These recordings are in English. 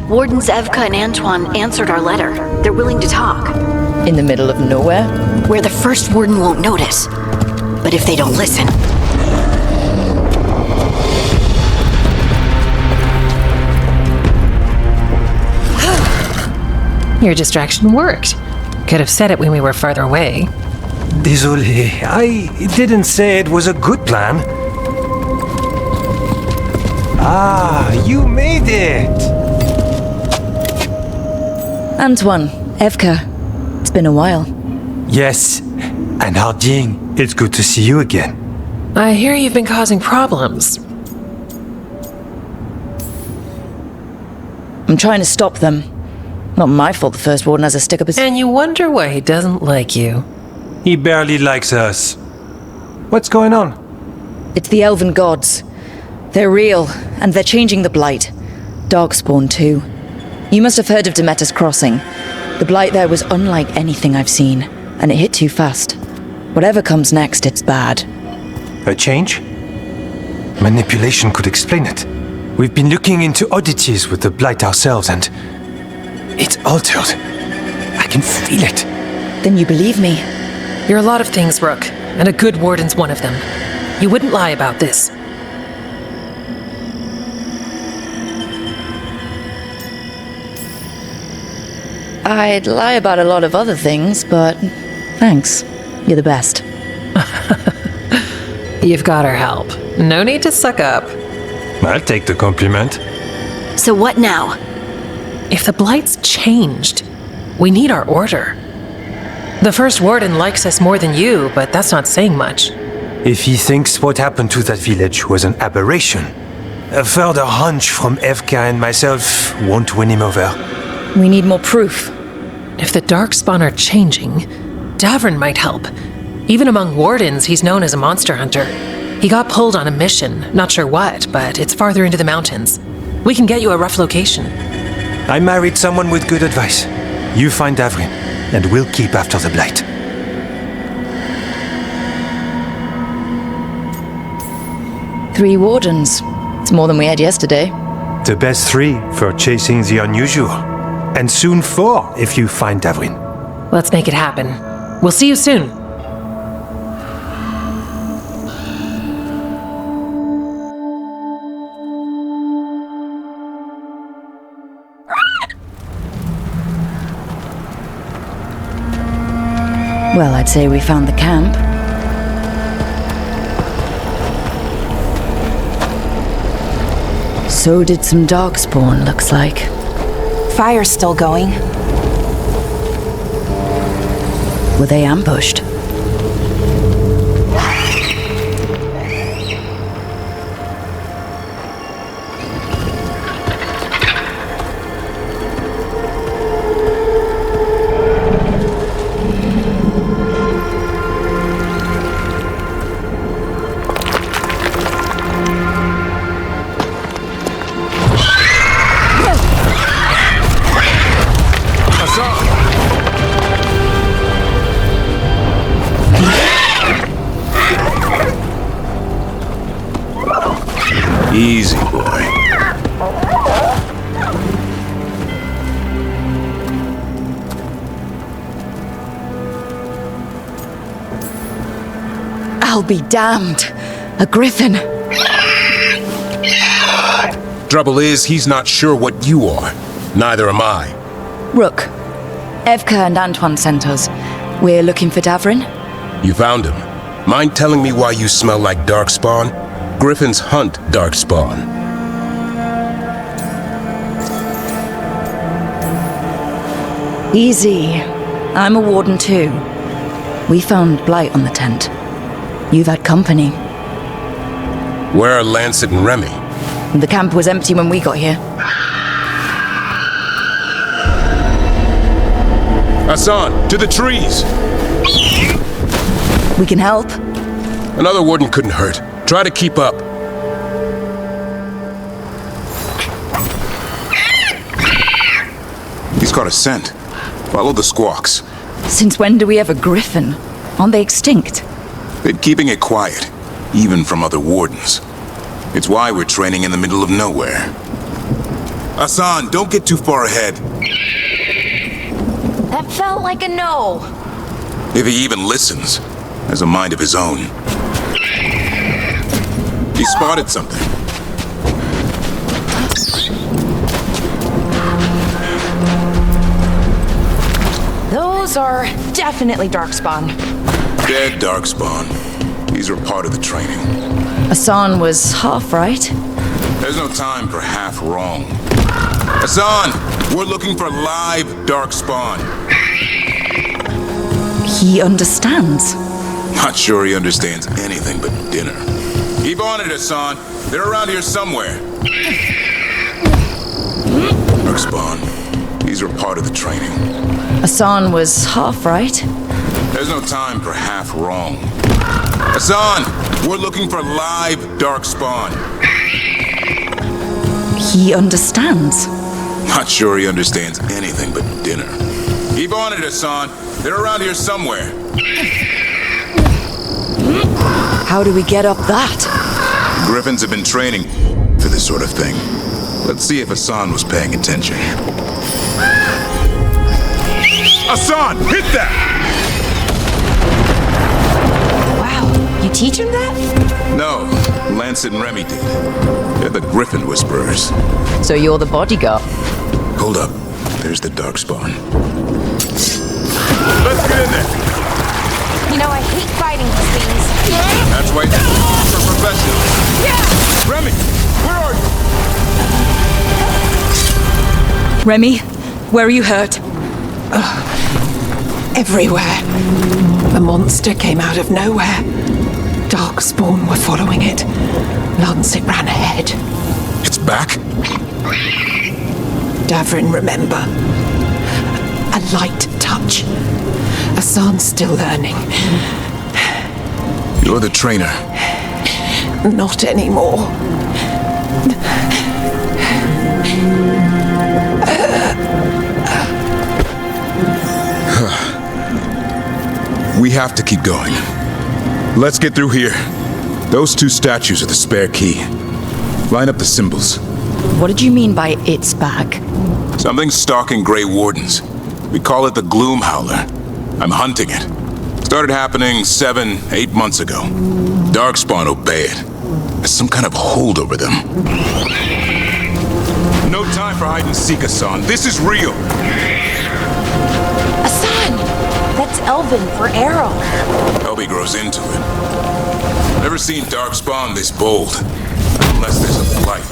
Wardens Evka and Antoine answered our letter. They're willing to talk. In the middle of nowhere? Where the first warden won't notice. But if they don't listen... Your distraction worked. Could have said it when we were farther away. Désolé, I didn't say it was a good plan. Ah, you made it! Antoine, Evka, it's been a while. Yes, and Harding, it's good to see you again. I hear you've been causing problems. I'm trying to stop them. Not my fault the first warden has a stick up his... And you wonder why he doesn't like you. He barely likes us. What's going on? It's the elven gods. They're real, and they're changing the blight. Darkspawn too. You must have heard of Demeter's Crossing. The blight there was unlike anything I've seen, and it hit too fast. Whatever comes next, it's bad. A change? Manipulation could explain it. We've been looking into oddities with the blight ourselves, and... it's altered. I can feel it. Then you believe me? You're a lot of things, Rook, and a good warden's one of them. You wouldn't lie about this. I'd lie about a lot of other things, but thanks. You're the best. You've got our help. No need to suck up. I'll take the compliment. So what now? If the blight's changed, we need our order. The first warden likes us more than you, but that's not saying much. If he thinks what happened to that village was an aberration, a further hunch from Evka and myself won't win him over. We need more proof. If the Darkspawn are changing, Davrin might help. Even among wardens, he's known as a monster hunter. He got pulled on a mission, not sure what, but it's farther into the mountains. We can get you a rough location. I married someone with good advice. You find Davrin, and we'll keep after the blight. Three wardens. It's more than we had yesterday. The best 3 for chasing the unusual. And soon 4 if you find Davrin. Let's make it happen. We'll see you soon. Well, I'd say we found the camp. So did some Darkspawn, looks like. Fire's still going. Were they ambushed? Easy, boy. I'll be damned. A griffin. Trouble is, he's not sure what you are. Neither am I. Rook. Evka and Antoine sent us. We're looking for Davrin. You found him. Mind telling me why you smell like Darkspawn? Griffins hunt Darkspawn. Easy. I'm a warden too. We found blight on the tent. You've had company. Where are Lancet and Remy? The camp was empty when we got here. Hassan, to the trees! We can help. Another warden couldn't hurt. Try to keep up. He's got a scent. Follow the squawks. Since when do we have a griffin? Aren't they extinct? Been keeping it quiet, even from other wardens. It's why we're training in the middle of nowhere. Hassan, don't get too far ahead. That felt like a no. If he even listens, has a mind of his own. He spotted something. Those are definitely Darkspawn. Dead Darkspawn. These are part of the training. Hassan was half right. There's no time for half wrong. Hassan, we're looking for live Darkspawn. He understands. Not sure he understands anything but dinner. Keep on it, Hassan. They're around here somewhere. Darkspawn. These are part of the training. Hassan was half right. There's no time for half wrong. Hassan, we're looking for live Darkspawn. He understands. Not sure he understands anything but dinner. Keep on it, Hassan. They're around here somewhere. How do we get up that? Griffins have been training for this sort of thing. Let's see if Hassan was paying attention. Hassan, hit that! Wow, you teach him that? No, Lance and Remy did. They're the Griffin Whisperers. So you're the bodyguard. Hold up. There's the Darkspawn. Let's get in there! You know, I hate fighting these things. That's why for professionals. Yeah! Remy, where are you? Remy, where are you hurt? Everywhere. The monster came out of nowhere. Darkspawn were following it. Lancet ran ahead. It's back? Davrin, remember. A light touch. Hassan's still learning. You're the trainer. Not anymore. We have to keep going. Let's get through here. Those two statues are the spare key. Line up the symbols. What did you mean by it's back? Something's stalking Grey Wardens. We call it the Gloom Howler. I'm hunting it. Started happening 7, 8 months ago. Darkspawn obey it. There's some kind of hold over them. No time for hide and seek, Hassan. This is real. Hassan! That's Elven for arrow. Elby grows into it. Never seen Darkspawn this bold. Unless there's a blight.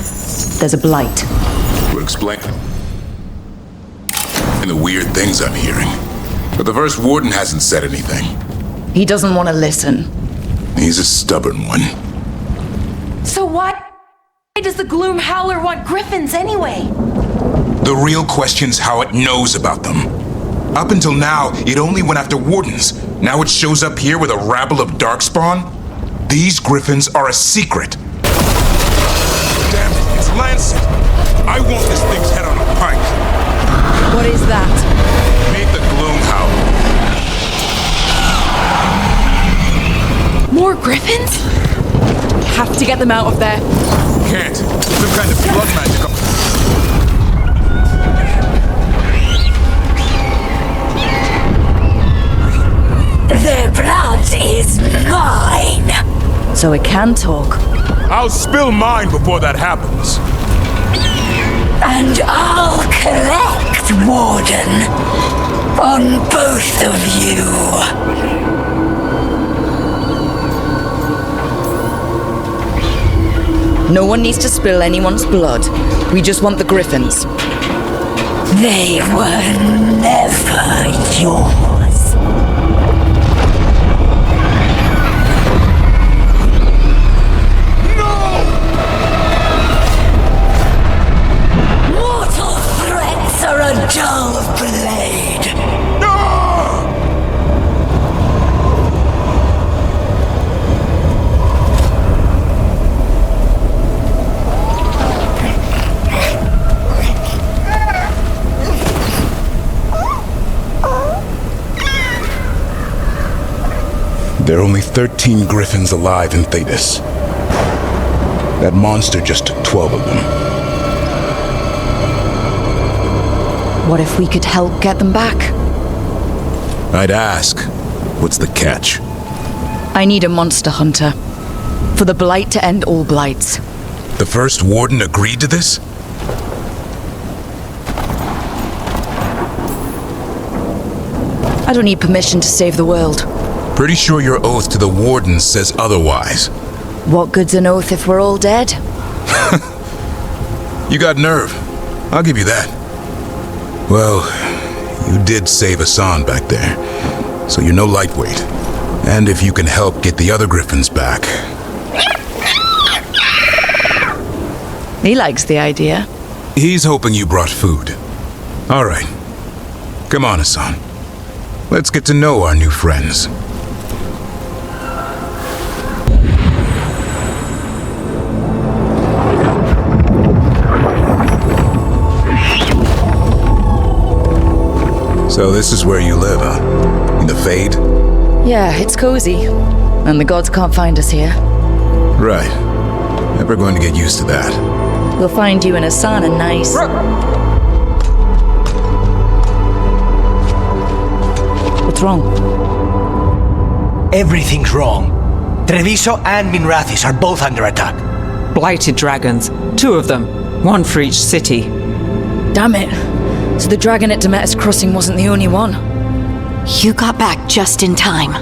There's a blight. Would explain and the weird things I'm hearing. But the first warden hasn't said anything. He doesn't want to listen. He's a stubborn one. So why does the Gloom Howler want griffins anyway? The real question's how it knows about them. Up until now, it only went after wardens. Now it shows up here with a rabble of Darkspawn? These griffins are a secret. Damn it, it's Lancet! I want this thing's head on a pike. What is that? Meet the Gloom Howler. More griffins? Have to get them out of there. Can't. Some kind of blood magic. Their blood is mine. So it can talk. I'll spill mine before that happens. And I'll collect, Warden, on both of you. No one needs to spill anyone's blood. We just want the griffins. They were never yours. Mortal threats are a dull blade. There are only 13 griffins alive in Thetis. That monster just took 12 of them. What if we could help get them back? I'd ask, what's the catch? I need a monster hunter. For the blight to end all blights. The first warden agreed to this? I don't need permission to save the world. Pretty sure your oath to the wardens says otherwise. What good's an oath if we're all dead? You got nerve. I'll give you that. Well, you did save Hassan back there, so you're no lightweight. And if you can help get the other griffins back... He likes the idea. He's hoping you brought food. All right. Come on, Hassan. Let's get to know our new friends. So this is where you live, huh? In the Fade? Yeah, it's cozy. And the gods can't find us here. Right. Never going to get used to that. We'll find you and Hassan a nice... What's wrong? Everything's wrong. Treviso and Minrathis are both under attack. Blighted dragons. 2 of them. 1 for each city. Damn it. So the dragon at Demeter's Crossing wasn't the only one. You got back just in time.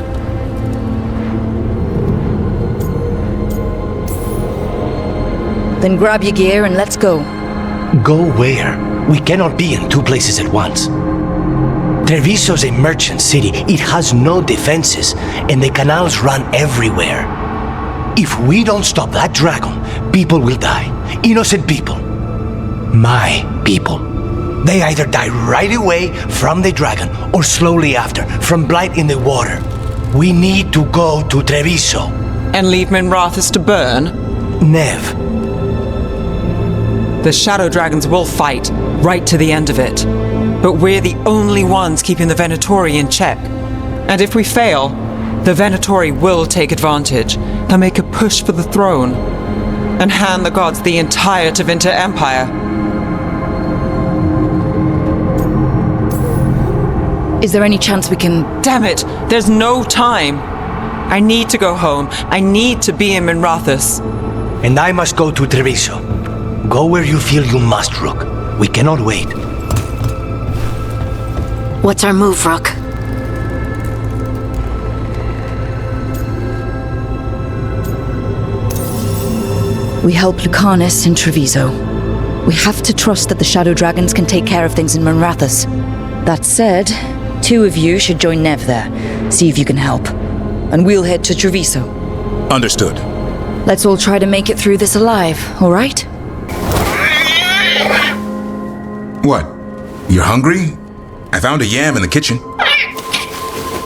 Then grab your gear and let's go. Go where? We cannot be in 2 places at once. Treviso's a merchant city. It has no defenses, and the canals run everywhere. If we don't stop that dragon, people will die. Innocent people. My people. They either die right away from the dragon, or slowly after, from blight in the water. We need to go to Treviso. And leave Minrathis to burn? Nev. The shadow dragons will fight, right to the end of it. But we're the only ones keeping the Venatori in check. And if we fail, the Venatori will take advantage and make a push for the throne, and hand the gods the entire Tevinter Empire. Is there any chance we can... Damn it! There's no time! I need to go home. I need to be in Minrathis. And I must go to Treviso. Go where you feel you must, Rook. We cannot wait. What's our move, Rook? We help Lucanus in Treviso. We have to trust that the Shadow Dragons can take care of things in Minrathis. That said, 2 of you should join Nev there. See if you can help. And we'll head to Treviso. Understood. Let's all try to make it through this alive, all right? What? You're hungry? I found a yam in the kitchen.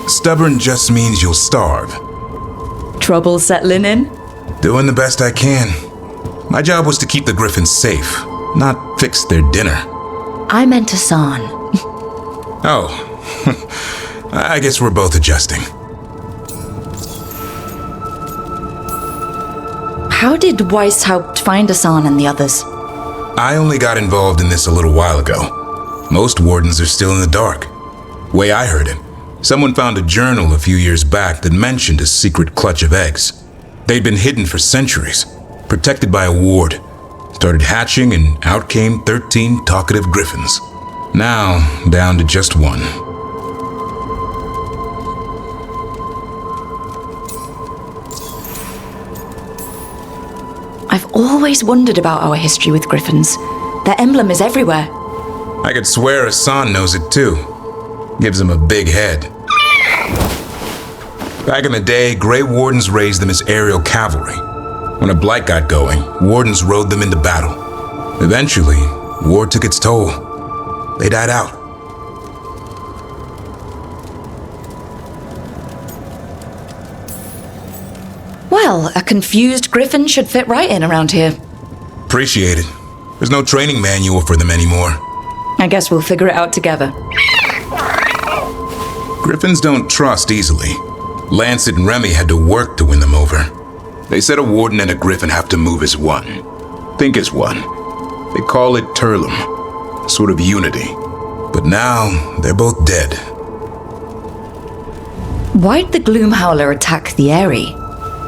Stubborn just means you'll starve. Trouble settling in? Doing the best I can. My job was to keep the griffins safe, not fix their dinner. I meant Hassan. Oh. I guess we're both adjusting. How did Weisshaupt find Hassan and the others? I only got involved in this a little while ago. Most wardens are still in the dark. Way I heard it, someone found a journal a few years back that mentioned a secret clutch of eggs. They'd been hidden for centuries, protected by a ward. Started hatching and out came 13 talkative griffins. Now, down to just 1. I've always wondered about our history with griffins. Their emblem is everywhere. I could swear Hassan knows it too. Gives him a big head. Back in the day, Grey Wardens raised them as aerial cavalry. When a blight got going, Wardens rode them into battle. Eventually, war took its toll. They died out. Well, a confused griffin should fit right in around here. Appreciate it. There's no training manual for them anymore. I guess we'll figure it out together. Griffins don't trust easily. Lancet and Remy had to work to win them over. They said a warden and a griffin have to move as one. Think as one. They call it Turlum. Sort of unity. But now, they're both dead. Why'd the Gloom Howler attack the Eyrie?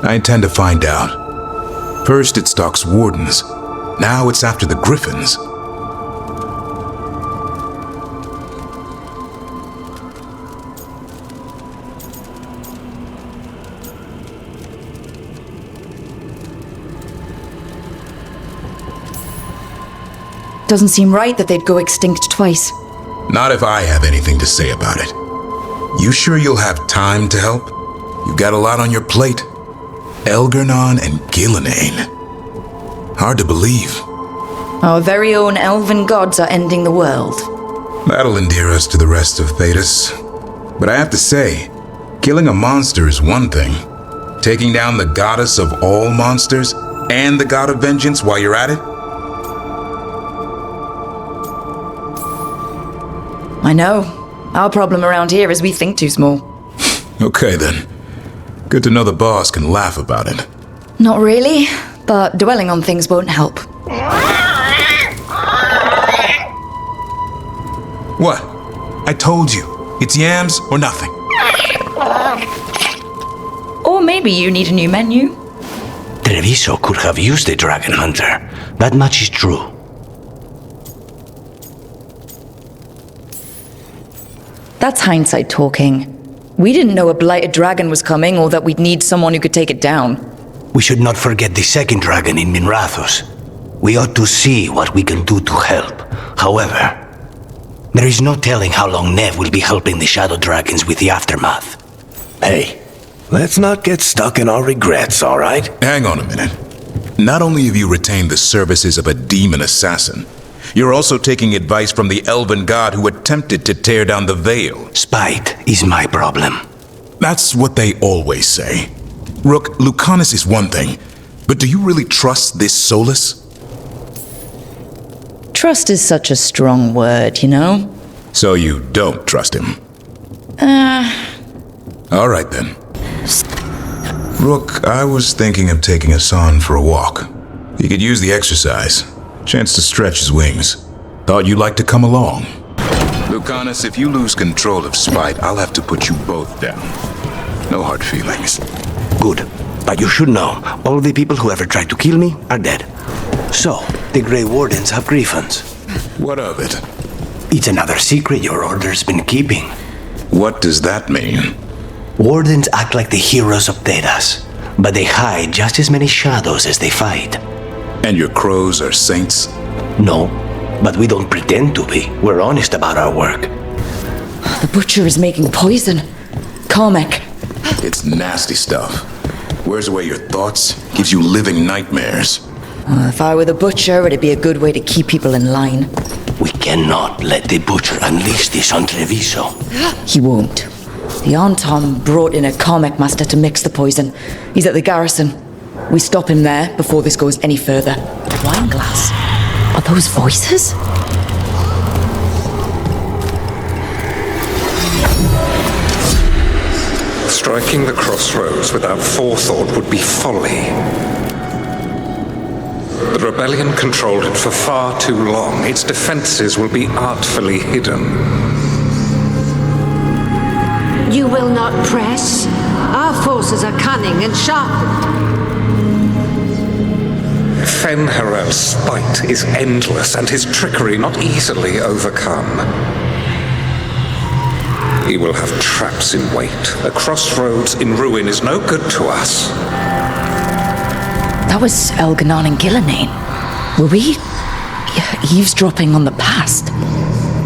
I intend to find out. First it stalks wardens. Now it's after the griffons. Doesn't seem right that they'd go extinct twice. Not if I have anything to say about it. You sure you'll have time to help? You've got a lot on your plate. Elgernon and Gillenane. Hard to believe. Our very own elven gods are ending the world. That'll endear us to the rest of Thedas. But I have to say, killing a monster is one thing. Taking down the goddess of all monsters and the god of vengeance while you're at it? I know. Our problem around here is we think too small. Okay then. Good to know the boss can laugh about it. Not really, but dwelling on things won't help. What? I told you. It's yams or nothing. Or maybe you need a new menu. Treviso could have used a dragon hunter. That much is true. That's hindsight talking. We didn't know a blighted dragon was coming or that we'd need someone who could take it down. We should not forget the second dragon in Minrathos. We ought to see what we can do to help. However, there is no telling how long Nev will be helping the shadow dragons with the aftermath. Hey, let's not get stuck in our regrets, all right? Hang on a minute. Not only have you retained the services of a demon assassin, you're also taking advice from the elven god who attempted to tear down the veil. Spite is my problem. That's what they always say. Rook, Lucanus is one thing, but do you really trust this Solus? Trust is such a strong word, you know? So you don't trust him? All right then. Rook, I was thinking of taking us on for a walk. He could use the exercise. Chance to stretch his wings. Thought you'd like to come along. Lucanus, if you lose control of Spite, I'll have to put you both down. No hard feelings. Good. But you should know, all the people who ever tried to kill me are dead. So, the Grey Wardens have griffons. What of it? It's another secret your order's been keeping. What does that mean? Wardens act like the heroes of Thedas, but they hide just as many shadows as they fight. And your crows are saints? No, but we don't pretend to be. We're honest about our work. The butcher is making poison. Cormac. It's nasty stuff. Wears away your thoughts, gives you living nightmares. If I were the butcher, it'd be a good way to keep people in line. We cannot let the butcher unleash this on Treviso. He won't. The Anton brought in a Cormac master to mix the poison. He's at the garrison. We stop him there before this goes any further. Wine glass. Are those voices? Striking the crossroads without forethought would be folly. The rebellion controlled it for far too long. Its defenses will be artfully hidden. You will not press? Our forces are cunning and sharpened. Fenharel's spite is endless and his trickery not easily overcome. He will have traps in wait. A crossroads in ruin is no good to us. That was Elgernon and Gillenane. Were we eavesdropping on the past?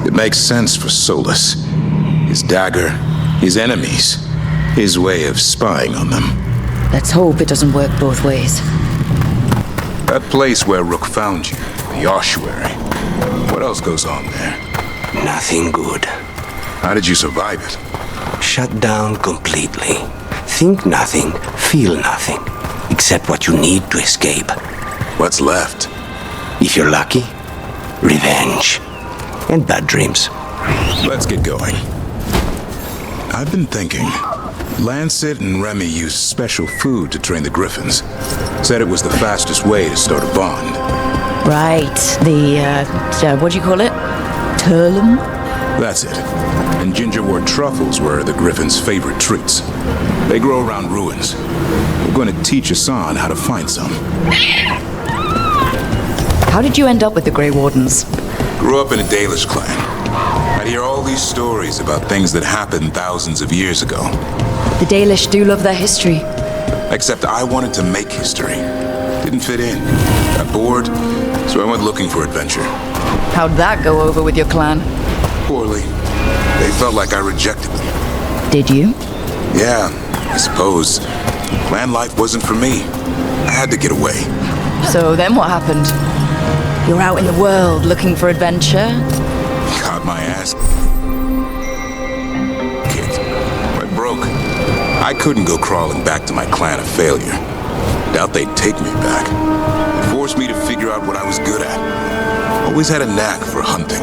It makes sense for Solus. His dagger, his enemies, his way of spying on them. Let's hope it doesn't work both ways. That place where Rook found you, the ossuary. What else goes on there? Nothing good. How did you survive it? Shut down completely. Think nothing, feel nothing, except what you need to escape. What's left? If you're lucky, revenge. And bad dreams. Let's get going. I've been thinking. Lancet and Remy used special food to train the griffons. Said it was the fastest way to start a bond. Right. The, what do you call it? Turlum? That's it. And gingerwort truffles were the griffins' favorite treats. They grow around ruins. We're going to teach Hassan how to find some. How did you end up with the Grey Wardens? Grew up in a Dalish clan. I'd hear all these stories about things that happened thousands of years ago. The Dalish do love their history. Except I wanted to make history. Didn't fit in. Got bored, so I went looking for adventure. How'd that go over with your clan? Poorly. They felt like I rejected them. Did you? Yeah, I suppose. Clan life wasn't for me. I had to get away. So then what happened? You're out in the world looking for adventure? Got my ass kicked. I broke. I couldn't go crawling back to my clan a failure. Doubt they'd take me back. It forced me to figure out what I was good at. Always had a knack for hunting.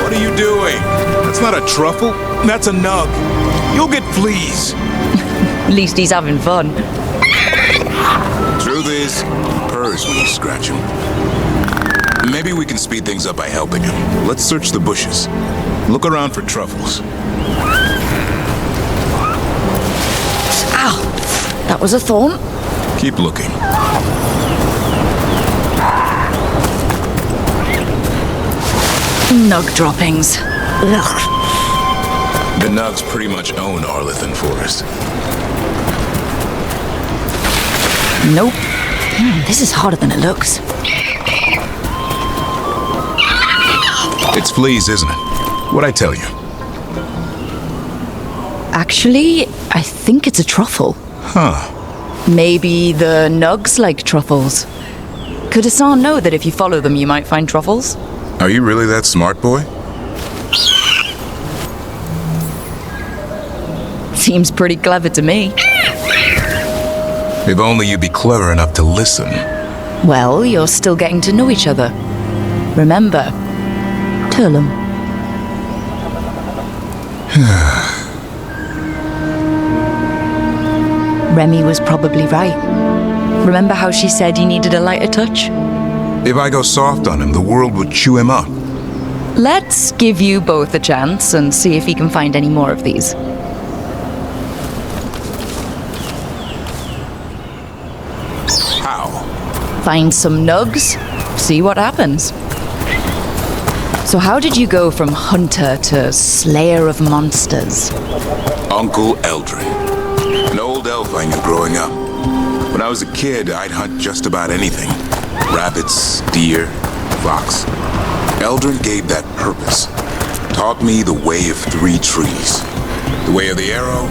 What are you doing? That's not a truffle. That's a nug. You'll get fleas. At least he's having fun. Truth is, purrs when you scratch him. Maybe we can speed things up by helping him. Let's search the bushes. Look around for truffles. Ow! That was a thorn. Keep looking. Nug droppings. Ugh. The nugs pretty much own Arlathan Forest. Nope. This is harder than it looks. It's fleas, isn't it? What'd I tell you? Actually, I think it's a truffle. Huh. Maybe the nugs like truffles. Could Hassan know that if you follow them, you might find truffles? Are you really that smart, boy? Seems pretty clever to me. If only you'd be clever enough to listen. Well, you're still getting to know each other. Remember, Turlum. Remy was probably right. Remember how she said you needed a lighter touch? If I go soft on him, the world would chew him up. Let's give you both a chance and see if he can find any more of these. How? Find some nugs, see what happens. So how did you go from hunter to slayer of monsters? Uncle Eldrin. An old elf I knew growing up. When I was a kid, I'd hunt just about anything. Rabbits, deer, fox. Eldrin gave that purpose. Taught me the way of 3 trees. The way of the arrow,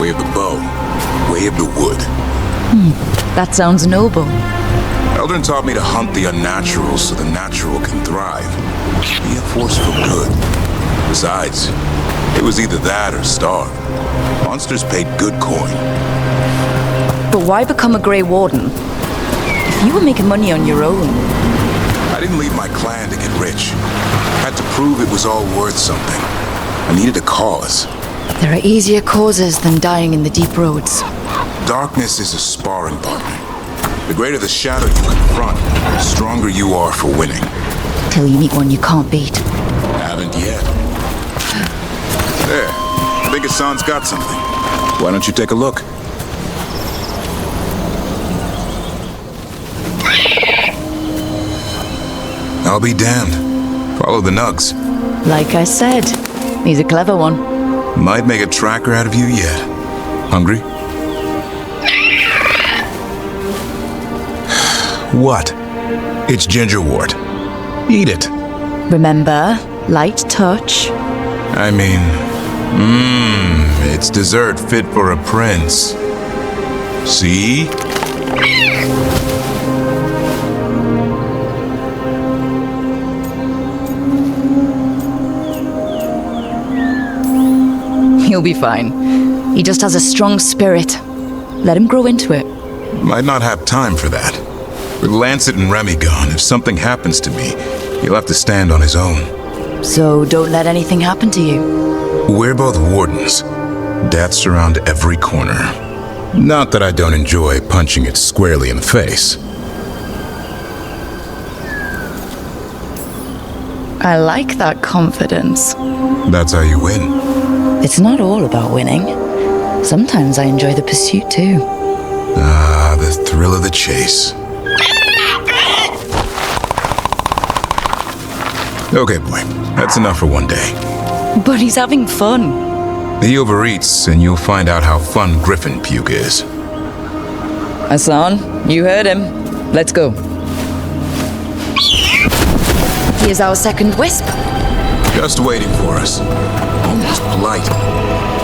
way of the bow, way of the wood. That sounds noble. Eldrin taught me to hunt the unnatural so the natural can thrive. Be a force for good. Besides, it was either that or starve. Monsters paid good coin. But why become a Grey Warden? If you were making money on your own. I didn't leave my clan to get rich. Had to prove it was all worth something. I needed a cause. There are easier causes than dying in the deep roads. Darkness is a sparring partner. The greater the shadow you confront, the stronger you are for winning. Till you meet one you can't beat. Haven't yet. There. I think Hassan's got something. Why don't you take a look? I'll be damned. Follow the nugs. Like I said, he's a clever one. Might make a tracker out of you yet. Hungry? What? It's gingerwort. Eat it. Remember, light touch. I mean, it's dessert fit for a prince. See? He'll be fine. He just has a strong spirit. Let him grow into it. Might not have time for that. With Lancet and Remy gone, if something happens to me, he'll have to stand on his own. So don't let anything happen to you. We're both wardens. Death's around every corner. Not that I don't enjoy punching it squarely in the face. I like that confidence. That's how you win. It's not all about winning. Sometimes I enjoy the pursuit too. Ah, the thrill of the chase. Okay, boy. That's enough for one day. But he's having fun. He overeats, and you'll find out how fun Griffin puke is. Hassan, you heard him. Let's go. Here's our second wisp. Just waiting for us. Almost polite.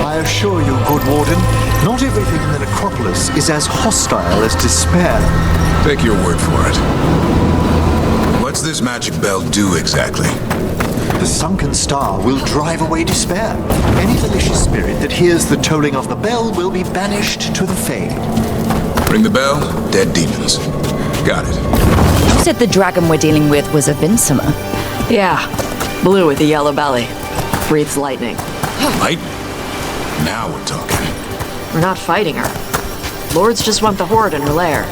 I assure you, good warden, not everything in the necropolis is as hostile as despair. Take your word for it. What's this magic bell do exactly? The sunken star will drive away despair. Any malicious spirit that hears the tolling of the bell will be banished to the Fade. Ring the bell, dead demons. Got it. You said the dragon we're dealing with was a Vinsomer. Yeah, blue with a yellow belly. Breathes lightning. Light? Now we're talking. We're not fighting her. Lords just want the horde in her lair.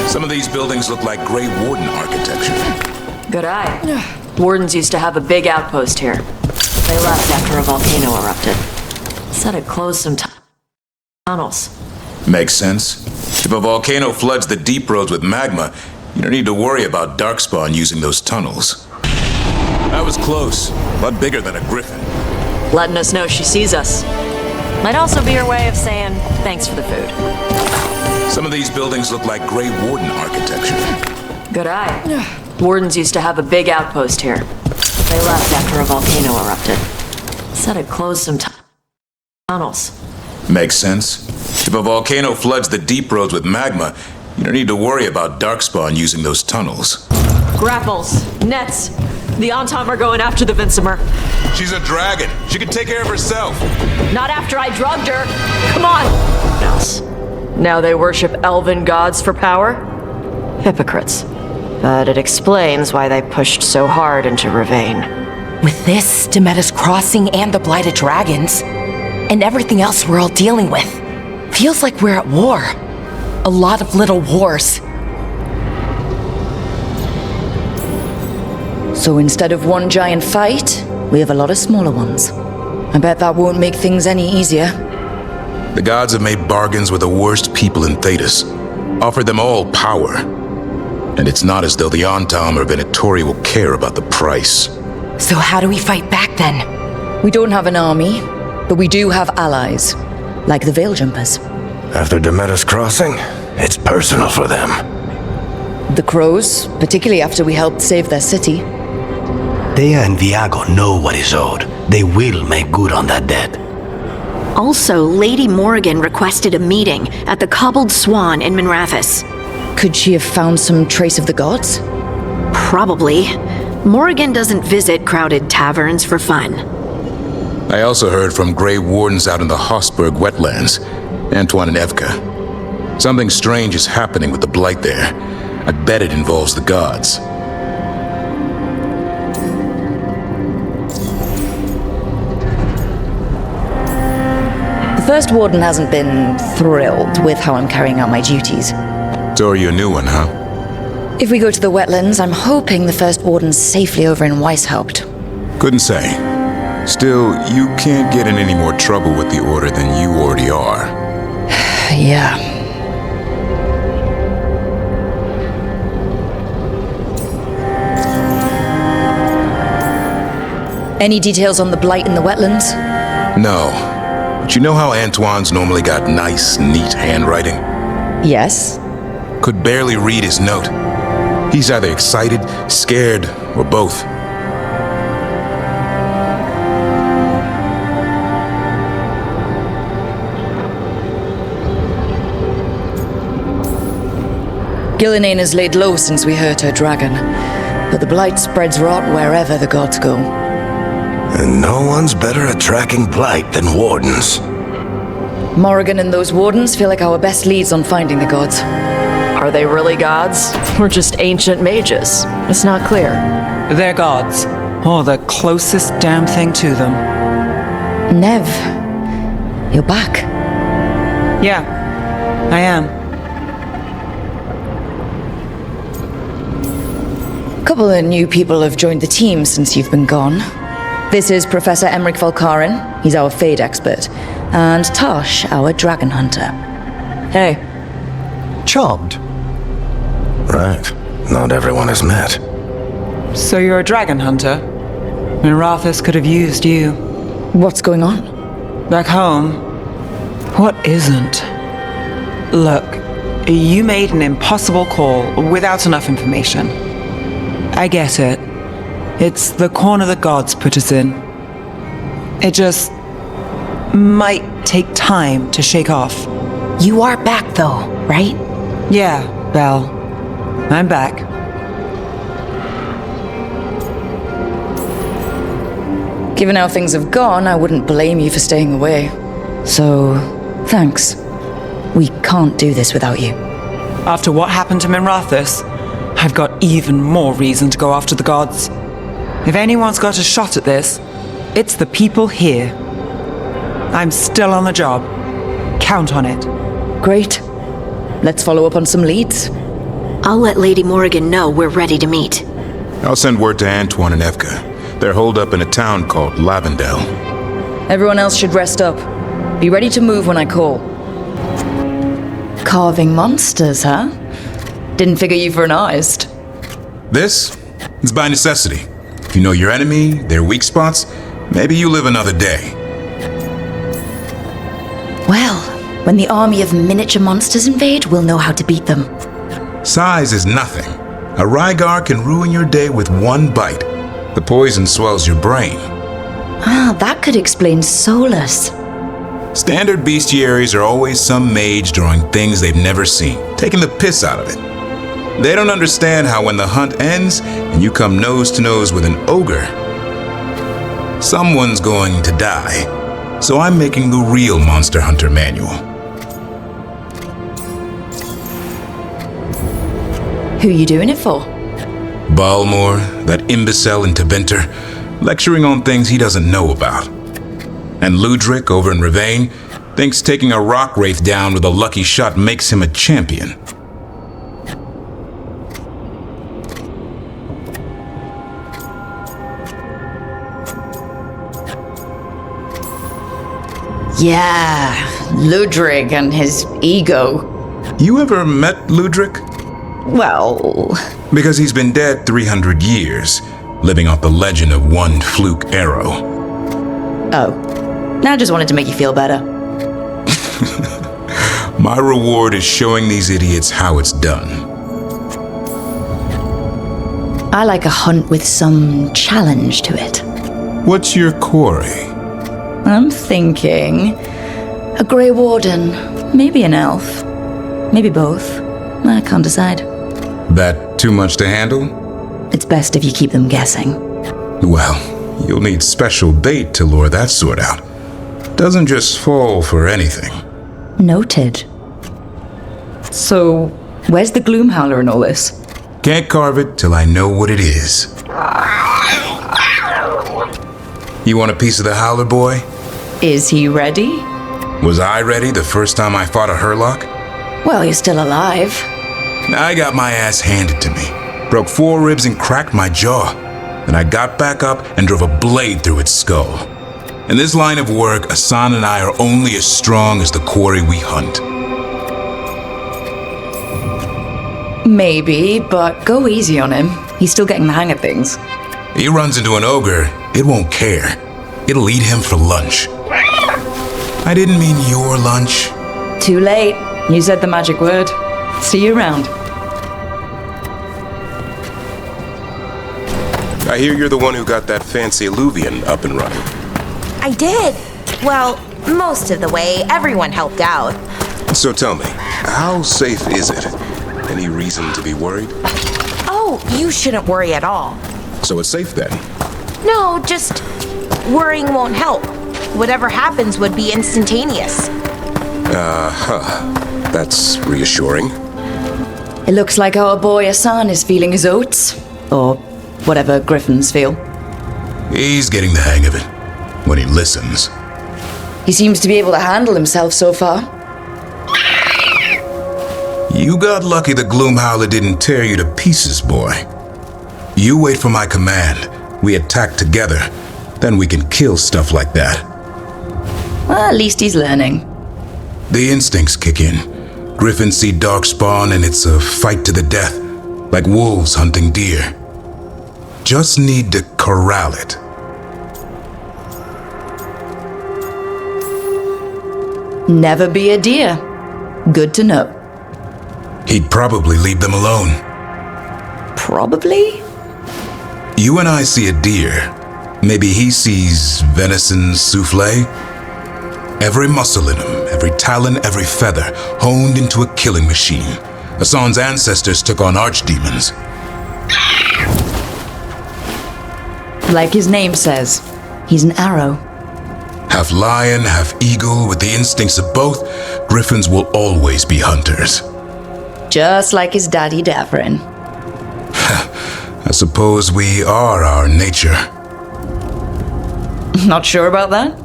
Some of these buildings look like Grey Warden architecture. Good eye. Wardens used to have a big outpost here. They left after a volcano erupted. Said it closed some tunnels. Makes sense. If a volcano floods the deep roads with magma, you don't need to worry about Darkspawn using those tunnels. That was close. A lot bigger than a griffin. Letting us know she sees us. Might also be her way of saying thanks for the food. Some of these buildings look like Grey Warden architecture. Good eye. Wardens used to have a big outpost here. They left after a volcano erupted. Said it closed some tunnels. Makes sense. If a volcano floods the deep roads with magma, you don't need to worry about Darkspawn using those tunnels. Grapples, nets. The Antom are going after the Vinsomer. She's a dragon. She can take care of herself. Not after I drugged her. Come on. Else. Now they worship elven gods for power? Hypocrites. But it explains why they pushed so hard into Ravane. With this, Demeter's Crossing and the blighted dragons, and everything else we're all dealing with, feels like we're at war. A lot of little wars. So instead of one giant fight, we have a lot of smaller ones. I bet that won't make things any easier. The gods have made bargains with the worst people in Thedas, offered them all power. And it's not as though the Antom or Venatori will care about the price. So how do we fight back then? We don't have an army, but we do have allies, like the Veil Jumpers. After Demeter's Crossing, it's personal for them. The Crows, particularly after we helped save their city. Thea and Viago know what is owed. They will make good on that debt. Also, Lady Morrigan requested a meeting at the Cobbled Swan in Minrathous. Could she have found some trace of the gods? Probably. Morrigan doesn't visit crowded taverns for fun. I also heard from Grey Wardens out in the Hossberg wetlands, Antoine and Evka. Something strange is happening with the blight there. I bet it involves the gods. The First Warden hasn't been thrilled with how I'm carrying out my duties. So you're a new one, huh? If we go to the wetlands, I'm hoping the First Warden's safely over in Weisshaupt. Couldn't say. Still, you can't get in any more trouble with the Order than you already are. Yeah. Any details on the blight in the wetlands? No. But you know how Antoine's normally got nice, neat handwriting? Yes. Could barely read his note. He's either excited, scared, or both. Gillinane has laid low since we hurt her dragon, but the blight spreads rot wherever the gods go. And no one's better at tracking blight than wardens. Morrigan and those wardens feel like our best leads on finding the gods. Are they really gods? Or just ancient mages? It's not clear. They're gods. Or the closest damn thing to them. Nev, you're back. Yeah, I am. couple of new people have joined the team since you've been gone. This is Professor Emmerich Volkaren, he's our Fade expert, and Tosh, our Dragon Hunter. Hey. Charmed. Right. Not everyone has met. So you're a dragon hunter? Mirathus could have used you. What's going on? Back home, what isn't? Look, you made an impossible call without enough information. I get it. It's the corner the gods put us in. It just might take time to shake off. You are back though, right? Yeah, Belle. I'm back. Given how things have gone, I wouldn't blame you for staying away. So, thanks. We can't do this without you. After what happened to Mirathus, I've got even more reason to go after the gods. If anyone's got a shot at this, it's the people here. I'm still on the job. Count on it. Great. Let's follow up on some leads. I'll let Lady Morrigan know we're ready to meet. I'll send word to Antoine and Evka. They're holed up in a town called Lavendel. Everyone else should rest up. Be ready to move when I call. Carving monsters, huh? Didn't figure you for an artist. This is by necessity. If you know your enemy, their weak spots, maybe you live another day. Well, when the army of miniature monsters invade, we'll know how to beat them. Size is nothing. A Rygar can ruin your day with one bite. The poison swells your brain. Ah, that could explain Solus. Standard bestiaries are always some mage drawing things they've never seen, taking the piss out of it. They don't understand how when the hunt ends and you come nose to nose with an ogre, someone's going to die. So I'm making the real Monster Hunter manual. Who you doing it for? Balmor, that imbecile in Banter, lecturing on things he doesn't know about. And Ludric over in Ravane thinks taking a rock wraith down with a lucky shot makes him a champion. Yeah, Ludrig and his ego. You ever met Ludric? Well... Because he's been dead 300 years, living off the legend of one fluke arrow. Oh. I just wanted to make you feel better. My reward is showing these idiots how it's done. I like a hunt with some challenge to it. What's your quarry? I'm thinking... a Grey Warden, maybe an elf, maybe both. I can't decide. That too much to handle? It's best if you keep them guessing. Well, you'll need special bait to lure that sort out. Doesn't just fall for anything. Noted. So, where's the Gloom Howler in all this? Can't carve it till I know what it is. You want a piece of the Howler, boy? Is he ready? Was I ready the first time I fought a Hurlock? Well, you're still alive. I got my ass handed to me. Broke 4 ribs and cracked my jaw. Then I got back up and drove a blade through its skull. In this line of work, Asan and I are only as strong as the quarry we hunt. Maybe, but go easy on him. He's still getting the hang of things. He runs into an ogre, it won't care. It'll eat him for lunch. I didn't mean your lunch. Too late. You said the magic word. See you around. I hear you're the one who got that fancy Illuvian up and running. I did. Well, most of the way. Everyone helped out. So tell me, how safe is it? Any reason to be worried? Oh, you shouldn't worry at all. So it's safe then? No, just worrying won't help. Whatever happens would be instantaneous. That's reassuring. It looks like our boy Asan is feeling his oats. Or whatever griffons feel. He's getting the hang of it. When he listens. He seems to be able to handle himself so far. You got lucky the Gloom Howler didn't tear you to pieces, boy. You wait for my command. We attack together. Then we can kill stuff like that. Well, at least he's learning. The instincts kick in. Griffins see darkspawn and it's a fight to the death, like wolves hunting deer. Just need to corral it. Never be a deer. Good to know. He'd probably leave them alone. Probably? You and I see a deer. Maybe he sees venison souffle. Every muscle in him, every talon, every feather, honed into a killing machine. Hassan's ancestors took on archdemons. Like his name says, he's an arrow. Half lion, half eagle, with the instincts of both, griffins will always be hunters. Just like his daddy Davrin. I suppose we are our nature. Not sure about that?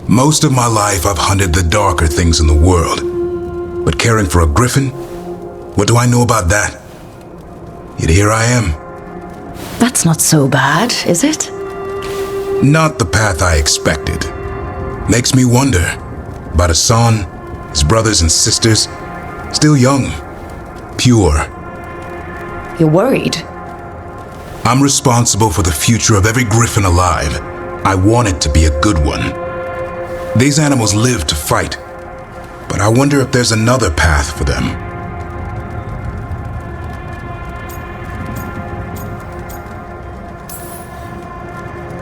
Most of my life I've hunted the darker things in the world. But caring for a griffin? What do I know about that? Yet here I am. That's not so bad, is it? Not the path I expected. Makes me wonder about Hassan, his brothers and sisters, still young, pure. You're worried? I'm responsible for the future of every griffin alive. I want it to be a good one. These animals live to fight, but I wonder if there's another path for them.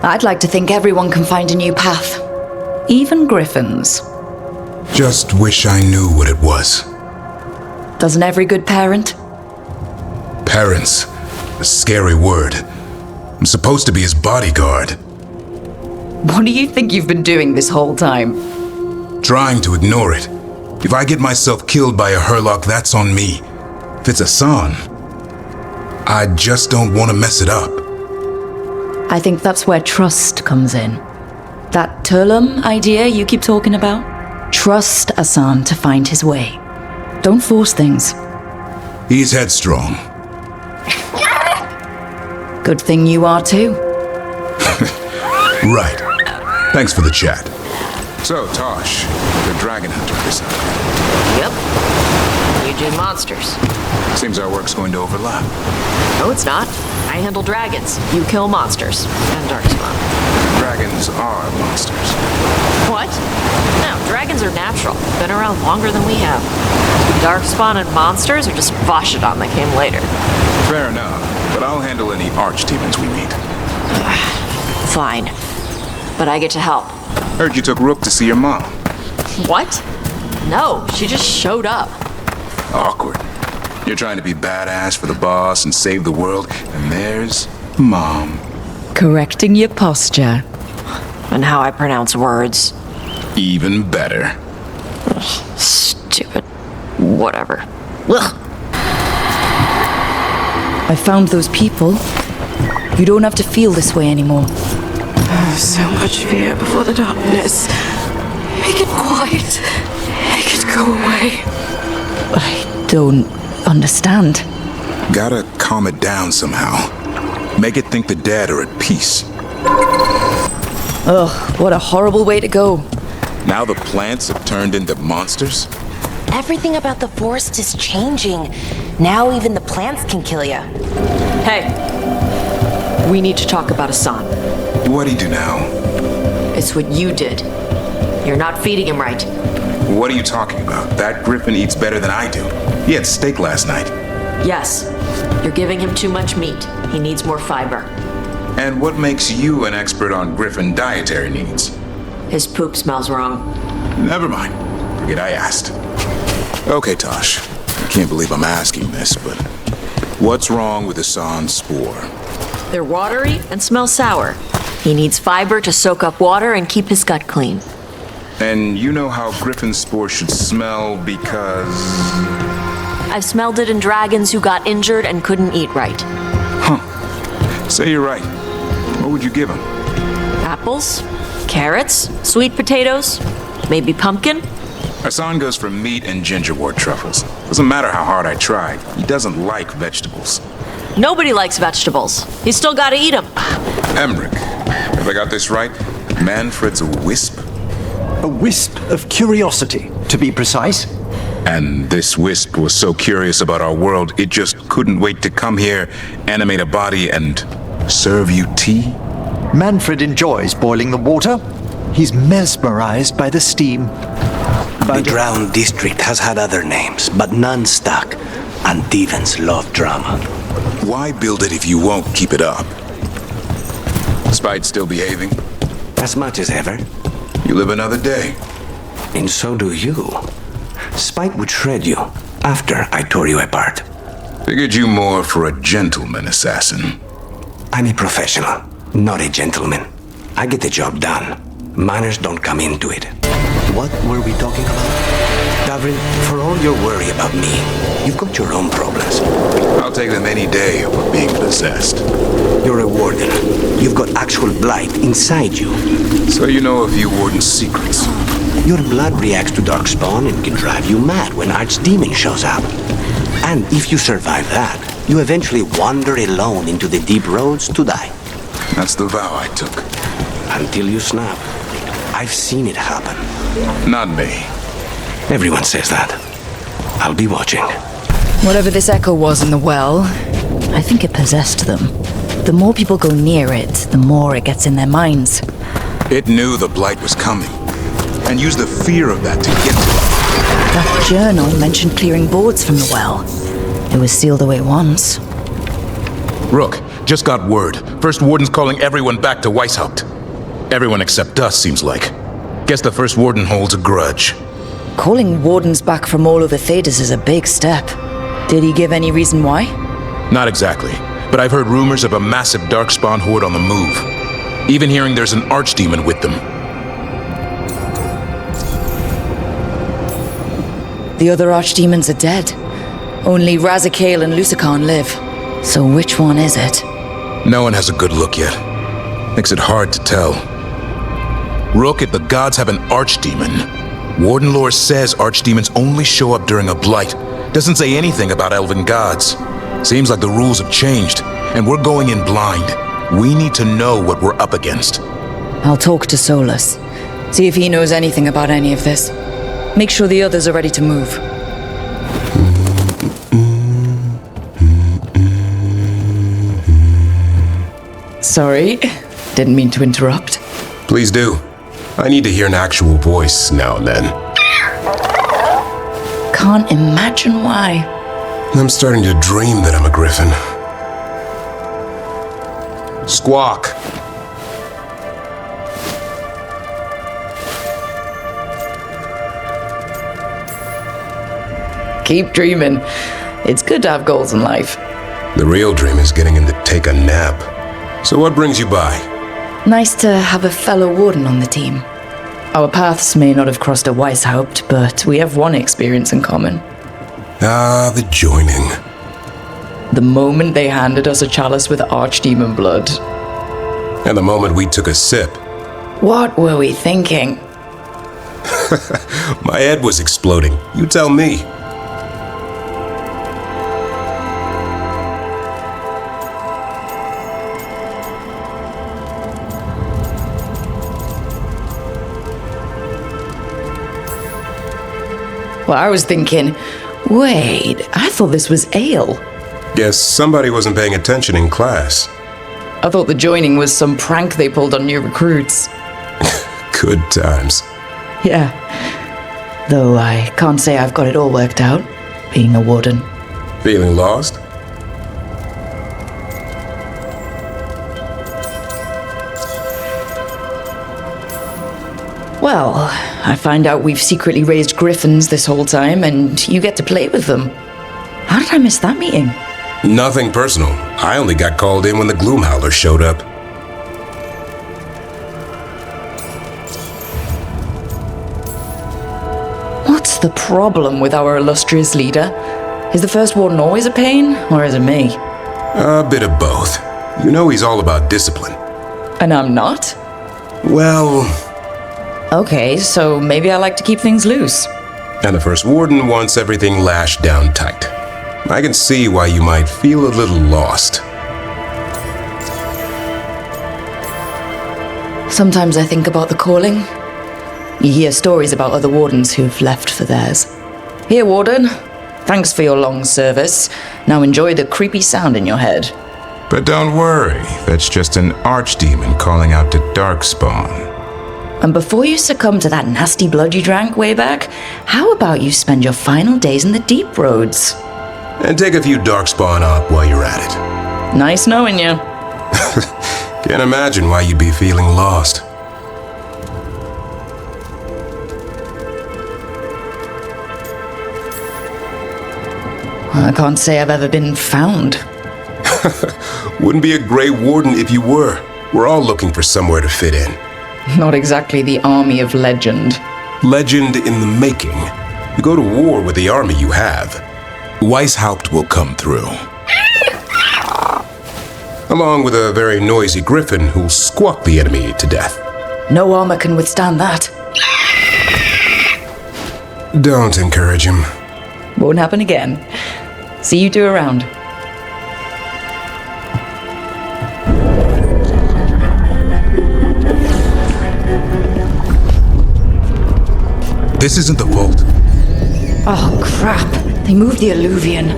I'd like to think everyone can find a new path. Even griffins. Just wish I knew what it was. Doesn't every good parent? Parents. A scary word. I'm supposed to be his bodyguard. What do you think you've been doing this whole time? Trying to ignore it. If I get myself killed by a Hurlock, that's on me. If it's Hassan, I just don't want to mess it up. I think that's where trust comes in. That Turlum idea you keep talking about? Trust Hassan to find his way. Don't force things. He's headstrong. Good thing you are too. Right. Thanks for the chat. So, Tosh, the dragon hunter this time. Yep. You do monsters. Seems our work's going to overlap. No, it's not. I handle dragons. You kill monsters. And darkspawn. Dragons are monsters. What? No, dragons are natural. Been around longer than we have. Darkspawn and monsters are just Vashidon that came later. Fair enough, but I'll handle any archdemons we meet. Fine. But I get to help. Heard you took Rook to see your mom. What? No, she just showed up. Awkward. You're trying to be badass for the boss and save the world, and there's Mom. Correcting your posture. And how I pronounce words. Even better. Stupid. Whatever. Ugh. I found those people. You don't have to feel this way anymore. So much fear before the darkness. Make it quiet. Make it go away. I don't understand. Gotta calm it down somehow. Make it think the dead are at peace. Ugh, what a horrible way to go. Now the plants have turned into monsters? Everything about the forest is changing. Now even the plants can kill you. Hey. We need to talk about Hassan. What'd he do now? It's what you did. You're not feeding him right. What are you talking about? That griffin eats better than I do. He had steak last night. Yes. You're giving him too much meat. He needs more fiber. And what makes you an expert on griffin dietary needs? His poop smells wrong. Never mind. Forget I asked. Okay, Tosh. I can't believe I'm asking this, but what's wrong with Hassan's spore? They're watery and smell sour. He needs fiber to soak up water and keep his gut clean. And you know how griffin spore should smell because... I've smelled it in dragons who got injured and couldn't eat right. Huh. Say you're right. What would you give him? Apples, carrots, sweet potatoes, maybe pumpkin. Hassan goes for meat and gingerwort truffles. Doesn't matter how hard I try, he doesn't like vegetables. Nobody likes vegetables. You still gotta eat them. Emmerich, have I got this right? Manfred's a wisp? A wisp of curiosity, to be precise. And this wisp was so curious about our world, it just couldn't wait to come here, animate a body, and serve you tea? Manfred enjoys boiling the water. He's mesmerized by the steam. The Drowned District has had other names, but none stuck. And Devons love drama. Why build it if you won't keep it up? Spite still behaving? As much as ever. You live another day. And so do you. Spite would shred you after I tore you apart. Figured you more for a gentleman assassin. I'm a professional, not a gentleman. I get the job done. Manners don't come into it. What were we talking about? Davrin, for all your worry about me, you've got your own problems. I'll take them any day over being possessed. You're a warden. You've got actual blight inside you. So you know a few warden's secrets. Your blood reacts to darkspawn and can drive you mad when Archdemon shows up. And if you survive that, you eventually wander alone into the deep roads to die. That's the vow I took. Until you snap. I've seen it happen. Not me. Everyone says that. I'll be watching. Whatever this echo was in the well, I think it possessed them. The more people go near it, the more it gets in their minds. It knew the blight was coming, and used the fear of that to get to it. That journal mentioned clearing boards from the well. It was sealed away once. Rook, just got word. First Warden's calling everyone back to Weisshaupt. Everyone except us, seems like. Guess the First Warden holds a grudge. Calling wardens back from all over Thedas is a big step. Did he give any reason why? Not exactly, but I've heard rumors of a massive darkspawn horde on the move. Even hearing there's an Archdemon with them. The other Archdemons are dead. Only Razakale and Lucican live. So which one is it? No one has a good look yet. Makes it hard to tell. Rook, if the gods have an Archdemon, Warden lore says Archdemons only show up during a blight. Doesn't say anything about elven gods. Seems like the rules have changed, and we're going in blind. We need to know what we're up against. I'll talk to Solus. See if he knows anything about any of this. Make sure the others are ready to move. Sorry, didn't mean to interrupt. Please do. I need to hear an actual voice now and then. Can't imagine why. I'm starting to dream that I'm a griffin. Squawk. Keep dreaming. It's good to have goals in life. The real dream is getting him to take a nap. So what brings you by? Nice to have a fellow warden on the team. Our paths may not have crossed at Weisshaupt, but we have one experience in common. Ah, the joining. The moment they handed us a chalice with Archdemon blood. And the moment we took a sip. What were we thinking? My head was exploding. You tell me. Well, I was thinking, wait, I thought this was ale. Guess somebody wasn't paying attention in class. I thought the joining was some prank they pulled on new recruits. Good times. Yeah. Though I can't say I've got it all worked out, being a warden. Feeling lost? Well, I find out we've secretly raised griffons this whole time, and you get to play with them. How did I miss that meeting? Nothing personal. I only got called in when the Gloom Howler showed up. What's the problem with our illustrious leader? Is the First Warden always a pain, or is it me? A bit of both. You know he's all about discipline. And I'm not? Well... Okay, so maybe I like to keep things loose. And the First Warden wants everything lashed down tight. I can see why you might feel a little lost. Sometimes I think about the calling. You hear stories about other wardens who've left for theirs. Here, Warden. Thanks for your long service. Now enjoy the creepy sound in your head. But don't worry, that's just an Archdemon calling out to Darkspawn. And before you succumb to that nasty blood you drank way back, how about you spend your final days in the deep roads? And take a few Darkspawn up while you're at it. Nice knowing you. Can't imagine why you'd be feeling lost. I can't say I've ever been found. Wouldn't be a great warden if you were. We're all looking for somewhere to fit in. Not exactly the army of legend. Legend in the making. You go to war with the army you have. Weisshaupt will come through. Along with a very noisy griffin who'll squawk the enemy to death. No armor can withstand that. Don't encourage him. Won't happen again. See you two around. This isn't the vault. Oh, crap. They moved the alluvian.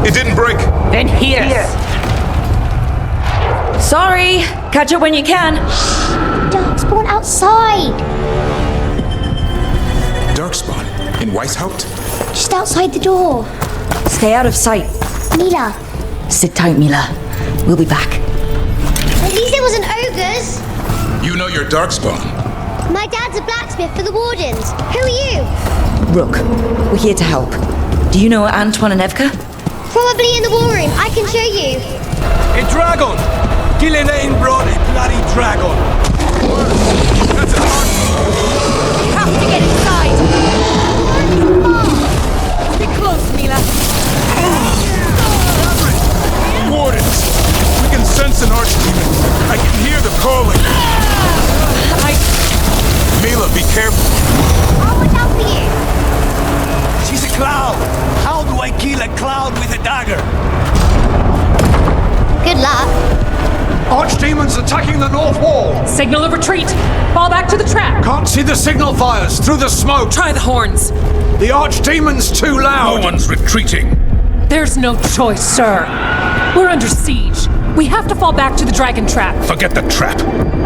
It didn't break. Then here. Sorry. Catch up when you can. Darkspawn outside. Darkspawn? In Weisshaupt? Just outside the door. Stay out of sight. Mila. Sit tight, Mila. We'll be back. At least it wasn't ogres. You know your Darkspawn. My dad's a blacksmith for the wardens. Who are you? Rook, we're here to help. Do you know Antoine and Evka? Probably in the war room. I can show you. A dragon! Gillian brought a bloody dragon! That's a hard... You have to get inside. Be close, Mila. Davrin! Wardens! We can sense an Archdemon. I can hear the calling. Mila, be careful. I'll look out for you. She's a cloud! How do I kill a cloud with a dagger? Good luck. Archdemons attacking the north wall! Signal of retreat! Fall back to the trap! Can't see the signal fires through the smoke! Try the horns! The Archdemon's too loud! No one's retreating! There's no choice, sir. We're under siege. We have to fall back to the dragon trap. Forget the trap.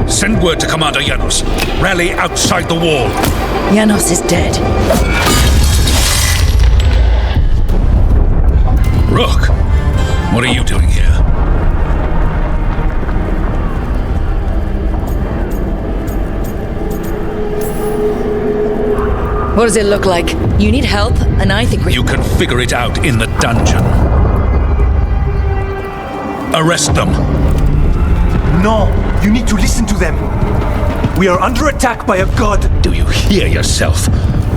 Send word to Commander Janos. Rally outside the wall. Janos is dead. Rook, what are you doing here? What does it look like? You need help, and I think You can figure it out in the dungeon. Arrest them. No, you need to listen to them. We are under attack by a god. Do you hear yourself?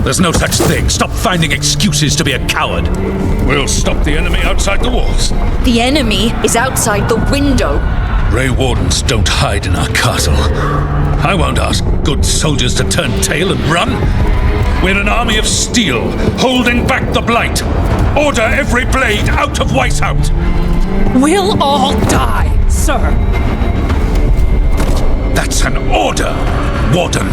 There's no such thing. Stop finding excuses to be a coward. We'll stop the enemy outside the walls. The enemy is outside the window. Grey Wardens don't hide in our castle. I won't ask good soldiers to turn tail and run. We're an army of steel, holding back the blight. Order every blade out of Weisshaupt. We'll all die, sir. That's an order, Warden.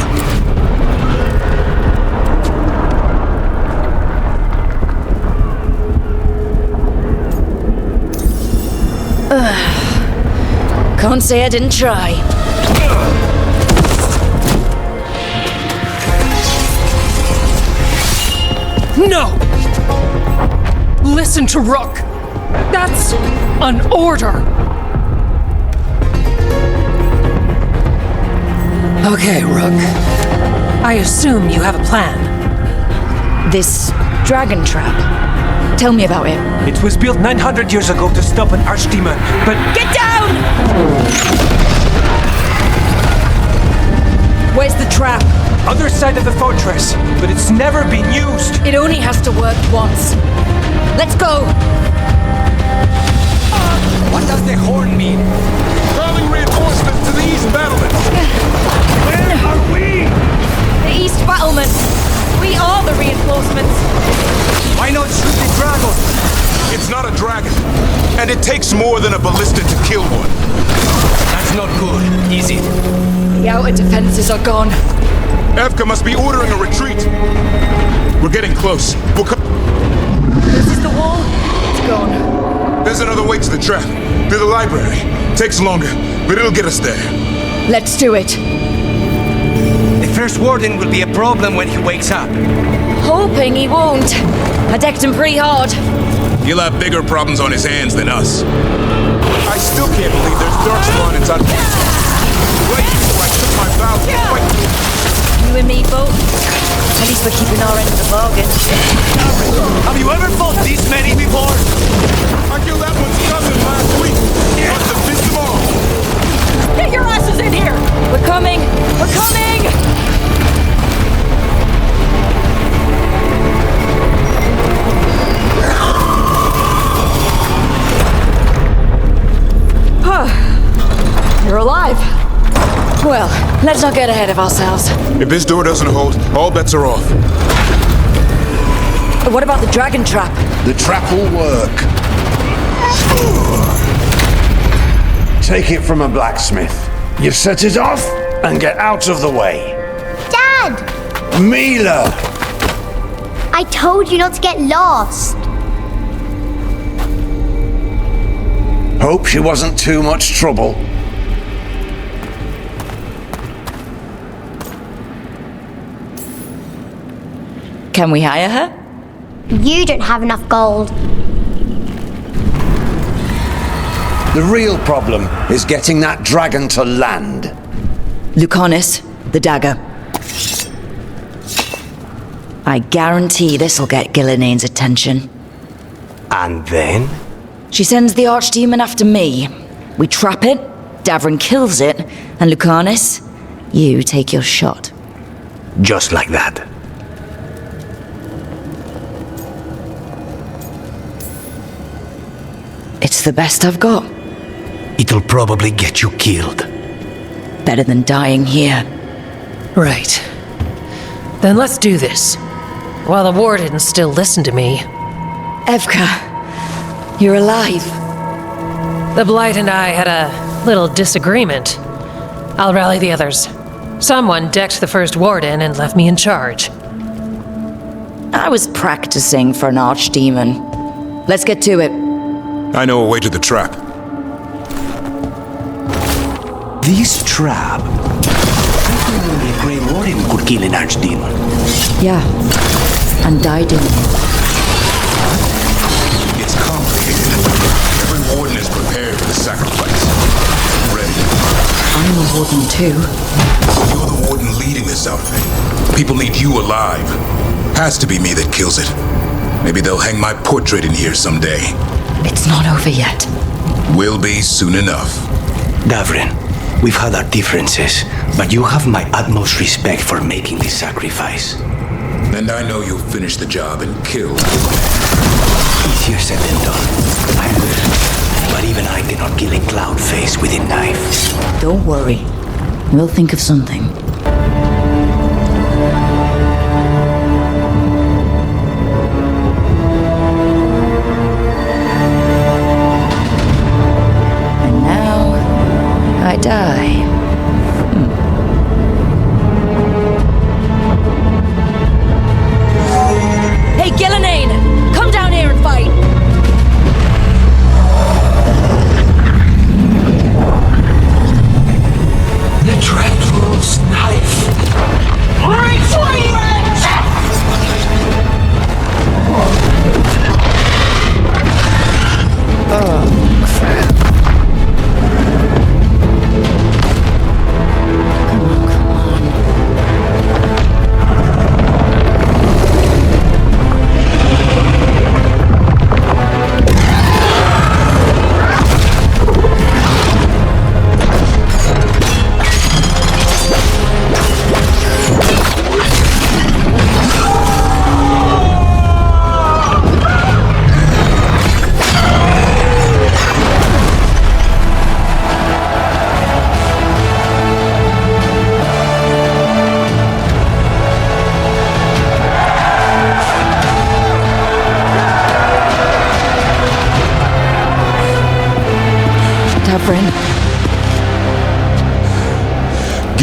Can't say I didn't try. No! Listen to Rook. That's an order. Okay, Rook. I assume you have a plan. This dragon trap. Tell me about it. It was built 900 years ago to stop an archdemon, but... Get down! Where's the trap? Other side of the fortress, but it's never been used. It only has to work once. Let's go! What does the horn mean? Calling reinforcements to the east battlements! Where are we? The East Battlement! We are the reinforcements! Why not shoot the dragon? It's not a dragon, and it takes more than a ballista to kill one. That's not good, is it? The outer defenses are gone. Evka must be ordering a retreat. We're getting close. We'll come. This is the wall. It's gone. There's another way to the trap. Through the library. Takes longer, but it'll get us there. Let's do it. The first warden will be a problem when he wakes up. Hoping he won't. I decked him pretty hard. He'll have bigger problems on his hands than us. I still can't believe there's darkspawn inside. Right before I took my vow to fight. You and me both. At least we're keeping our end of the bargain. Have you ever fought this many before? I killed that one's cousin last week. Must have pissed them off. Get your asses in here! We're coming! We're coming! You're alive. Well, let's not get ahead of ourselves. If this door doesn't hold, all bets are off. What about the dragon trap? The trap will work. Take it from a blacksmith. You set it off and get out of the way. Dad! Mila! I told you not to get lost. Hope she wasn't too much trouble. Can we hire her? You don't have enough gold. The real problem is getting that dragon to land. Lucanis, the dagger. I guarantee this'll get Gillianane's attention. And then? She sends the Archdemon after me. We trap it, Davrin kills it, and Lucanis, you take your shot. Just like that. It's the best I've got. It'll probably get you killed. Better than dying here. Right. Then let's do this. While the wardens still listen to me. Evka, you're alive. The Blight and I had a little disagreement. I'll rally the others. Someone decked the first warden and left me in charge. I was practicing for an Archdemon. Let's get to it. I know a way to the trap. This trap? I thought only a Grey Warden could kill an Archdemon. Yeah, and died in it. It's complicated. Every warden is prepared for the sacrifice. Ready. I'm a warden too. You're the warden leading this outfit. People need you alive. Has to be me that kills it. Maybe they'll hang my portrait in here someday. It's not over yet. Will be soon enough. Davrin, we've had our differences, but you have my utmost respect for making this sacrifice. And I know you'll finish the job and kill. Easier said than done. I will. But even I cannot kill a cloud face with a knife. Don't worry. We'll think of something. I die. Hey, Gillinane! Come down here and fight! The trap rules now.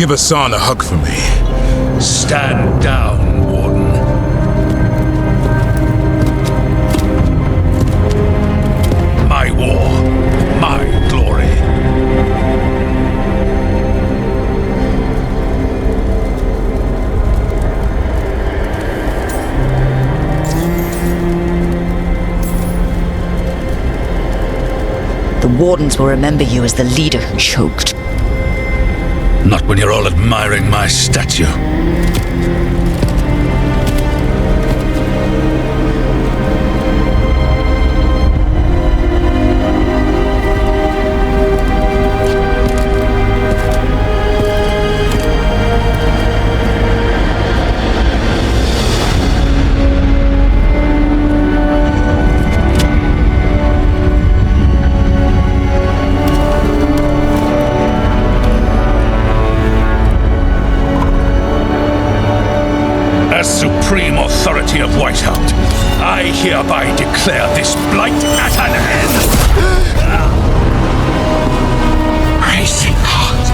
Give Hassan a hug for me. Stand down, Warden. My war, my glory. The Wardens will remember you as the leader who choked. Not when you're all admiring my statue. As supreme authority of Weisshaupt, I hereby declare this blight at an end! Racing heart,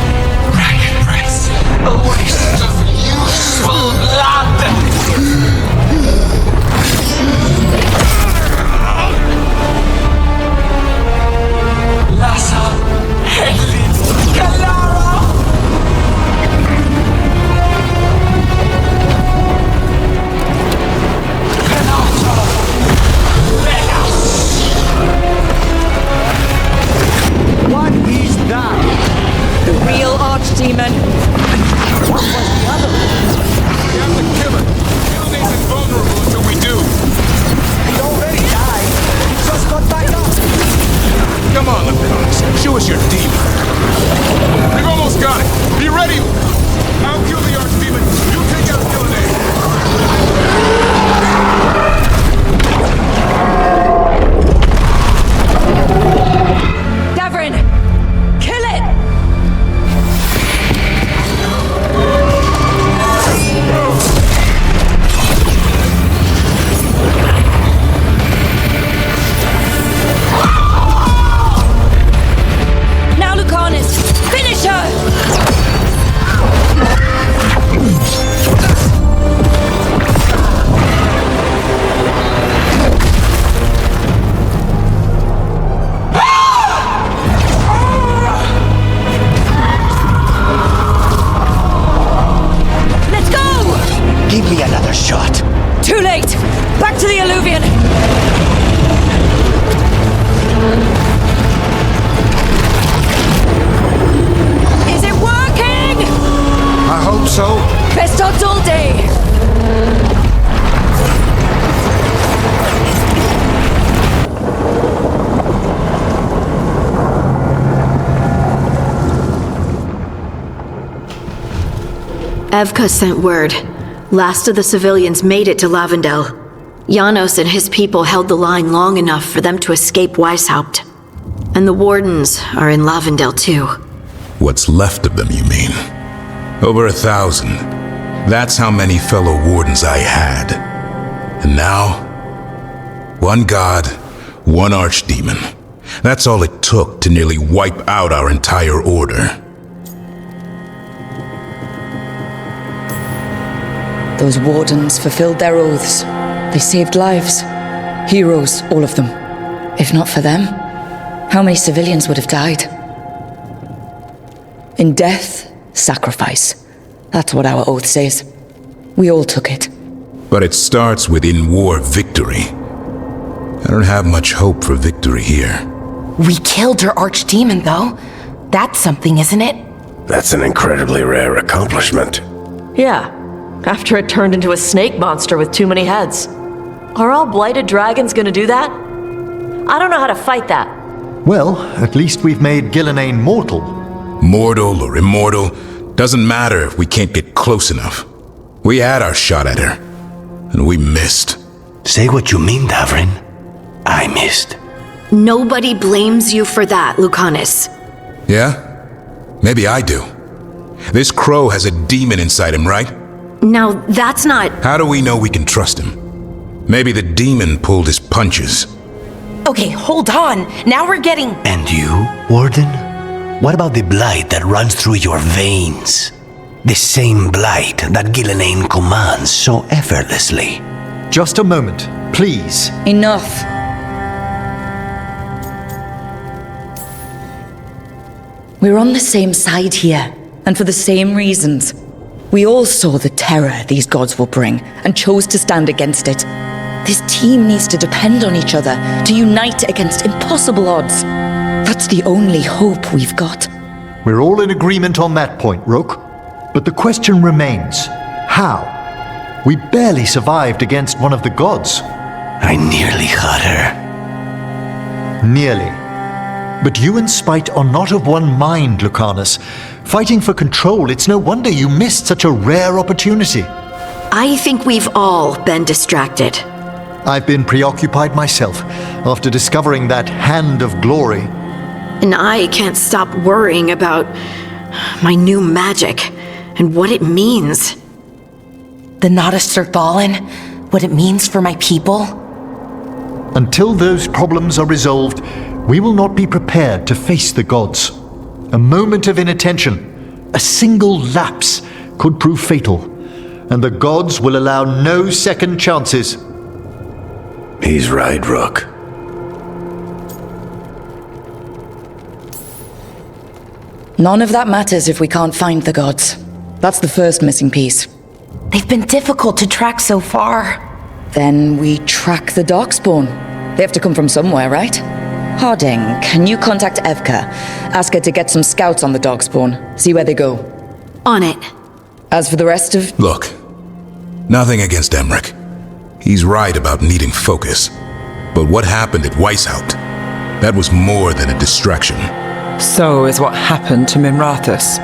ragged breath, a waste of useful blood! Lassa, Hedlin, Galara! What is that? The real Archdemon. What was the other? We have to kill it. Shield is invulnerable until we do. He already died. He just got back up. Come on, Lucas. Show us your demon. We've almost got it. Be ready, Lucas. I'll kill the Archdemon. You take out Gillian. Davrin! Kill it! Now, Lucanus! Finish her! Let's go! Give me another shot. Too late! Back to the alluvion! Is it working? I hope so. Best odds all day! Evka sent word. Last of the civilians made it to Lavendel. Janos and his people held the line long enough for them to escape Weisshaupt. And the Wardens are in Lavendel too. What's left of them, you mean? Over 1,000. That's how many fellow Wardens I had. And now, one god, one Archdemon. That's all it took to nearly wipe out our entire order. Those Wardens fulfilled their oaths. They saved lives. Heroes, all of them. If not for them, how many civilians would have died? In death, sacrifice. That's what our oath says. We all took it. But it starts with in-war victory. I don't have much hope for victory here. We killed her Archdemon, though. That's something, isn't it? That's an incredibly rare accomplishment. Yeah, after it turned into a snake monster with too many heads. Are all blighted dragons gonna do that? I don't know how to fight that. Well, at least we've made Gillinane mortal. Mortal or immortal, doesn't matter if we can't get close enough. We had our shot at her, and we missed. Say what you mean, Davrin. I missed. Nobody blames you for that, Lucanus. Yeah? Maybe I do. This crow has a demon inside him, right? Now, that's not... How do we know we can trust him? Maybe the demon pulled his punches. Okay, hold on. Now we're getting... And you, Warden? What about the blight that runs through your veins? The same blight that Gillenane commands so effortlessly. Just a moment, please. Enough. We're on the same side here, and for the same reasons. We all saw the terror these gods will bring, and chose to stand against it. This team needs to depend on each other, to unite against impossible odds. That's the only hope we've got. We're all in agreement on that point, Rook. But the question remains, how? We barely survived against one of the gods. I nearly had her. Nearly. But you and Spite are not of one mind, Lucanus. Fighting for control, it's no wonder you missed such a rare opportunity. I think we've all been distracted. I've been preoccupied myself after discovering that hand of glory. And I can't stop worrying about my new magic and what it means. The Nodus are fallen, what it means for my people. Until those problems are resolved, we will not be prepared to face the gods. A moment of inattention, a single lapse, could prove fatal, and the gods will allow no second chances. He's right, Rook. None of that matters if we can't find the gods. That's the first missing piece. They've been difficult to track so far. Then we track the Darkspawn. They have to come from somewhere, right? Harding, can you contact Evka? Ask her to get some scouts on the Darkspawn. See where they go. On it. As for the rest of... Look, nothing against Emmerich. He's right about needing focus. But what happened at Weisshaupt? That was more than a distraction. So is what happened to Minrathous.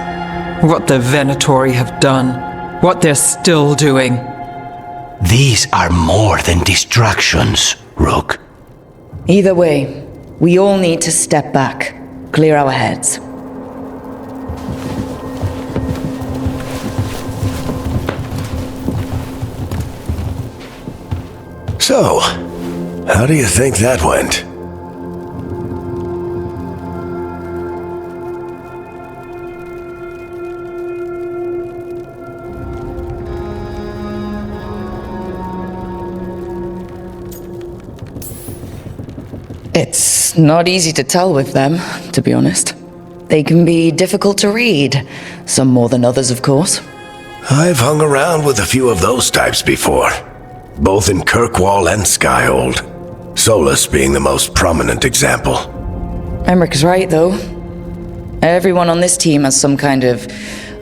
What the Venatori have done. What they're still doing. These are more than distractions, Rook. Either way, we all need to step back, clear our heads. So, how do you think that went? It's not easy to tell with them, to be honest. They can be difficult to read, some more than others, of course. I've hung around with a few of those types before, both in Kirkwall and Skyhold. Solus being the most prominent example. Emmerich's right, though. Everyone on this team has some kind of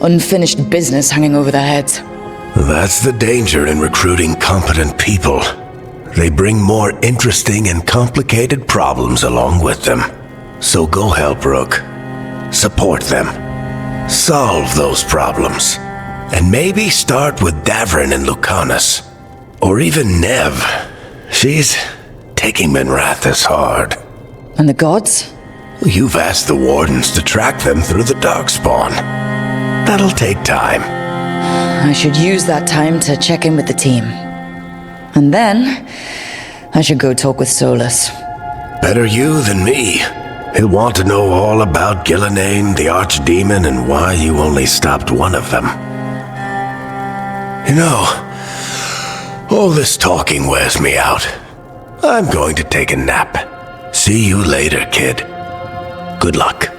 unfinished business hanging over their heads. That's the danger in recruiting competent people. They bring more interesting and complicated problems along with them. So go help Rook. Support them. Solve those problems. And maybe start with Davrin and Lucanus. Or even Nev. She's taking Minrathous hard. And the gods? You've asked the wardens to track them through the Darkspawn. That'll take time. I should use that time to check in with the team. And then, I should go talk with Solus. Better you than me. He'll want to know all about Gillenane, the Archdemon, and why you only stopped one of them. You know, all this talking wears me out. I'm going to take a nap. See you later, kid. Good luck.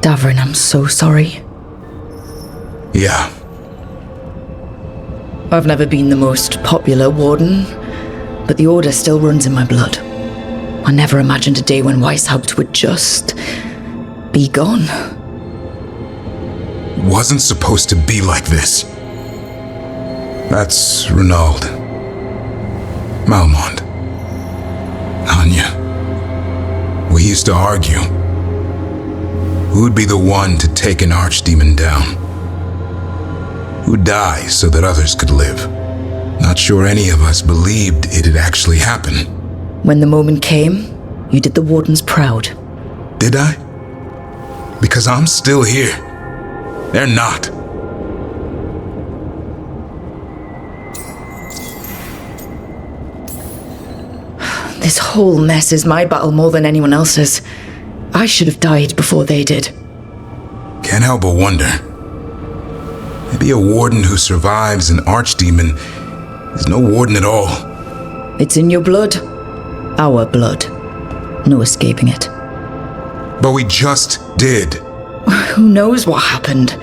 Davrin, I'm so sorry. Yeah. I've never been the most popular warden, but the Order still runs in my blood. I never imagined a day when Weisshaupt would just be gone. Wasn't supposed to be like this. That's Renaud. Malmond. Anya. We used to argue. Who'd be the one to take an Archdemon down? Who'd die so that others could live? Not sure any of us believed it'd actually happen. When the moment came, you did the wardens proud. Did I? Because I'm still here. They're not. This whole mess is my battle more than anyone else's. I should have died before they did. Can't help but wonder. Maybe a warden who survives an archdemon is no warden at all. It's in your blood. Our blood. No escaping it. But we just did. Who knows what happened?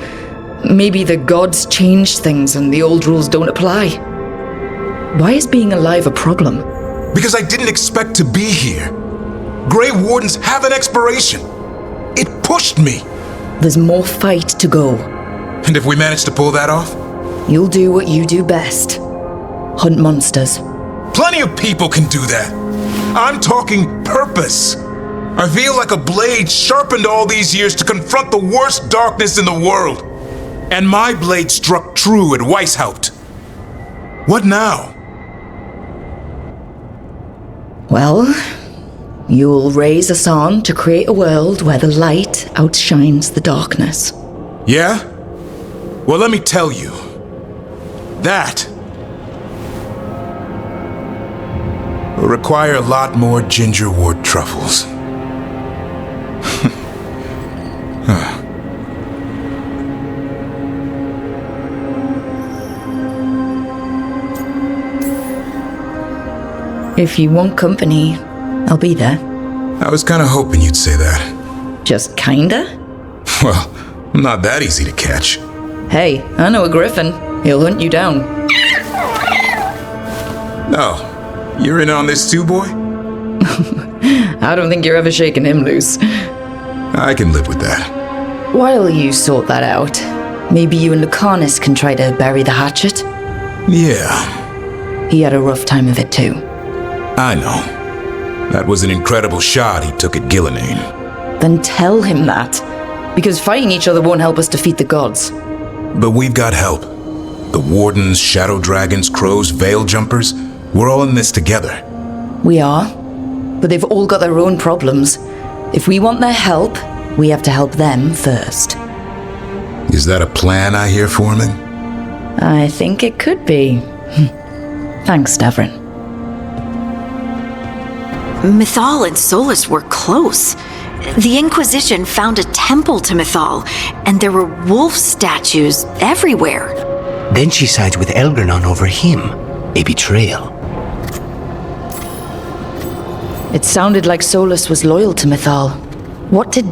Maybe the gods changed things and the old rules don't apply. Why is being alive a problem? Because I didn't expect to be here. Grey Wardens have an expiration. It pushed me. There's more fight to go. And if we manage to pull that off? You'll do what you do best. Hunt monsters. Plenty of people can do that. I'm talking purpose. I feel like a blade sharpened all these years to confront the worst darkness in the world. And my blade struck true at Weisshaupt. What now? Well, you'll raise us on to create a world where the light outshines the darkness. Yeah? Well, let me tell you. That will require a lot more gingerwort truffles. If you want company, I'll be there. I was kinda hoping you'd say that. Just kinda? Well, I'm not that easy to catch. Hey, I know a griffin. He'll hunt you down. Oh, you're in on this too, boy? I don't think you're ever shaking him loose. I can live with that. While you sort that out, maybe you and Lucanus can try to bury the hatchet? Yeah. He had a rough time of it too. I know. That was an incredible shot he took at Gillinane. Then tell him that. Because fighting each other won't help us defeat the gods. But we've got help. The wardens, shadow dragons, crows, veil jumpers, we're all in this together. We are. But they've all got their own problems. If we want their help, we have to help them first. Is that a plan I hear forming? I think it could be. Thanks, Davrin. Mythal and Solus were close. The Inquisition found a temple to Mythal, and there were wolf statues everywhere. Then she sides with Elgernon over him. A betrayal. It sounded like Solus was loyal to Mythal. What did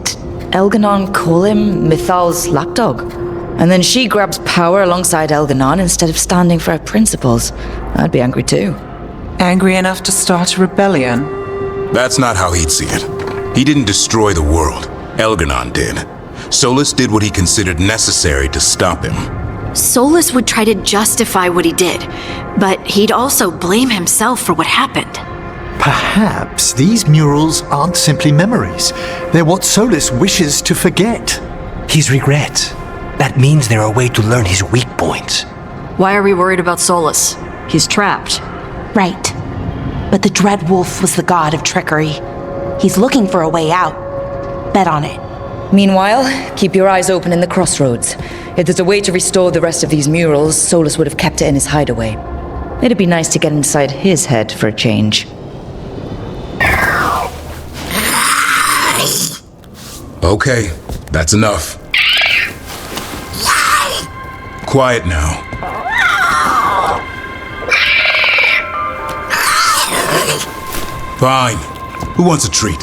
Elgernon call him? Mythal's lapdog? And then she grabs power alongside Elgernon instead of standing for her principles. I'd be angry too. Angry enough to start a rebellion? That's not how he'd see it. He didn't destroy the world. Elgernon did. Solus did what he considered necessary to stop him. Solus would try to justify what he did, but he'd also blame himself for what happened. Perhaps these murals aren't simply memories. They're what Solus wishes to forget. His regrets. That means they're a way to learn his weak points. Why are we worried about Solus? He's trapped. Right. But the Dread Wolf was the god of trickery. He's looking for a way out. Bet on it. Meanwhile, keep your eyes open in the crossroads. If there's a way to restore the rest of these murals, Solus would have kept it in his hideaway. It'd be nice to get inside his head for a change. Okay, that's enough. Quiet now. Fine. Who wants a treat?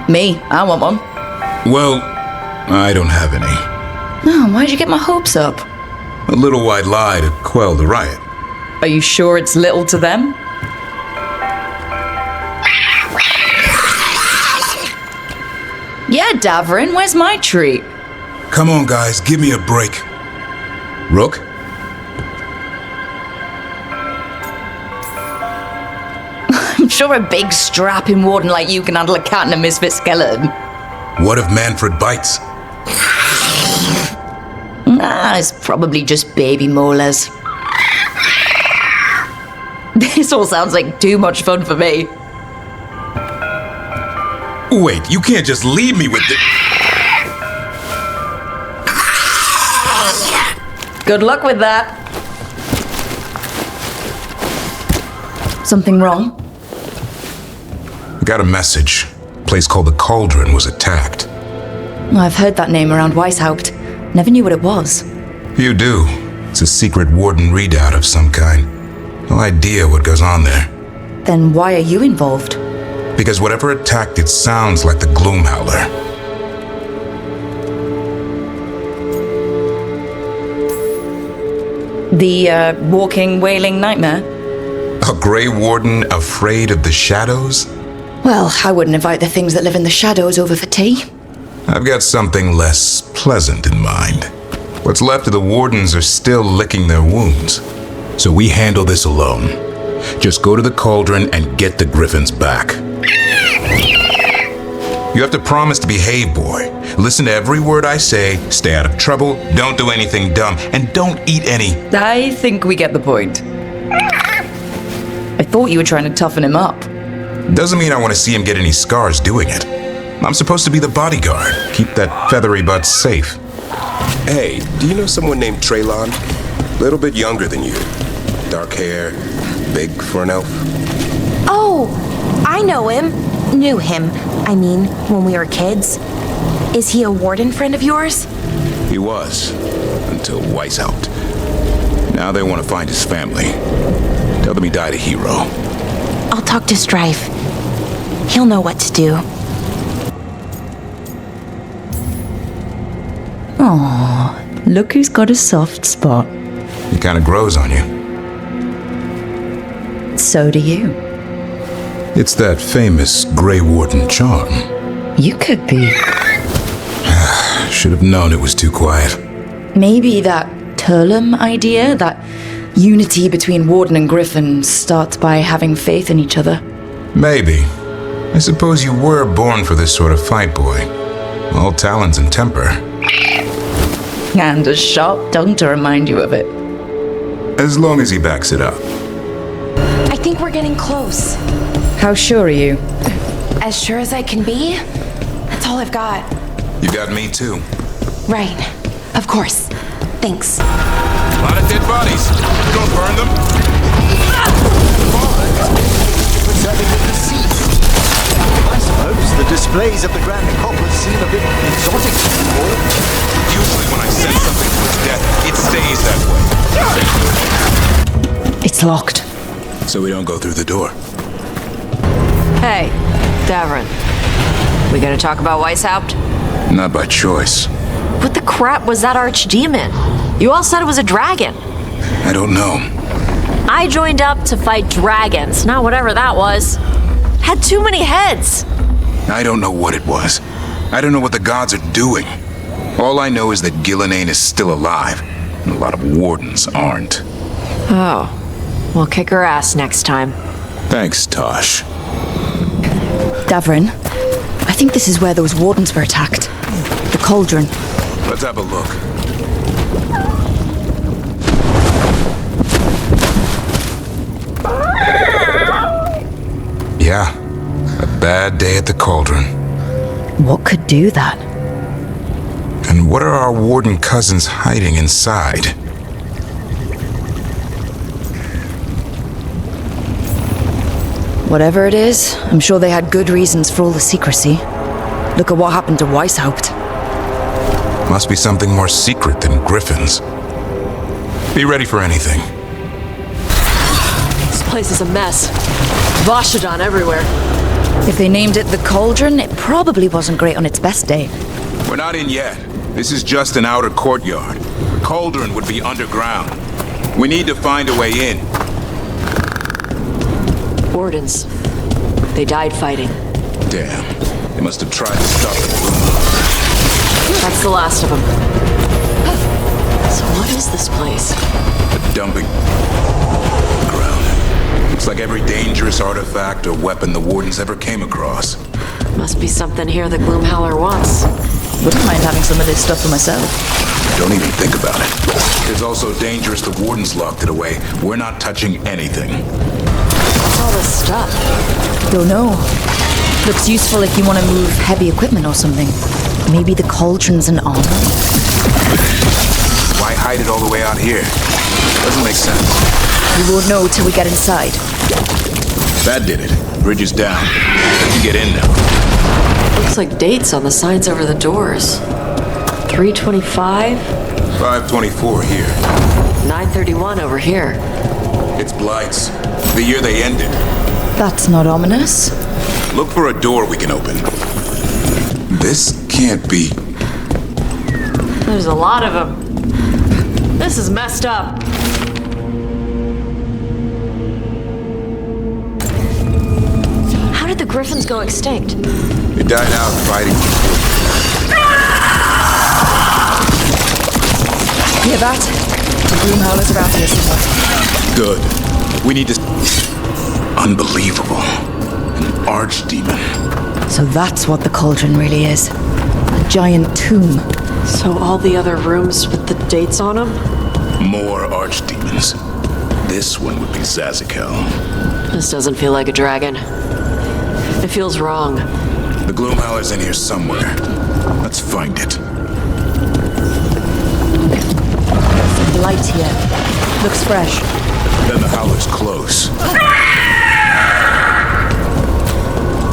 Me, I want one. Well, I don't have any. No, why'd you get my hopes up? A little white lie to quell the riot. Are you sure it's little to them? Yeah, Davrin, where's my treat? Come on, guys, give me a break. Rook? I'm sure a big strapping warden like you can handle a cat and a misfit skeleton. What if Manfred bites? It's probably just baby molars. This all sounds like too much fun for me. Wait, you can't just leave me with the... Good luck with that. Something wrong? I got a message. A place called the Cauldron was attacked. I've heard that name around Weisshaupt. Never knew what it was. You do. It's a secret warden readout of some kind. No idea what goes on there. Then why are you involved? Because whatever attacked it sounds like the Gloom Howler. The, walking, wailing nightmare? A Grey Warden afraid of the shadows? Well, I wouldn't invite the things that live in the shadows over for tea. I've got something less pleasant in mind. What's left of the Wardens are still licking their wounds. So we handle this alone. Just go to the Cauldron and get the Griffins back. You have to promise to behave, boy. Listen to every word I say, stay out of trouble, don't do anything dumb, and don't eat any... I think we get the point. I thought you were trying to toughen him up. Doesn't mean I want to see him get any scars doing it. I'm supposed to be the bodyguard, keep that feathery butt safe. Hey, do you know someone named Traylon? Little bit younger than you. Dark hair, big for an elf. Oh, I know him. Knew him, I mean, when we were kids. Is he a warden friend of yours? He was, until Weisshaupt. Now they want to find his family. Tell them he died a hero. I'll talk to Strife. He'll know what to do. Aww, look who's got a soft spot. He kind of grows on you. So do you. It's that famous Grey Warden charm. You could be. Should have known it was too quiet. Maybe that Turlum idea, that unity between Warden and Griffin, starts by having faith in each other. Maybe. I suppose you were born for this sort of fight, boy. All talons and temper. And a sharp tongue to remind you of it. As long as he backs it up. I think we're getting close. How sure are you? As sure as I can be. That's all I've got. You got me too. Right. Of course. Thanks. A lot of dead bodies. Don't burn them. I suppose the displays of the Grand Coppers seem a bit exotic to you all. Usually when I send something to its death, it stays that way. It's locked. So we don't go through the door. Hey, Davrin. We gonna talk about Weisshaupt? Not by choice. What the crap was that Archdemon? You all said it was a dragon. I don't know. I joined up to fight dragons, not whatever that was. Had too many heads. I don't know what it was. I don't know what the gods are doing. All I know is that Gillenane is still alive, and a lot of wardens aren't. Oh. We'll kick her ass next time. Thanks, Tosh. Davrin, I think this is where those wardens were attacked. The Cauldron. Let's have a look. Yeah, a bad day at the Cauldron. What could do that? And what are our warden cousins hiding inside? Whatever it is, I'm sure they had good reasons for all the secrecy. Look at what happened to Weisshaupt. Must be something more secret than griffins. Be ready for anything. This place is a mess. Voshadon everywhere. If they named it the Cauldron, it probably wasn't great on its best day. We're not in yet. This is just an outer courtyard. Cauldron would be underground. We need to find a way in. Wardens. They died fighting. Damn. They must have tried to stop it. That's the last of them. So what is this place? A dumping ground. Looks like every dangerous artifact or weapon the Wardens ever came across. Must be something here that Gloom Howler wants. Wouldn't mind having some of this stuff for myself. Don't even think about it. It's also dangerous the Wardens locked it away. We're not touching anything. What's all this stuff? Don't know. Looks useful if you want to move heavy equipment or something. Maybe the Cauldron's an armor? Why hide it all the way out here? Doesn't make sense. We won't know till we get inside. That did it. Bridge is down. You can get in now. Looks like dates on the signs over the doors. 325? 524 here. 931 over here. It's Blights. The year they ended. That's not ominous. Look for a door we can open. This can't be. There's a lot of them. This is messed up. How did the griffins go extinct? They died out fighting. Hear that? The Gloom Howler's around here somewhere. Good. We need to. Unbelievable. An archdemon. So that's what the Cauldron really is. A giant tomb. So all the other rooms with the dates on them? More archdemons. This one would be Zazakel. This doesn't feel like a dragon. It feels wrong. The Gloom Howler's in here somewhere. Let's find it. Some light here. Looks fresh. Then the Howler's close.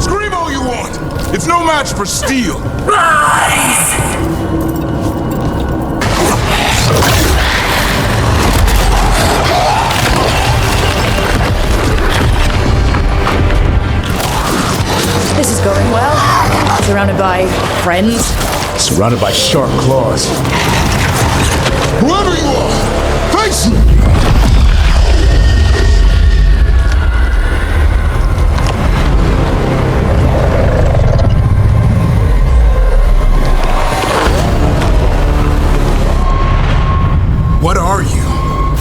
Scream all you want! It's no match for steel! Rise! This is going well. Surrounded by friends. Surrounded by sharp claws. Whoever you are, face me! What are you?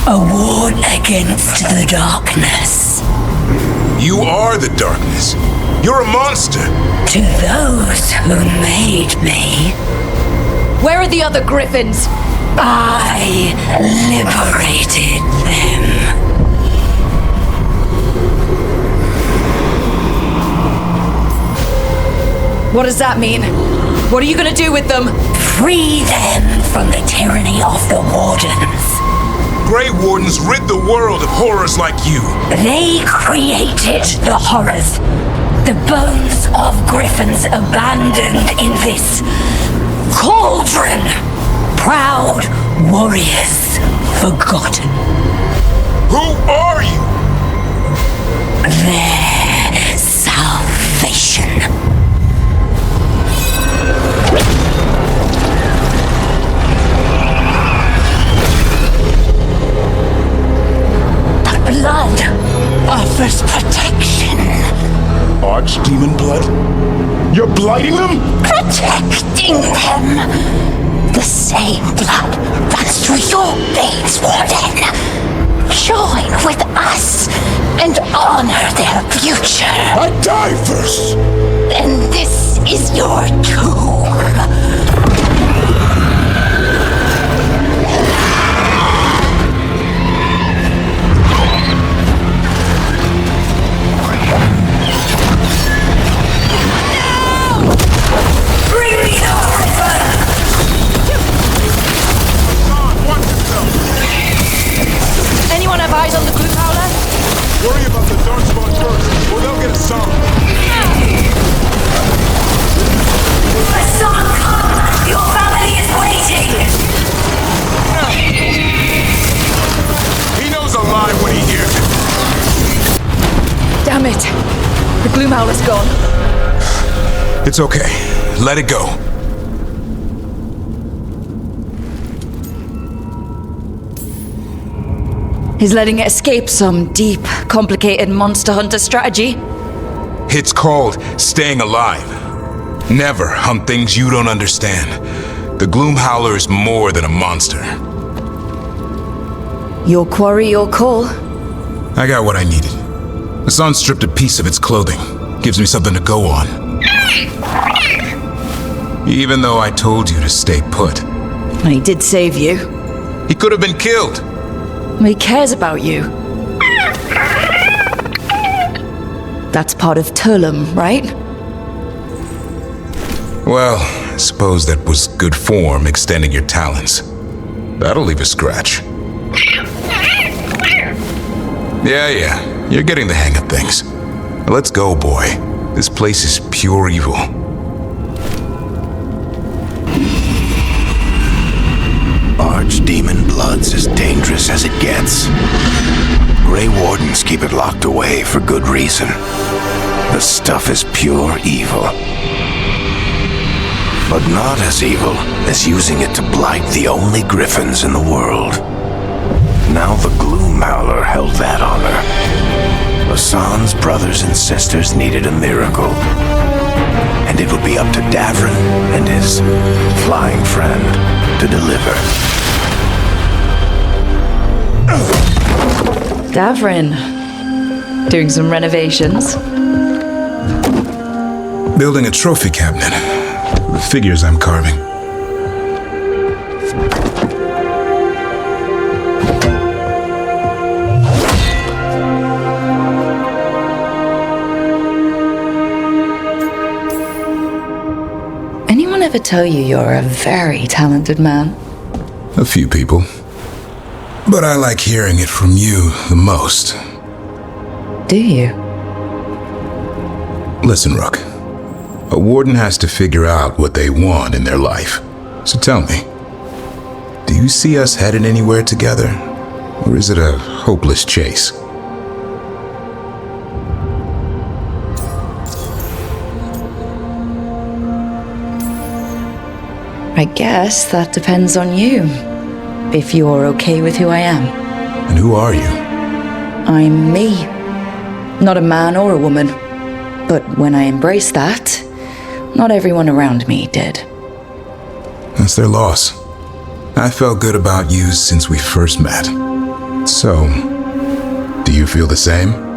A ward against the darkness. You are the darkness. You're a monster. To those who made me, Where are the other griffins? I liberated them. What does that mean? What are you gonna do with them? Free them from the tyranny of the wardens. Grey Wardens rid the world of horrors like you. They created the horrors. The bones of griffins abandoned in this cauldron. Proud warriors forgotten. Who are you? Their salvation. Blood offers protection. Archdemon blood? You're blighting them? Protecting them. The same blood runs through your veins, Warden. Join with us and honor their future. I die first! And this is your tomb. Anyone have eyes on the Gloom Howler? Worry about the Darkspawn first, or they'll get a song. Son, your family is waiting! He knows a lie when he hears it. Damn it. The Gloom Howler's gone. It's okay. Let it go. He's letting it escape some deep, complicated monster hunter strategy. It's called staying alive. Never hunt things you don't understand. The Gloom Howler is more than a monster. Your quarry, your call. I got what I needed. The sun stripped a piece of its clothing. Gives me something to go on. Even though I told you to stay put. He did save you. He could have been killed. He cares about you. That's part of Turlum, right? Well, I suppose that was good form, extending your talons. That'll leave a scratch. Yeah, you're getting the hang of things. Let's go, boy. This place is pure evil. Archdemon blood's as dangerous as it gets. Grey Wardens keep it locked away for good reason. The stuff is pure evil. But not as evil as using it to blight the only griffons in the world. Now the Gloom Howler held that honor. Hassan's brothers and sisters needed a miracle. And it would be up to Davrin and his flying friend to deliver. Davrin. Doing some renovations? Building a trophy cabinet. The figures I'm carving. Anyone ever tell you you're a very talented man? A few people. But I like hearing it from you the most. Do you? Listen, Rook. A warden has to figure out what they want in their life. So tell me, do you see us headed anywhere together? Or is it a hopeless chase? I guess that depends on you. If you're okay with who I am. And who are you? I'm me. Not a man or a woman. But when I embraced that, not everyone around me did. That's their loss. I felt good about you since we first met. So, do you feel the same?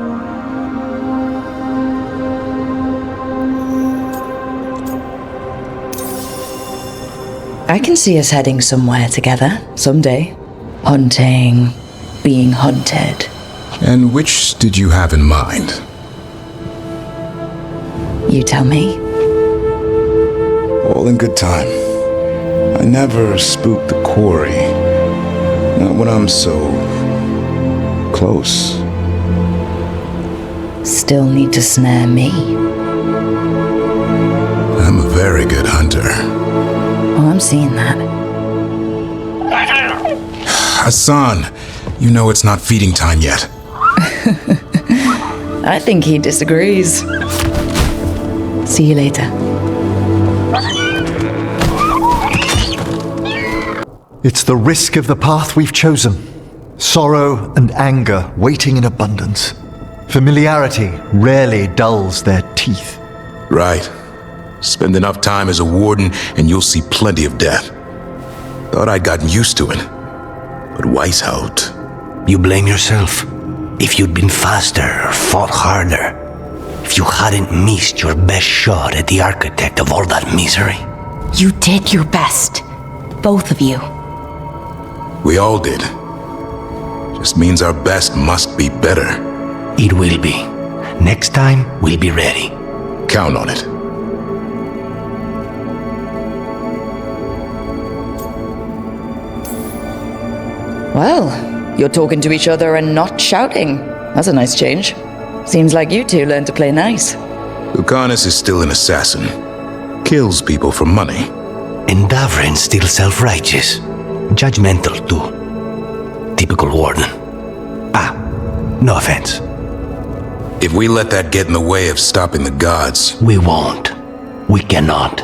I can see us heading somewhere together, someday. Hunting, being hunted. And which did you have in mind? You tell me. All in good time. I never spook the quarry. Not when I'm so close. Still need to snare me. I'm a very good hunter. Oh, I'm seeing that. Hassan, you know it's not feeding time yet. I think he disagrees. See you later. It's the risk of the path we've chosen. Sorrow and anger waiting in abundance. Familiarity rarely dulls their teeth. Right. Spend enough time as a warden and you'll see plenty of death. Thought I'd gotten used to it. But Weisshaupt... You blame yourself. If you'd been faster or fought harder. If you hadn't missed your best shot at the architect of all that misery. You did your best. Both of you. We all did. Just means our best must be better. It will be. Next time, we'll be ready. Count on it. Well, you're talking to each other and not shouting. That's a nice change. Seems like you two learned to play nice. Lucanus is still an assassin. Kills people for money. And Davrin's still self-righteous. Judgmental, too. Typical warden. No offense. If we let that get in the way of stopping the gods... We won't. We cannot.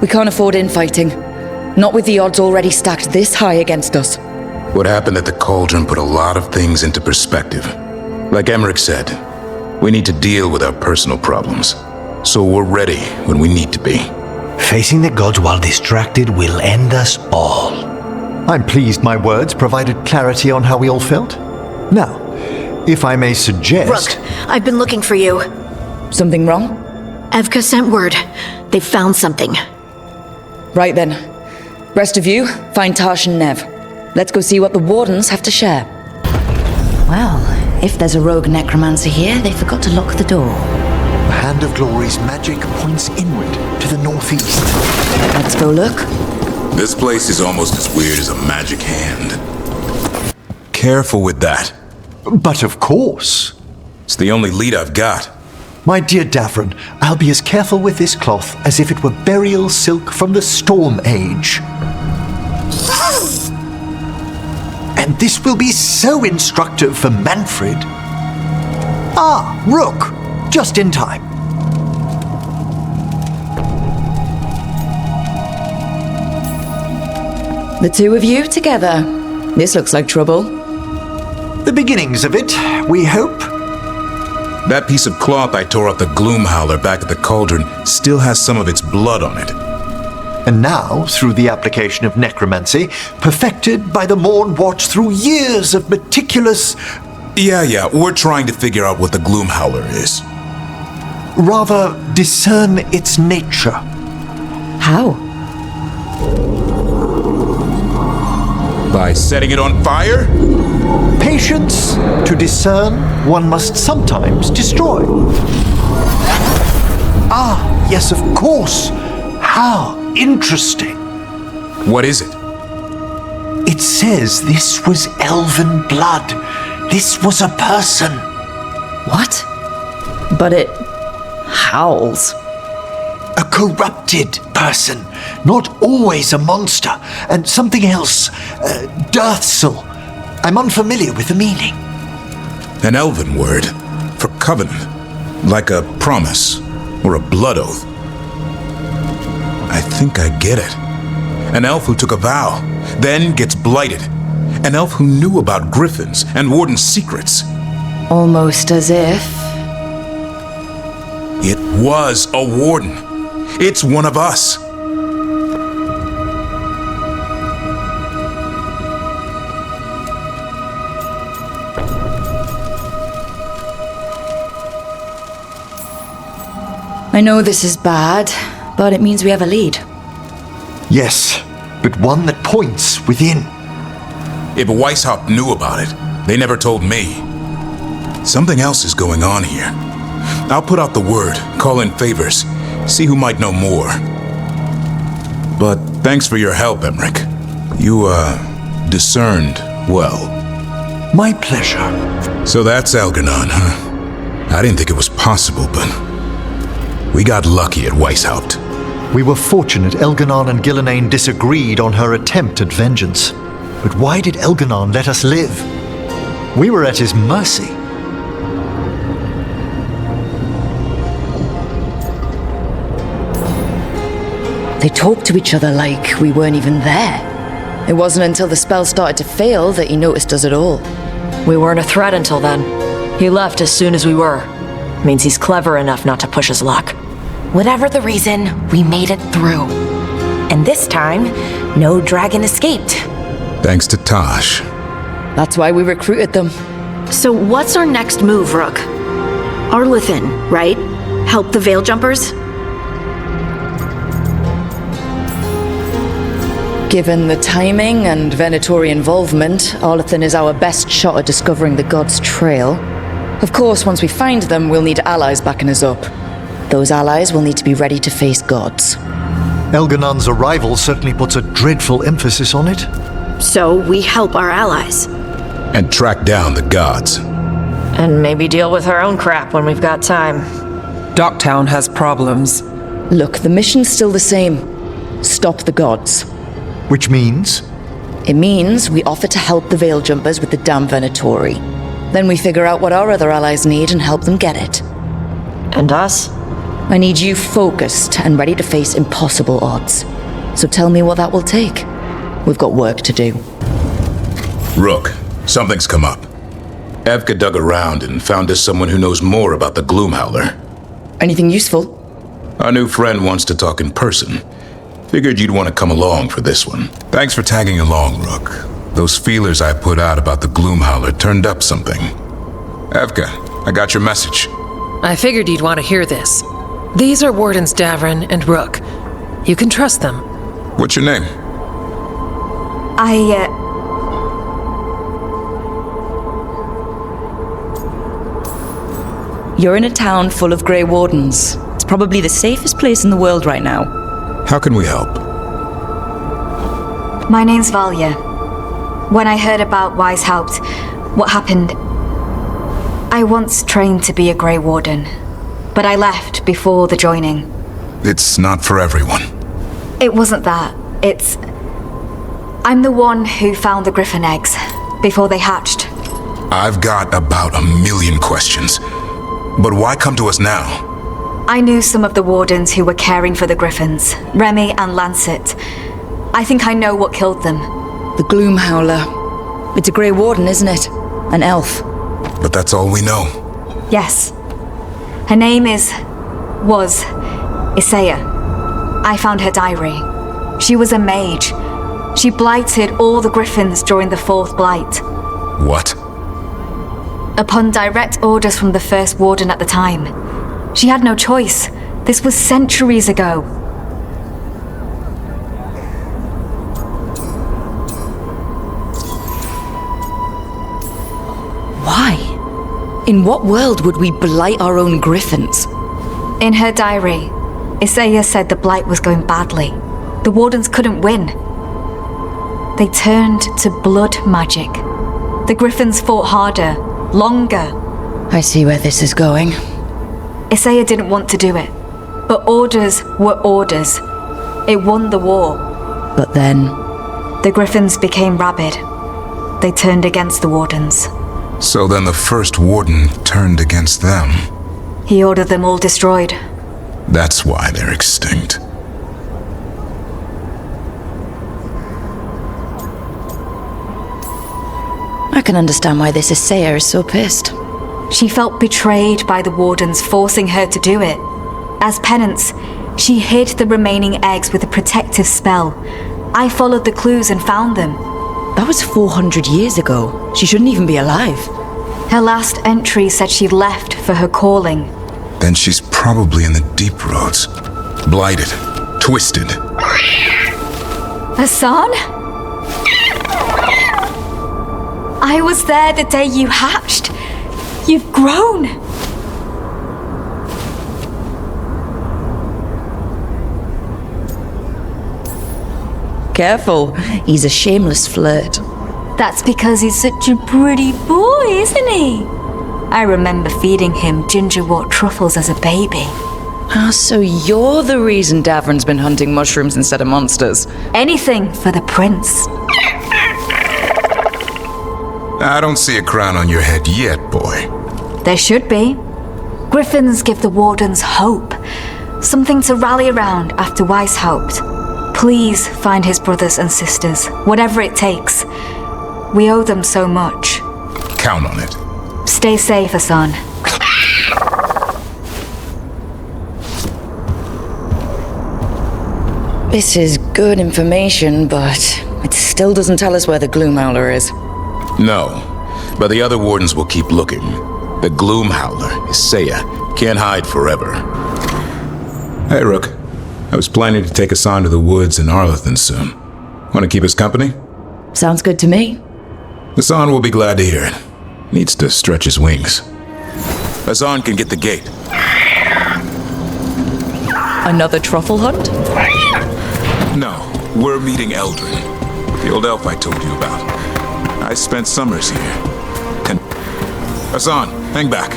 We can't afford infighting. Not with the odds already stacked this high against us. What happened at the Cauldron put a lot of things into perspective. Like Emmerich said, we need to deal with our personal problems. So we're ready when we need to be. Facing the gods while distracted will end us all. I'm pleased my words provided clarity on how we all felt. Now, if I may suggest... Rook, I've been looking for you. Something wrong? Evka sent word. They've found something. Right then. Rest of you, find Tash and Nev. Let's go see what the wardens have to share. Well, if there's a rogue necromancer here, they forgot to lock the door. The Hand of Glory's magic points inward to the northeast. Let's go look. This place is almost as weird as a magic hand. Careful with that. But of course. It's the only lead I've got. My dear Davrin, I'll be as careful with this cloth as if it were burial silk from the Storm Age. And this will be so instructive for Manfred. Ah, Rook! Just in time. The two of you together. This looks like trouble. The beginnings of it, we hope. That piece of cloth I tore off the Gloom Howler back at the Cauldron still has some of its blood on it. And now, through the application of necromancy, perfected by the Morn Watch through years of meticulous... Yeah, we're trying to figure out what the Gloom Howler is. Rather, discern its nature. How? By setting it on fire? Patience. To discern, one must sometimes destroy. Ah, yes, of course. How interesting. What is it? It says this was elven blood. This was a person. What? But it howls. A corrupted person. Not always a monster. And something else. Deathsel. I'm unfamiliar with the meaning. An elven word for covenant. Like a promise or a blood oath. I think I get it. An elf who took a vow, then gets blighted. An elf who knew about griffins and wardens' secrets. Almost as if... It was a warden. It's one of us. I know this is bad, but it means we have a lead. Yes, but one that points within. If Weisshaupt knew about it, they never told me. Something else is going on here. I'll put out the word, call in favors, see who might know more. But thanks for your help, Emmerich. You, discerned well. My pleasure. So that's Algernon, huh? I didn't think it was possible, but... we got lucky at Weisshaupt. We were fortunate Elganon and Gillenane disagreed on her attempt at vengeance. But why did Elganon let us live? We were at his mercy. They talked to each other like we weren't even there. It wasn't until the spell started to fail that he noticed us at all. We weren't a threat until then. He left as soon as we were. Means he's clever enough not to push his luck. Whatever the reason, we made it through. And this time, no dragon escaped. Thanks to Tosh. That's why we recruited them. So what's our next move, Rook? Arlathan, right? Help the Veil Jumpers? Given the timing and Venatori involvement, Arlathan is our best shot at discovering the gods' trail. Of course, once we find them, we'll need allies backing us up. Those allies will need to be ready to face gods. Elganon's arrival certainly puts a dreadful emphasis on it. So we help our allies. And track down the gods. And maybe deal with our own crap when we've got time. Docktown has problems. Look, the mission's still the same. Stop the gods. Which means? It means we offer to help the Veil Jumpers with the damn Venatori. Then we figure out what our other allies need and help them get it. And us? I need you focused and ready to face impossible odds. So tell me what that will take. We've got work to do. Rook, something's come up. Evka dug around and found us someone who knows more about the Gloom Howler. Anything useful? Our new friend wants to talk in person. Figured you'd want to come along for this one. Thanks for tagging along, Rook. Those feelers I put out about the Gloom Howler turned up something. Evka, I got your message. I figured you'd want to hear this. These are Wardens Davrin and Rook. You can trust them. What's your name? You're in a town full of Grey Wardens. It's probably the safest place in the world right now. How can we help? My name's Valya. When I heard about Weisshaupt, what happened... I once trained to be a Grey Warden, but I left before the joining. It's not for everyone. It wasn't that. It's... I'm the one who found the Griffin eggs before they hatched. I've got about 1 million questions. But why come to us now? I knew some of the wardens who were caring for the Griffins, Remy and Lancet. I think I know what killed them. The Gloom Howler. It's a Grey Warden, isn't it? An elf. But that's all we know. Yes. Her name was Isaiah. I found her diary. She was a mage. She blighted all the Griffins during the 4th blight. What? Upon direct orders from the first warden at the time. She had no choice. This was centuries ago. Why? In what world would we blight our own Griffins? In her diary, Isaiah said the blight was going badly. The wardens couldn't win. They turned to blood magic. The Griffins fought harder, longer. I see where this is going. Isaiah didn't want to do it, but orders were orders. It won the war. But then... The Griffins became rabid. They turned against the wardens. So then the first warden turned against them. He ordered them all destroyed. That's why they're extinct. I can understand why this Isaiah is so pissed. She felt betrayed by the wardens forcing her to do it. As penance, she hid the remaining eggs with a protective spell. I followed the clues and found them. That was 400 years ago. She shouldn't even be alive. Her last entry said she left for her calling. Then she's probably in the deep roads. Blighted. Twisted. Hassan? I was there the day you hatched. You've grown. Careful, he's a shameless flirt. That's because he's such a pretty boy, isn't he? I remember feeding him gingerwort truffles as a baby. Ah, so you're the reason Davrin's been hunting mushrooms instead of monsters. Anything for the prince. I don't see a crown on your head yet, boy. There should be. Griffins give the wardens hope. Something to rally around after Weisshaupt. Please find his brothers and sisters, whatever it takes. We owe them so much. Count on it. Stay safe, Hassan. This is good information, but it still doesn't tell us where the Gloom Howler is. No, but the other wardens will keep looking. The Gloom Howler, Isaiah, can't hide forever. Hey, Rook. I was planning to take Hassan to the woods in Arlathan soon. Want to keep us company? Sounds good to me. Hassan will be glad to hear it. Needs to stretch his wings. Hassan can get the gate. Another truffle hunt? No, we're meeting Eldrin, the old elf I told you about. I spent summers here. And Hassan, hang back.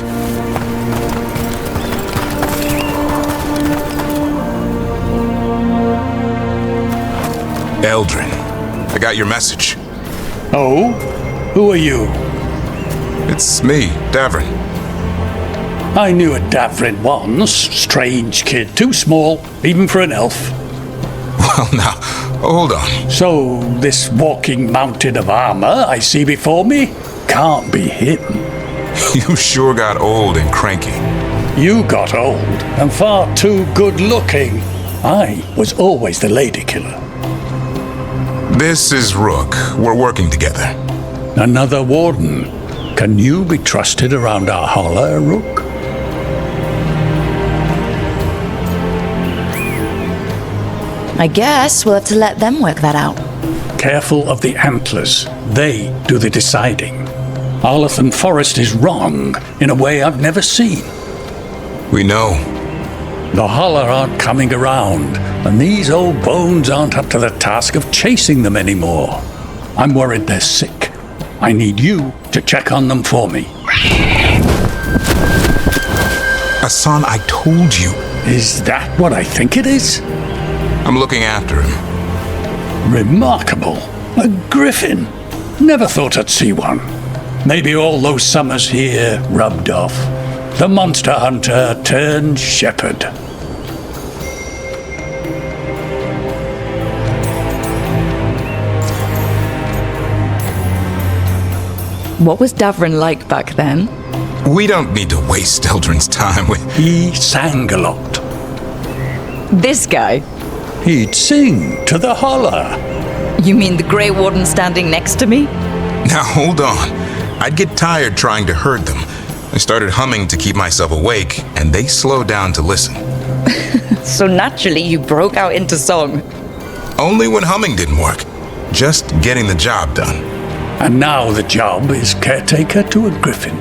Eldrin, I got your message. Oh? Who are you? It's me, Davrin. I knew a Davrin once. Strange kid. Too small, even for an elf. Well, now, hold on. So, this walking mountain of armor I see before me can't be him. You sure got old and cranky. You got old and far too good looking. I was always the lady killer. This is Rook. We're working together. Another warden. Can you be trusted around our Howler, Rook? I guess we'll have to let them work that out. Careful of the antlers. They do the deciding. Arlathan Forest is wrong in a way I've never seen. We know. The Howler aren't coming around, and these old bones aren't up to the task of chasing them anymore. I'm worried they're sick. I need you to check on them for me. Hassan, I told you. Is that what I think it is? I'm looking after him. Remarkable. A griffin. Never thought I'd see one. Maybe all those summers here rubbed off. The monster hunter turned shepherd. What was Davrin like back then? We don't need to waste Eldrin's time with... He sang a lot. This guy? He'd sing to the Howler. You mean the Grey Warden standing next to me? Now hold on. I'd get tired trying to herd them. I started humming to keep myself awake, and they slowed down to listen. So naturally you broke out into song. Only when humming didn't work. Just getting the job done. And now the job is caretaker to a griffin.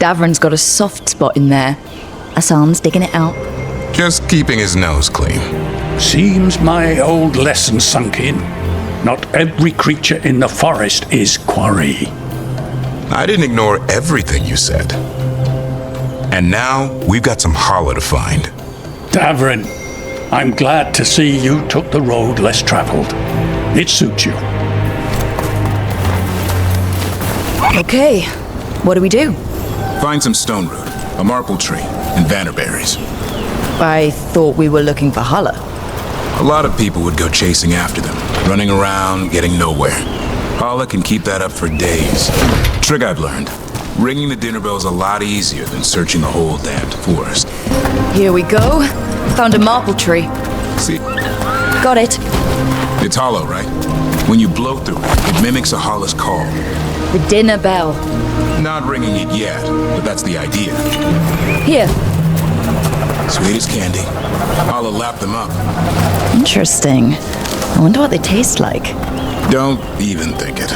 Davrin's got a soft spot in there. Hassan's digging it out. Just keeping his nose clean. Seems my old lesson sunk in. Not every creature in the forest is quarry. I didn't ignore everything you said. And now, we've got some Howler to find. Davrin, I'm glad to see you took the road less traveled. It suits you. Okay, what do we do? Find some stone root, a marple tree, and vannerberries. I thought we were looking for Howler. A lot of people would go chasing after them, running around, getting nowhere. Howler can keep that up for days. Trick I've learned. Ringing the dinner bell's a lot easier than searching the whole damned forest. Here we go. Found a marple tree. See? Got it. It's hollow, right? When you blow through it, it mimics a Howler's call. The dinner bell. Not ringing it yet, but that's the idea. Here. Sweet as candy. Howler lapped them up. Interesting. I wonder what they taste like. Don't even think it.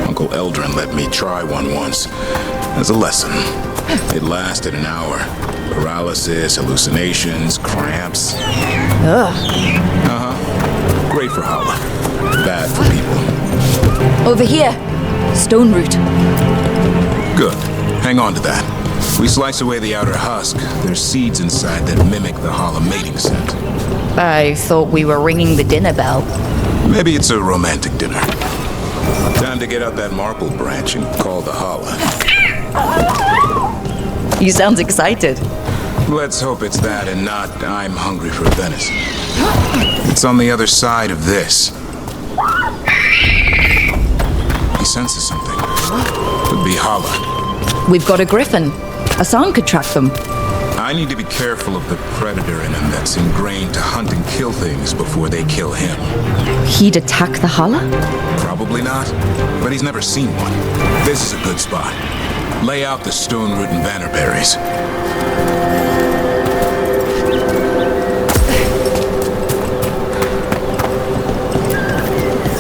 Uncle Eldrin let me try one once. As a lesson. It lasted an hour. Paralysis, hallucinations, cramps. Ugh. Uh-huh. Great for Howler. Bad for people. Over here. Stone root. Good. Hang on to that. We slice away the outer husk. There's seeds inside that mimic the Howler mating scent. I thought we were ringing the dinner bell. Maybe it's a romantic dinner. Time to get out that marple branch and call the Howler. You sound excited. Let's hope it's that and not I'm hungry for venison. It's on the other side of this. He senses something. Could be Howler. We've got a griffin. Hassan could track them. I need to be careful of the predator in him that's ingrained to hunt and kill things before they kill him. He'd attack the Howler? Probably not, but he's never seen one. This is a good spot. Lay out the stone root and vannerberries.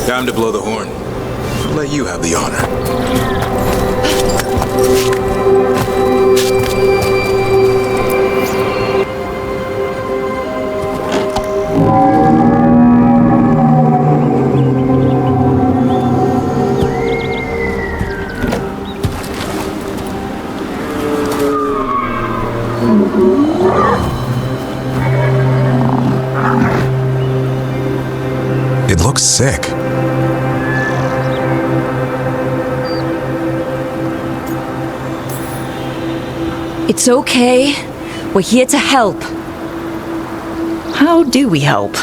Time to blow the horn. I'll let you have the honor. It looks sick. It's okay. We're here to help. How do we help?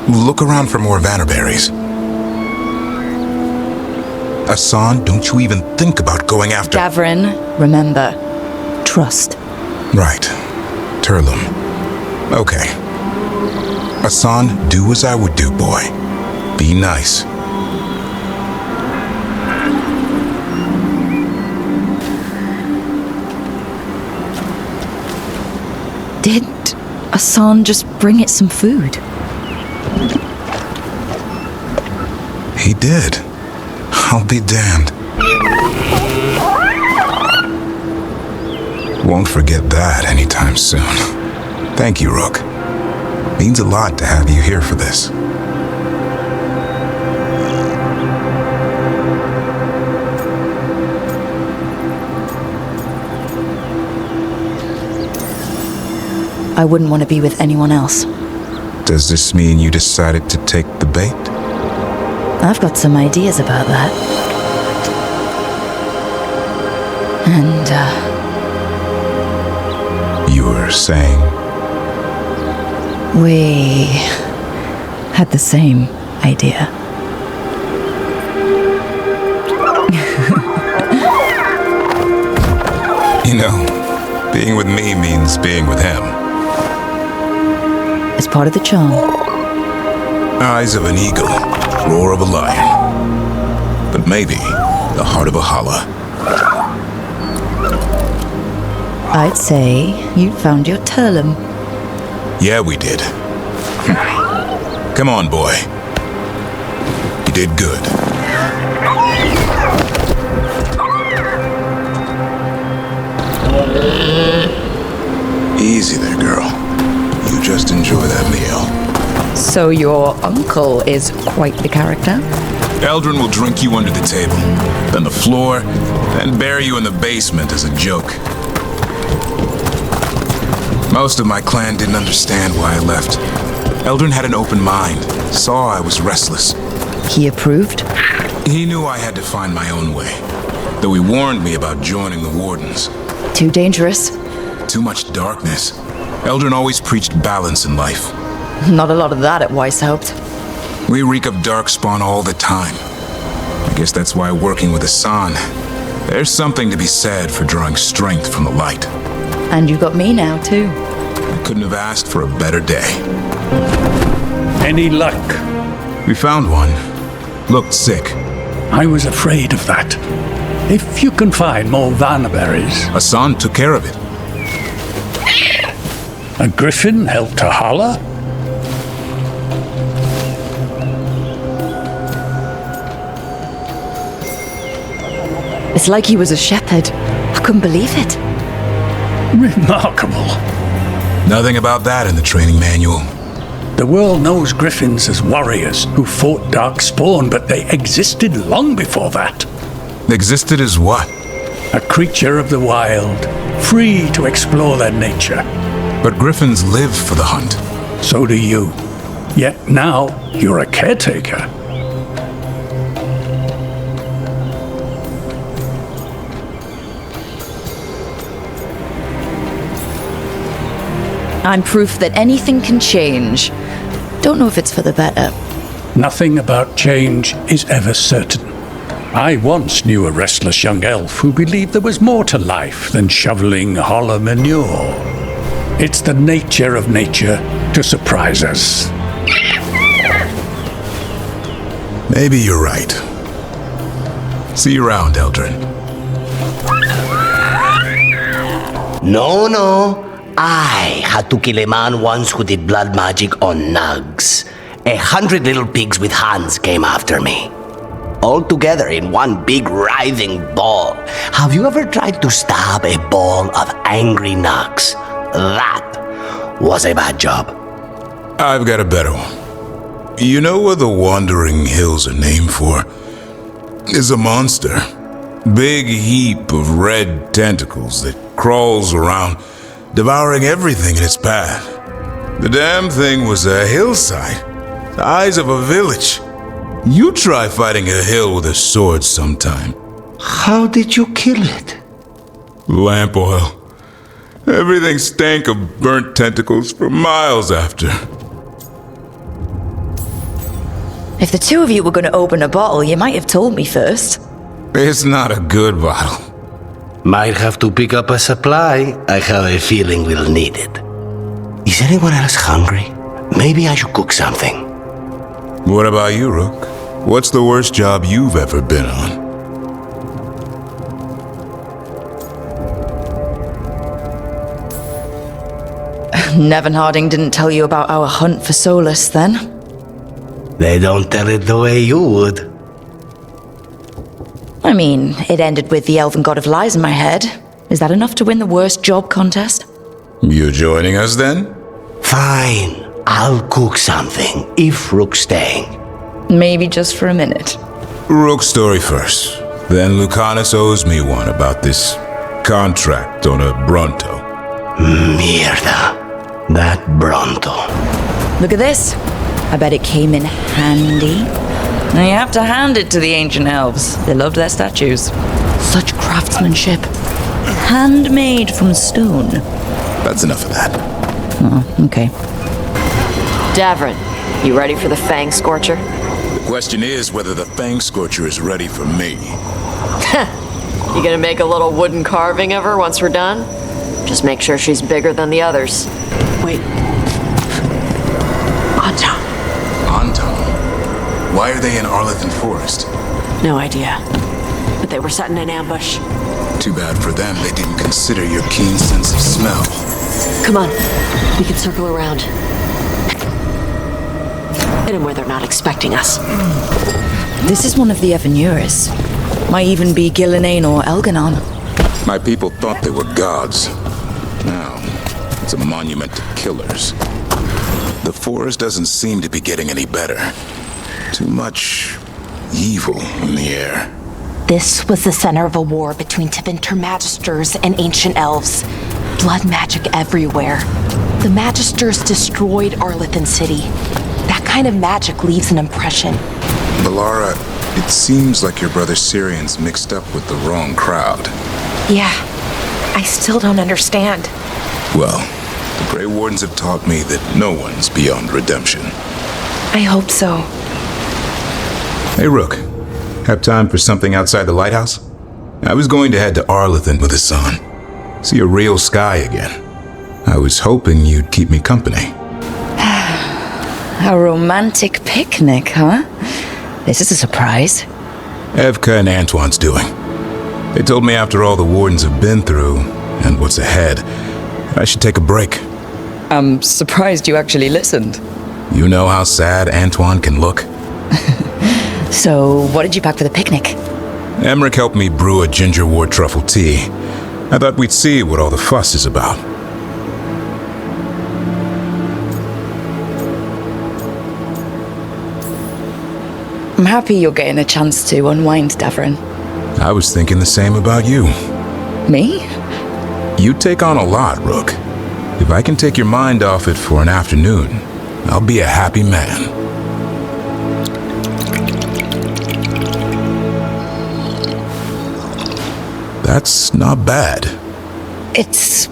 Look around for more vannerberries. Hassan, don't you even think about going after... Davrin, remember, trust. Right. Turlum. Okay. Hassan, do as I would do, boy. Be nice. Did Hassan just bring it some food? He did. I'll be damned. Won't forget that anytime soon. Thank you, Rook. Means a lot to have you here for this. I wouldn't want to be with anyone else. Does this mean you decided to take the bait? I've got some ideas about that. And, You were saying? we had the same idea. You know, being with me means being with him. It's part of the charm. Eyes of an eagle, roar of a lion. But maybe the heart of a holla. I'd say you found your Turlum. Yeah, we did. Come on, boy. You did good. Easy there, girl. You just enjoy that meal. So your uncle is quite the character? Eldrin will drink you under the table, then the floor, then bury you in the basement as a joke. Most of my clan didn't understand why I left. Eldrin had an open mind, saw I was restless. He approved? He knew I had to find my own way, though he warned me about joining the wardens. Too dangerous? Too much darkness. Eldrin always preached balance in life. Not a lot of that at Weisshaupt. We reek of darkspawn all the time. I guess that's why working with Hassan, there's something to be said for drawing strength from the light. And you got me now, too. I couldn't have asked for a better day. Any luck? We found one. Looked sick. I was afraid of that. If you can find more Vanaberries. Hassan took care of it. A griffin helped to Howler? It's like he was a shepherd. I couldn't believe it. Remarkable. Nothing about that in the training manual. The world knows griffins as warriors who fought Darkspawn, but they existed long before that. Existed as what? A creature of the wild, free to explore their nature. But griffins live for the hunt. So do you. Yet now, you're a caretaker. I'm proof that anything can change. Don't know if it's for the better. Nothing about change is ever certain. I once knew a restless young elf who believed there was more to life than shoveling hollow manure. It's the nature of nature to surprise us. Maybe you're right. See you around, Eldrin. No. I had to kill a man once who did blood magic on nugs. 100 little pigs with hands came after me. All together in one big writhing ball. Have you ever tried to stab a ball of angry nugs? That was a bad job. I've got a better one. You know what the Wandering Hills are named for? It's a monster. Big heap of red tentacles that crawls around, devouring everything in its path. The damn thing was a hillside, the eyes of a village. You try fighting a hill with a sword sometime. How did you kill it? Lamp oil. Everything stank of burnt tentacles for miles after. If the two of you were going to open a bottle, you might have told me first. It's not a good bottle. Might have to pick up a supply. I have a feeling we'll need it. Is anyone else hungry? Maybe I should cook something. What about you, Rook? What's the worst job you've ever been on? Nevin Harding didn't tell you about our hunt for Solus, then? They don't tell it the way you would. I I mean, it ended with the Elven God of Lies in my head. Is that enough to win the worst job contest? You joining us then? Fine. I'll cook something, if Rook's staying. Maybe just for a minute. Rook's story first. Then Lucanus owes me one about this contract on a Bronto. Mierda. That Bronto. Look at this. I bet it came in handy. Now you have to hand it to the ancient elves. They loved their statues. Such craftsmanship. Handmade from stone. That's enough of that. Oh, okay. Davrin, you ready for the Fang Scorcher? The question is whether the Fang Scorcher is ready for me. You gonna make a little wooden carving of her once we're done? Just make sure she's bigger than the others. Wait. Anton. Anton? Why are they in Arlathan Forest? No idea. But they were setting an ambush. Too bad for them they didn't consider your keen sense of smell. Come on. We can circle around. Hit them where they're not expecting us. This is one of the Evanuris. Might even be Gillenane or Elganon. My people thought they were gods. Now, it's a monument to killers. The forest doesn't seem to be getting any better. Too much evil in the air. This was the center of a war between Tevinter Magisters and ancient elves. Blood magic everywhere. The Magisters destroyed Arlathan City. That kind of magic leaves an impression. Balara, it seems like your brother Syrian's mixed up with the wrong crowd. Yeah, I still don't understand. Well, the Grey Wardens have taught me that no one's beyond redemption. I hope so. Hey, Rook. Have time for something outside the lighthouse? I was going to head to Arlathan with Hassan. See a real sky again. I was hoping you'd keep me company. A romantic picnic, huh? This is a surprise. Evka and Antoine's doing. They told me after all the Wardens have been through, and what's ahead, I should take a break. I'm surprised you actually listened. You know how sad Antoine can look? So, what did you pack for the picnic? Emmerich helped me brew a ginger wort truffle tea. I thought we'd see what all the fuss is about. I'm happy you're getting a chance to unwind, Davrin. I was thinking the same about you. Me? You take on a lot, Rook. If I can take your mind off it for an afternoon, I'll be a happy man. That's not bad. It's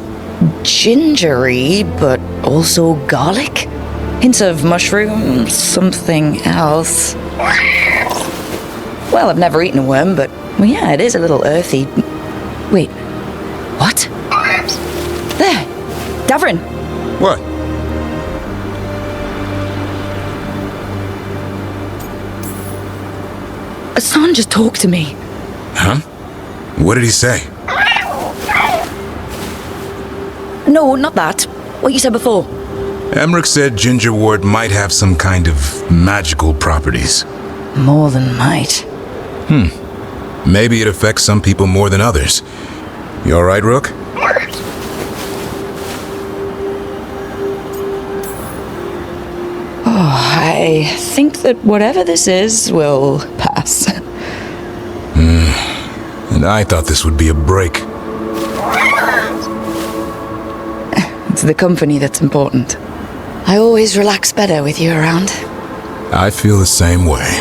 gingery, but also garlic. Hints of mushroom, something else. Well, I've never eaten a worm, but well, yeah, it is a little earthy. Wait, what? There, Davrin. What? Hassan just talked to me. Huh? What did he say? No, not that. What you said before. Emmerich said ginger wort might have some kind of magical properties. More than might. Maybe it affects some people more than others. You alright, Rook? Oh, I think that whatever this is will pass. And I thought this would be a break. It's the company that's important. I always relax better with you around. I feel the same way.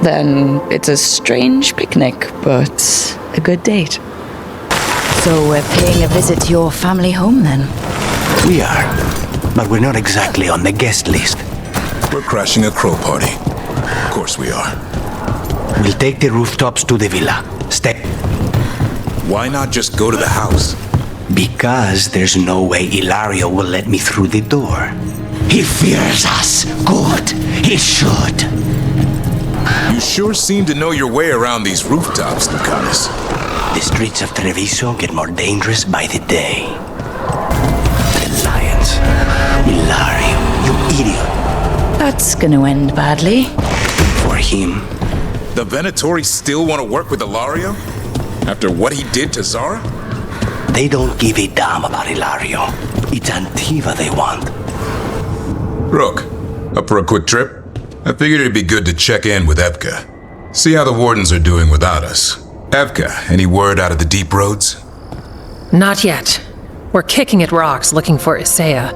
Then it's a strange picnic, but a good date. So we're paying a visit to your family home then? We are, but we're not exactly on the guest list. We're crashing a crow party. Of course we are. We'll take the rooftops to the villa. Stay. Why not just go to the house? Because there's no way Ilario will let me through the door. He fears us. Good. He should. You sure seem to know your way around these rooftops, Lucanus. The streets of Treviso get more dangerous by the day. The lions. Ilario, you idiot. That's gonna end badly. For him, The Venatori still want to work with Ilario? After what he did to Zara? They don't give a damn about Ilario. It's Antiva they want. Rook, up for a quick trip? I figured it'd be good to check in with Evka. See how the wardens are doing without us. Evka, any word out of the deep roads? Not yet. We're kicking at rocks looking for Isaiah.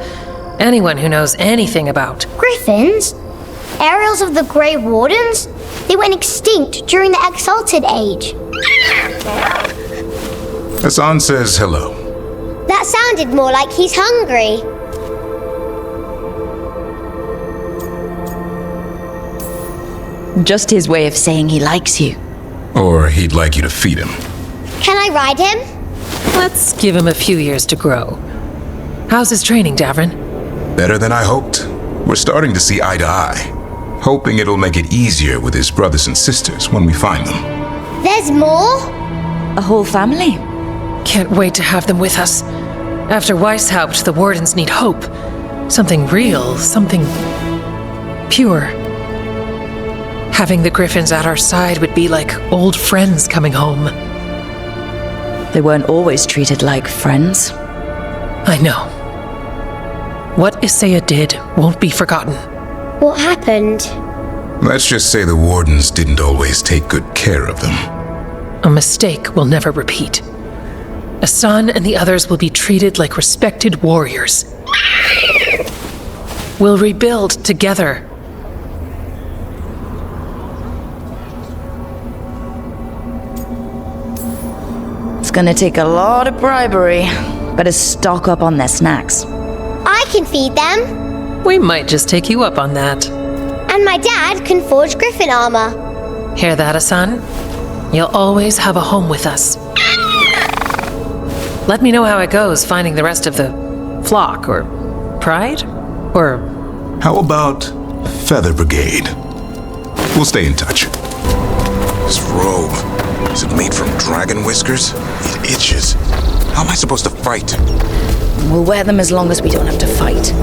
Anyone who knows anything about Griffins? Aerials of the Grey Wardens? They went extinct during the Exalted Age. Hassan says hello. That sounded more like he's hungry. Just his way of saying he likes you. Or he'd like you to feed him. Can I ride him? Let's give him a few years to grow. How's his training, Davrin? Better than I hoped. We're starting to see eye to eye. Hoping it'll make it easier with his brothers and sisters when we find them. There's more? A whole family? Can't wait to have them with us. After Weisshaupt, the wardens need hope. Something real, something pure. Having the Griffins at our side would be like old friends coming home. They weren't always treated like friends. I know. What Isaiah did won't be forgotten. What happened? Let's just say the wardens didn't always take good care of them. A mistake will never repeat. Hassan and the others will be treated like respected warriors. We'll rebuild together. It's gonna take a lot of bribery. Better stock up on their snacks. I can feed them. We might just take you up on that. And my dad can forge Griffin armor. Hear that, Hassan? You'll always have a home with us. Let me know how it goes finding the rest of the flock, or pride, or... How about Feather Brigade? We'll stay in touch. This robe, is it made from dragon whiskers? It itches. How am I supposed to fight? We'll wear them as long as we don't have to fight.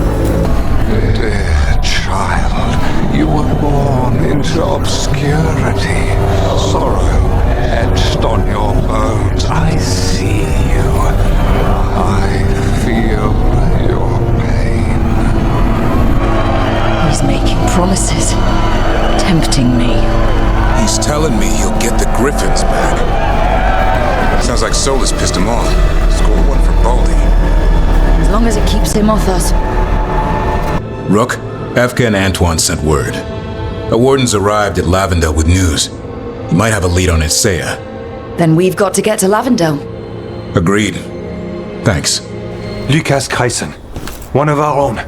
Dear child, you were born into obscurity. Sorrow etched on your bones. I see you. I feel your pain. He's making promises, tempting me. He's telling me he'll get the Griffins back. Sounds like Solus pissed him off. Score one for Baldy. As long as it keeps him off us. Rook, Evka and Antoine sent word. The wardens arrived at Lavendel with news. He might have a lead on Isaiah. Then we've got to get to Lavendel. Agreed. Thanks. Lucas Kreisen, one of our own.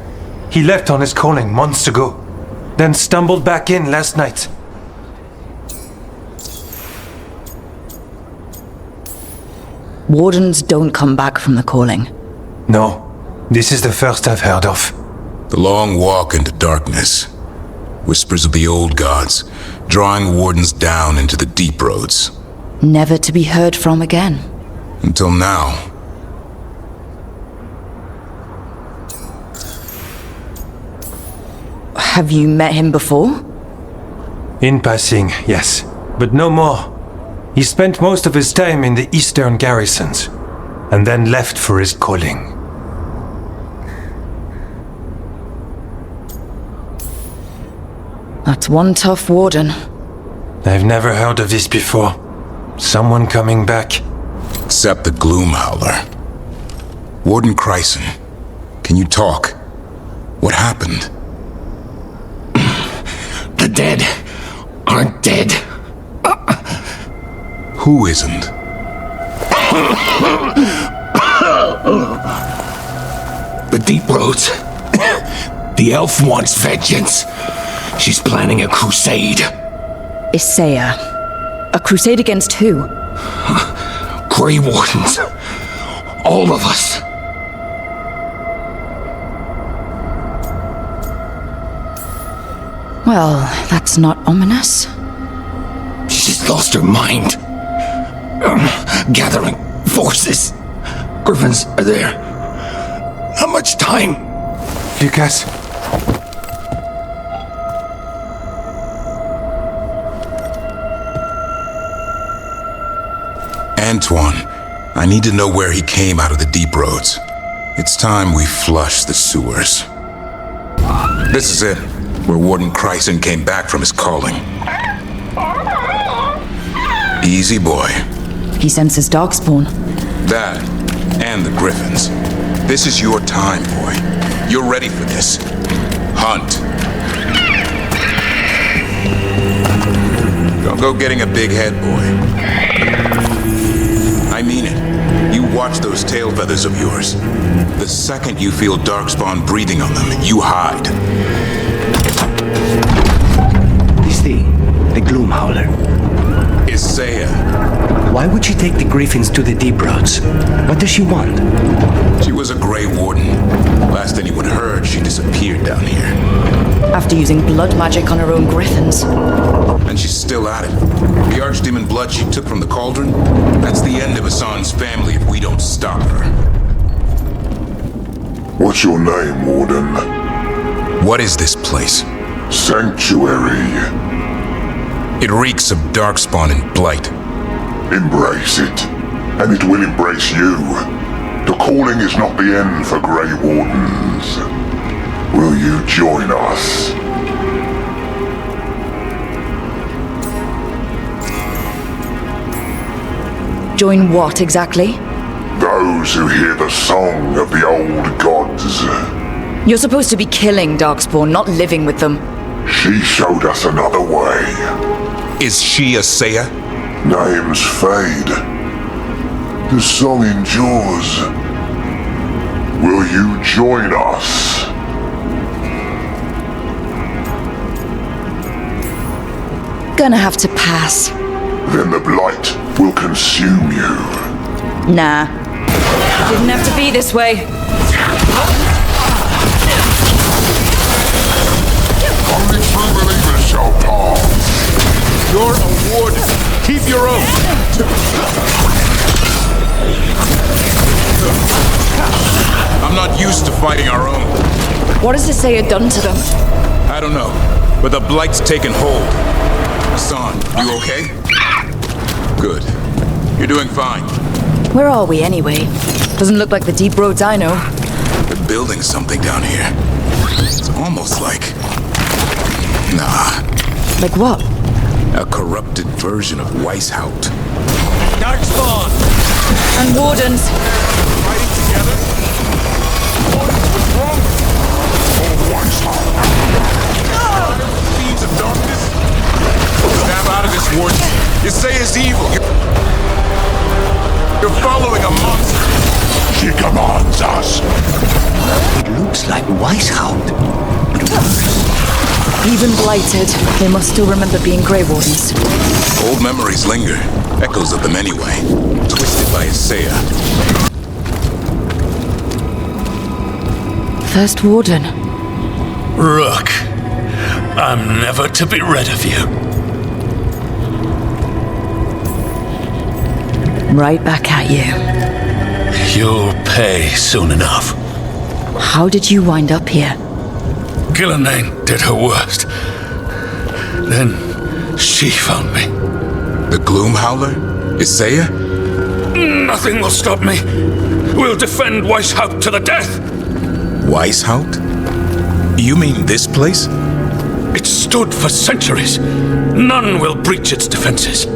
He left on his calling months ago, then stumbled back in last night. Wardens don't come back from the calling. No, this is the first I've heard of. The long walk into darkness. Whispers of the old gods, drawing wardens down into the deep roads. Never to be heard from again. Until now. Have you met him before? In passing, yes, but no more. He spent most of his time in the eastern garrisons, and then left for his calling. That's one tough warden. I've never heard of this before. Someone coming back. Except the Gloom Howler. Warden Kreisen, can you talk? What happened? The dead aren't dead. Who isn't? The deep roads. The elf wants vengeance. She's planning a crusade. Isaiah. A crusade against who? Grey Wardens. All of us. Well, that's not ominous. She's lost her mind. Gathering forces. Griffins are there. How much time? Lucas. Antoine. I need to know where he came out of the deep roads. It's time we flush the sewers. This is it, where Warden Chryson came back from his calling. Easy boy. He senses darkspawn. That, and the griffins. This is your time, boy. You're ready for this. Hunt. Don't go getting a big head, boy. I mean it. You watch those tail feathers of yours. The second you feel darkspawn breathing on them, you hide. This thing, the Gloom Howler. Isaiah. Why would she take the griffins to the deep roads? What does she want? She was a Grey Warden. Last anyone heard, she disappeared down here. After using blood magic on her own griffins. And she's still at it. The Archdemon blood she took from the Cauldron, that's the end of Hassan's family if we don't stop her. What's your name, Warden? What is this place? Sanctuary. It reeks of darkspawn and blight. Embrace it, and it will embrace you. The calling is not the end for Grey Wardens. Will you join us? Join what exactly? Those who hear the song of the old gods. You're supposed to be killing darkspawn, not living with them. She showed us another way. Is she a Seiya? Names fade. The song endures. Will you join us? Gonna have to pass. Then the blight will consume you. Nah. Didn't have to be this way. Only true believers shall pass. You're a warden. Keep your oath. I'm not used to fighting our own. What has Isaiah done to them? I don't know, but the blight's taken hold. Hassan, you okay? Good. You're doing fine. Where are we anyway? Doesn't look like the deep roads I know. They're building something down here. It's almost like... Nah. Like what? A corrupted version of Weisshaupt. Darkspawn! And wardens! Fighting together? What's wrong? Oh, Weisshaupt! Fiends of darkness? Snap out of this, warden. You say it's evil. You're following a monster. She commands us. It looks like Weisshaupt, but worse. Even blighted, they must still remember being Grey Wardens. Old memories linger. Echoes of them anyway. Twisted by Isaiah. First Warden. Rook, I'm never to be rid of you. Right back at you. You'll pay soon enough. How did you wind up here? Gillenane did her worst. Then she found me. The Gloom Howler? Isaiah? Nothing will stop me. We'll defend Weisshaupt to the death. Weisshaupt? You mean this place? It stood for centuries. None will breach its defenses.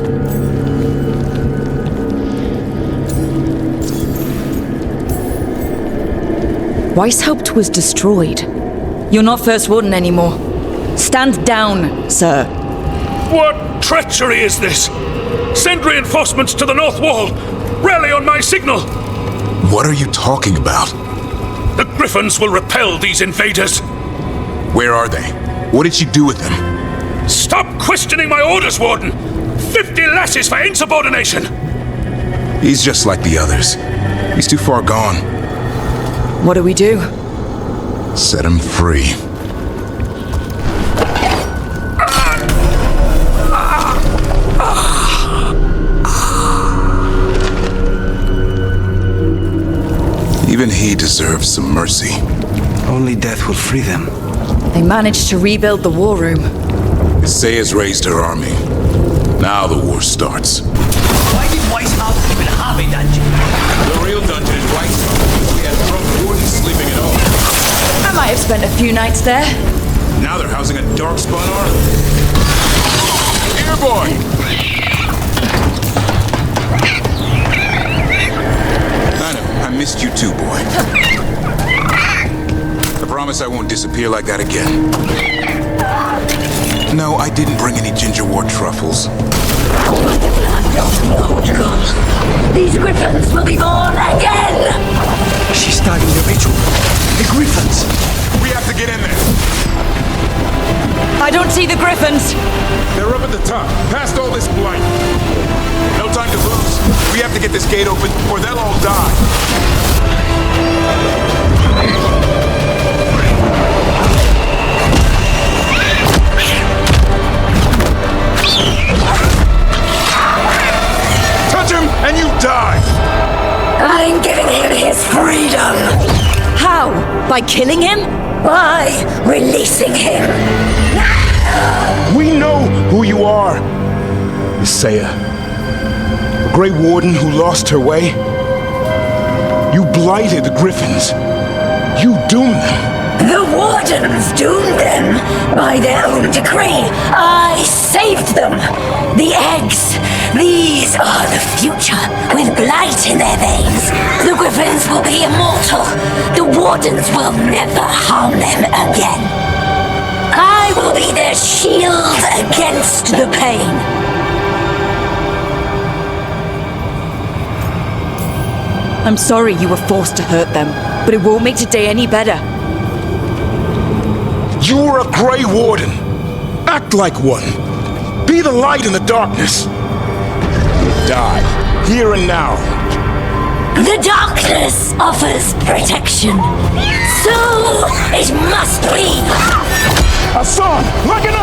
Weisshaupt was destroyed. You're not First Warden anymore. Stand down, sir. What treachery is this? Send reinforcements to the North Wall! Rally on my signal! What are you talking about? The Griffons will repel these invaders. Where are they? What did she do with them? Stop questioning my orders, Warden! 50 lashes for insubordination! He's just like the others. He's too far gone. What do we do? Set him free. Even he deserves some mercy. Only death will free them. They managed to rebuild the war room. Isaiah's raised her army. Now the war starts. Why did Weisshaupt even I've spent a few nights there. Now they're housing a darkspawn Arlathan. Here, boy! I missed you too, boy. I promise I won't disappear like that again. No, I didn't bring any gingerwort truffles. These griffons will be born again! She's starting the ritual. The griffons! We have to get in there. I don't see the griffons. They're up at the top, past all this blight. No time to lose. We have to get this gate open, or they'll all die. Touch him, and you die! I'm giving him his freedom! How? By killing him? By releasing him! We know who you are, Isaiah. The Grey Warden who lost her way. You blighted the griffins. You doomed them. The wardens doomed them by their own decree. I saved them. The eggs. These are the future, with blight in their veins. The griffins will be immortal. The wardens will never harm them again. I will be their shield against the pain. I'm sorry you were forced to hurt them, but it won't make today any better. You're a Grey Warden. Act like one. Be the light in the darkness. Die, here and now. The darkness offers protection. So it must be. Hassan, like an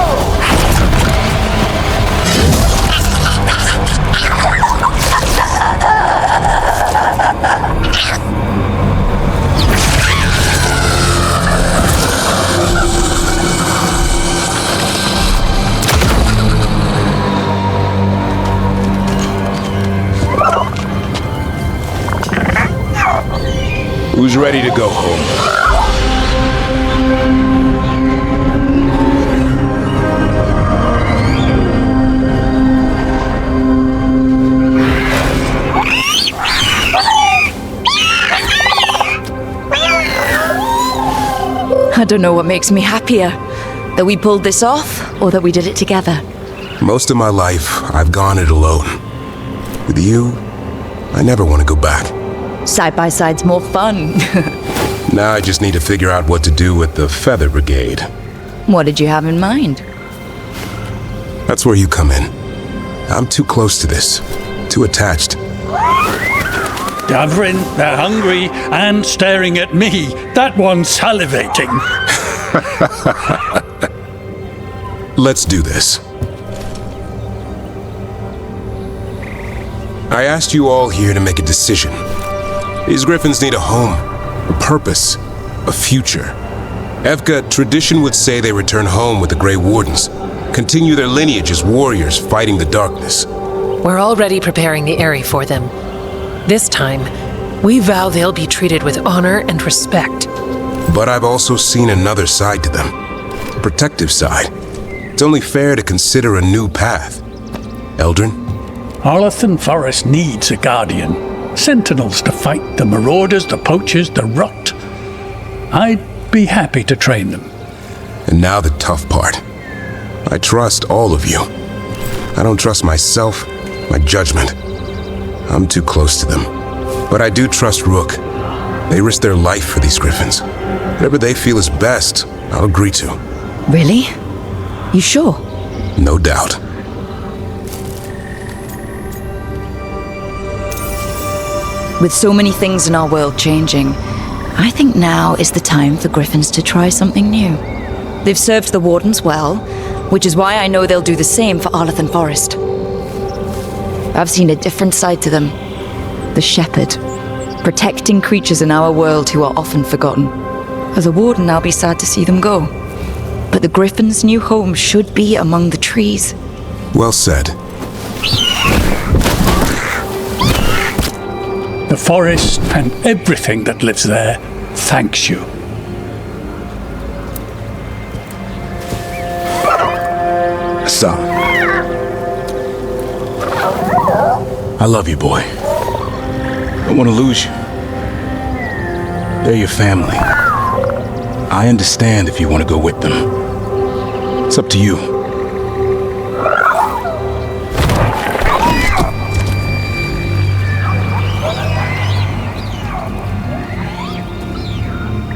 Who's ready to go home? I don't know what makes me happier. That we pulled this off, or that we did it together. Most of my life, I've gone it alone. With you, I never want to go back. Side by side's more fun. Now I just need to figure out what to do with the Feather Brigade. What did you have in mind? That's where you come in. I'm too close to this. Too attached. Davrin, they're hungry and staring at me. That one's salivating. Let's do this. I asked you all here to make a decision. These griffins need a home, a purpose, a future. Evka, tradition would say they return home with the Grey Wardens, continue their lineage as warriors fighting the darkness. We're already preparing the Eyrie for them. This time, we vow they'll be treated with honor and respect. But I've also seen another side to them. The protective side. It's only fair to consider a new path. Eldrin? Arlathan Forest needs a guardian. Sentinels to fight the marauders, the poachers, the rot. I'd be happy to train them. And now the tough part. I trust all of you. I don't trust myself, my judgment. I'm too close to them. But I do trust Rook. They risk their life for these griffins. Whatever they feel is best, I'll agree to. Really? You sure? No doubt. With so many things in our world changing, I think now is the time for griffins to try something new. They've served the wardens well, which is why I know they'll do the same for Arlathan Forest. I've seen a different side to them. The shepherd, protecting creatures in our world who are often forgotten. As a warden, I'll be sad to see them go. But the griffins' new home should be among the trees. Well said. The forest and everything that lives there thanks you. Son. I love you, boy. I don't want to lose you. They're your family. I understand if you want to go with them. It's up to you.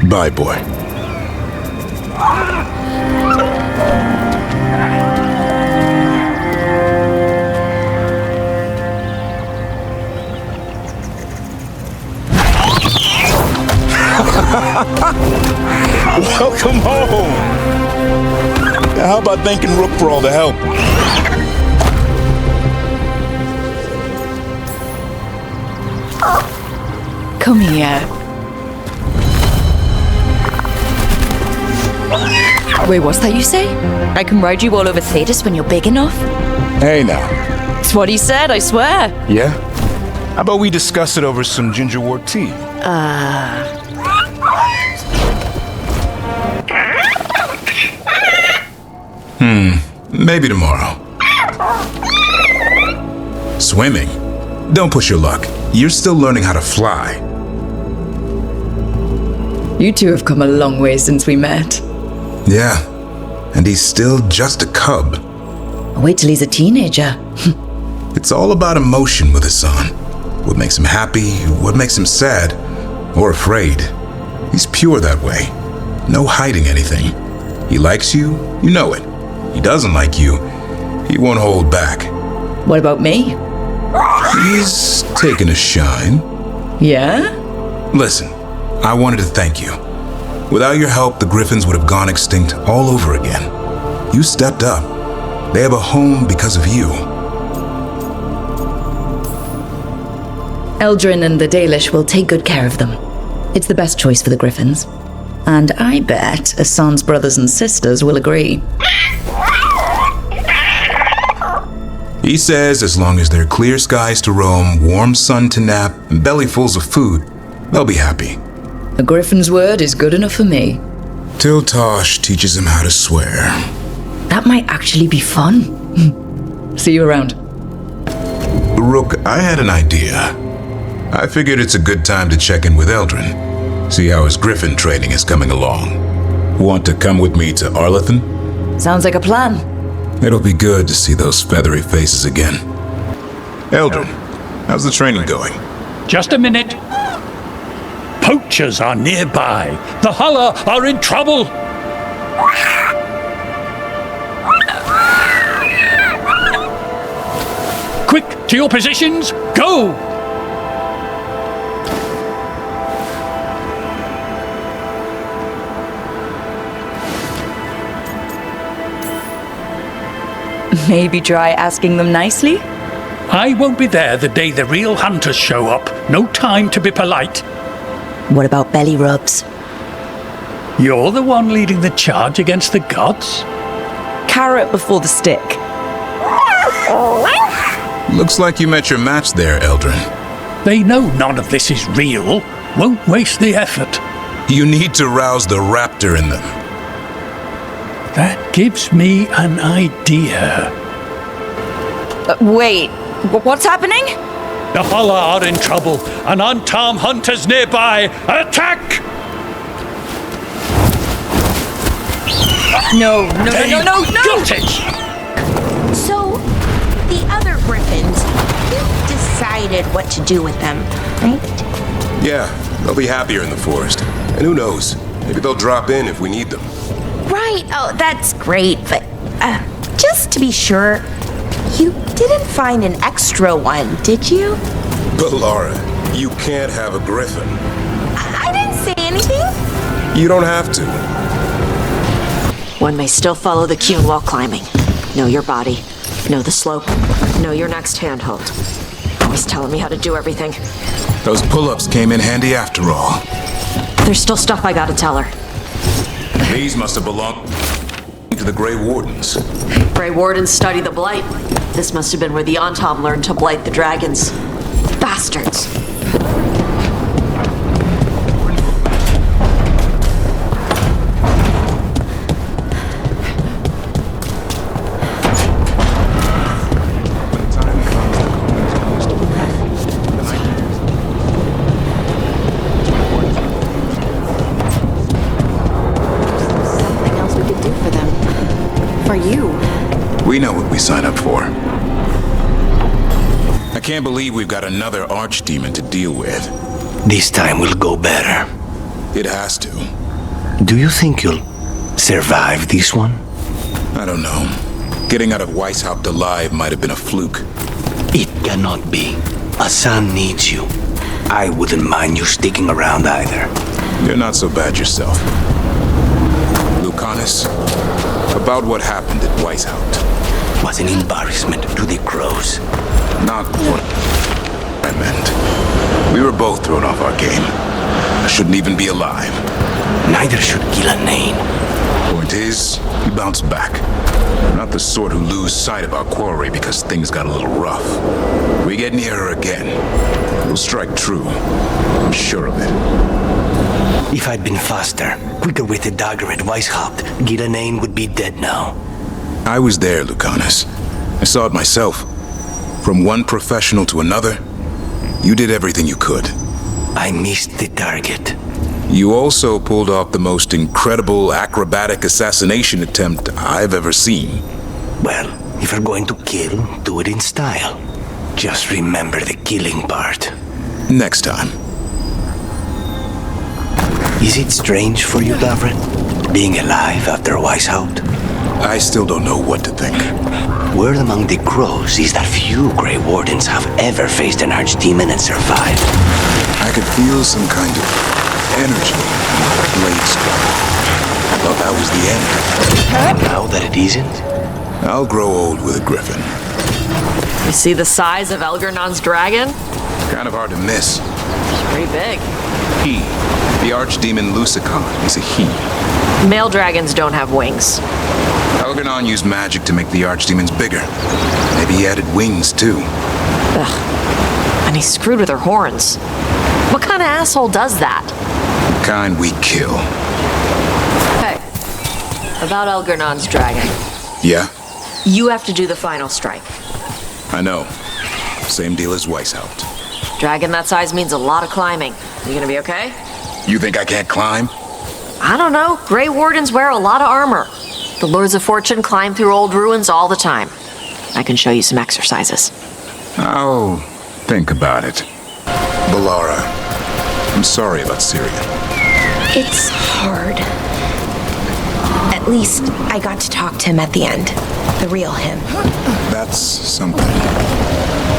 Bye, boy. Welcome home! How about thanking Rook for all the help? Come here. Wait, what's that you say? I can ride you all over Thetis when you're big enough? Hey now. It's what he said, I swear. Yeah? How about we discuss it over some ginger wort tea? Maybe tomorrow. Swimming? Don't push your luck. You're still learning how to fly. You two have come a long way since we met. Yeah, and he's still just a cub. Wait till he's a teenager. It's all about emotion with his son. What makes him happy, what makes him sad, or afraid. He's pure that way. No hiding anything. He likes you, you know it. He doesn't like you, he won't hold back. What about me? He's taken a shine. Yeah? Listen, I wanted to thank you. Without your help, the griffins would have gone extinct all over again. You stepped up. They have a home because of you. Eldrin and the Dalish will take good care of them. It's the best choice for the griffins. And I bet Asan's brothers and sisters will agree. He says as long as there are clear skies to roam, warm sun to nap, and bellyfuls of food, they'll be happy. A griffin's word is good enough for me. Till Tosh teaches him how to swear. That might actually be fun. See you around. Rook, I had an idea. I figured it's a good time to check in with Eldrin. See how his griffin training is coming along. Want to come with me to Arlathan? Sounds like a plan. It'll be good to see those feathery faces again. Eldrin, how's the training going? Just a minute. Poachers are nearby. The Howler are in trouble. Quick, to your positions. Go! Maybe try asking them nicely? I won't be there the day the real hunters show up. No time to be polite. What about belly rubs? You're the one leading the charge against the gods? Carrot before the stick. Looks like you met your match there, Eldrin. They know none of this is real. Won't waste the effort. You need to rouse the raptor in them. That gives me an idea. Wait, what's happening? The Howler are in trouble. An unarmed hunters nearby. Attack! No. Got it! So, the other griffins, you decided what to do with them, right? Yeah, they'll be happier in the forest. And who knows? Maybe they'll drop in if we need them. Right, oh, that's great, but just to be sure, you didn't find an extra one, did you? But Laura, you can't have a griffin. I didn't say anything. You don't have to. One may still follow the cune while climbing. Know your body. Know the slope. Know your next handhold. Always telling me how to do everything. Those pull-ups came in handy after all. There's still stuff I gotta tell her. These must have belonged to the Grey Wardens. Grey Wardens study the blight. This must have been where the Antom learned to blight the dragons. Bastards. are you? We know what we sign up for. I can't believe we've got another Archdemon to deal with. This time will go better. It has to. Do you think you'll survive this one? I don't know. Getting out of Weisshaupt alive might have been a fluke. It cannot be. Asan needs you. I wouldn't mind you sticking around either. You're not so bad yourself. Lucanus, about what happened at Weisshaupt. Was an embarrassment to the crows. Not what I meant. We were both thrown off our game. I shouldn't even be alive. Neither should Gillanane. Point is, we bounced back. We're not the sort who lose sight of our quarry because things got a little rough. We get near her again. We'll strike true. I'm sure of it. If I'd been faster, quicker with the dagger at Weisshaupt, Gillanane would be dead now. I was there, Lucanus. I saw it myself. From one professional to another, you did everything you could. I missed the target. You also pulled off the most incredible acrobatic assassination attempt I've ever seen. Well, if you're going to kill, do it in style. Just remember the killing part. Next time. Is it strange for you, Davrin? Being alive after Weisshaupt? I still don't know what to think. Word among the crows is that few Grey Wardens have ever faced an Archdemon and survived. I could feel some kind of energy in my blade stroke. I thought that was the end. And now that it isn't? I'll grow old with a griffin. You see the size of Elgernon's dragon? Kind of hard to miss. It's pretty big. He, the Archdemon Lusicon, is a he. Male dragons don't have wings. Elgernon used magic to make the Archdemons bigger. Maybe he added wings, too. Ugh. And he's screwed with her horns. What kind of asshole does that? The kind we kill. Hey, about Elgernon's dragon. Yeah? You have to do the final strike. I know. Same deal as Weisshaupt. Dragon that size means a lot of climbing. You gonna be okay? You think I can't climb? I don't know. Grey Wardens wear a lot of armor. The Lords of Fortune climb through old ruins all the time. I can show you some exercises. I'll think about it. Balara, I'm sorry about Syria. It's hard. At least I got to talk to him at the end. The real him. That's something.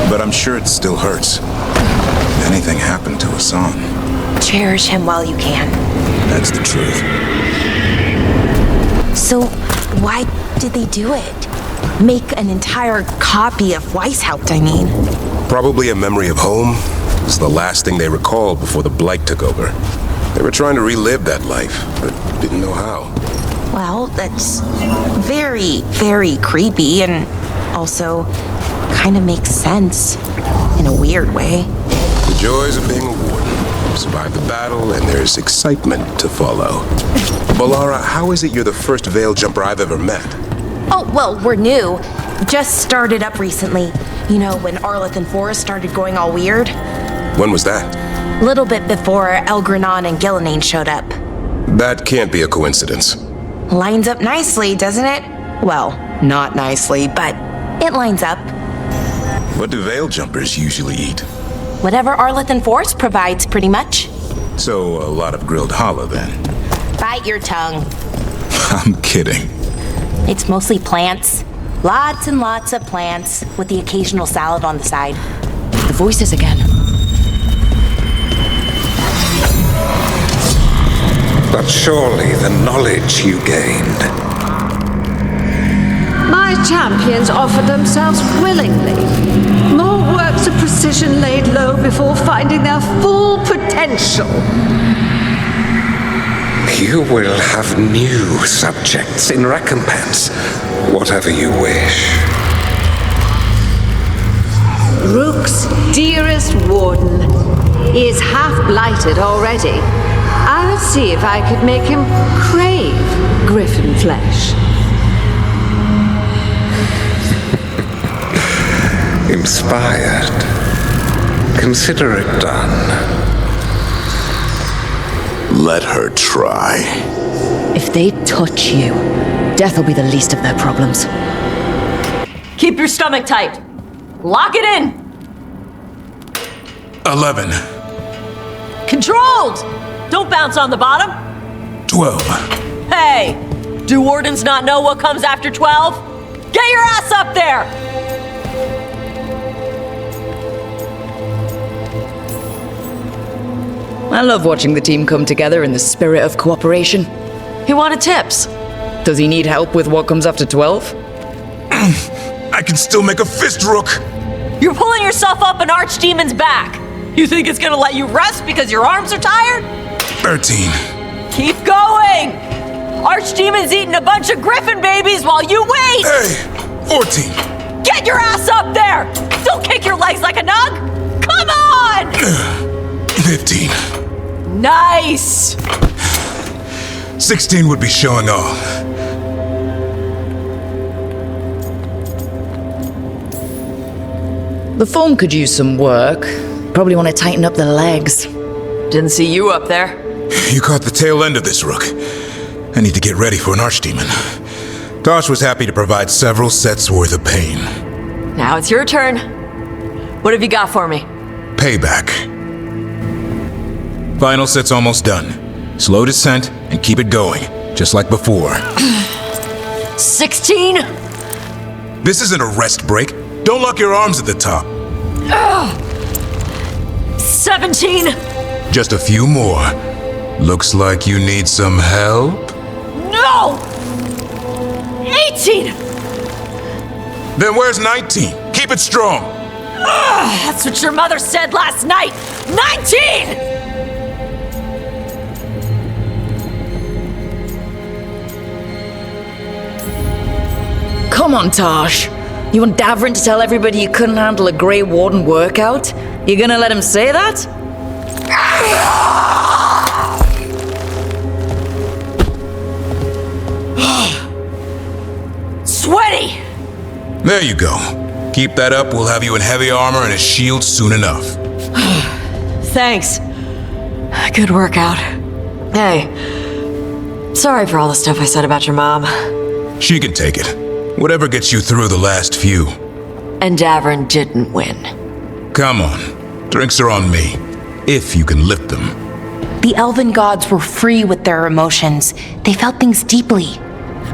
But I'm sure it still hurts. If anything happened to Hassan. Cherish him while you can. That's the truth. So, why did they do it? Make an entire copy of Weisshaupt, I mean. Probably a memory of home. It's the last thing they recalled before the blight took over. They were trying to relive that life, but didn't know how. Well, that's very, very creepy and also kind of makes sense in a weird way. The joys of being a warden. Survive the battle, and there's excitement to follow. Balara, how is it you're the first veil jumper I've ever met? Oh, well, we're new. Just started up recently. You know, when Arlathan Forest started going all weird. When was that? Little bit before Elgernon and Gillanane showed up. That can't be a coincidence. Lines up nicely, doesn't it? Well, not nicely, but it lines up. What do veil jumpers usually eat? Whatever Arlathan Forest provides, pretty much. So, a lot of grilled hollow, then. Bite your tongue. I'm kidding. It's mostly plants. Lots and lots of plants, with the occasional salad on the side. The voices again. But surely the knowledge you gained. My champions offer themselves willingly. More works of precision laid low before finding their full potential. You will have new subjects in recompense, whatever you wish. Rook's dearest warden. He is half blighted already. I'll see if I could make him crave griffin flesh. Inspired. Consider it done. Let her try. If they touch you, Death will be the least of their problems. Keep your stomach tight. Lock it in. 11. Controlled! Don't bounce on the bottom. 12. Hey! Do wardens not know what comes after 12? Get your ass up there! I love watching the team come together in the spirit of cooperation. He wanted tips. Does he need help with what comes after 12? I can still make a fist rook. You're pulling yourself up an Archdemon's back. You think it's gonna let you rest because your arms are tired? 13. Keep going! Archdemon's eating a bunch of griffin babies while you wait! Hey! 14. Get your ass up there! Don't kick your legs like a nug! Come on! 15. Nice! 16 would be showing off. The foam could use some work. Probably want to tighten up the legs. Didn't see you up there. You caught the tail end of this, Rook. I need to get ready for an Archdemon. Tosh was happy to provide several sets worth of pain. Now it's your turn. What have you got for me? Payback. Final set's almost done. Slow descent and keep it going, just like before. 16? This isn't a rest break. Don't lock your arms at the top. 17? Just a few more. Looks like you need some help? No! 18! Then where's 19? Keep it strong. That's what your mother said last night! 19! Come on, Tosh. You want Davrin to tell everybody you couldn't handle a Grey Warden workout? You gonna let him say that? Sweaty! There you go. Keep that up, we'll have you in heavy armor and a shield soon enough. Thanks. Good workout. Hey, sorry for all the stuff I said about your mom. She can take it. Whatever gets you through the last few. And Davrin didn't win. Come on. Drinks are on me. If you can lift them. The elven gods were free with their emotions. They felt things deeply.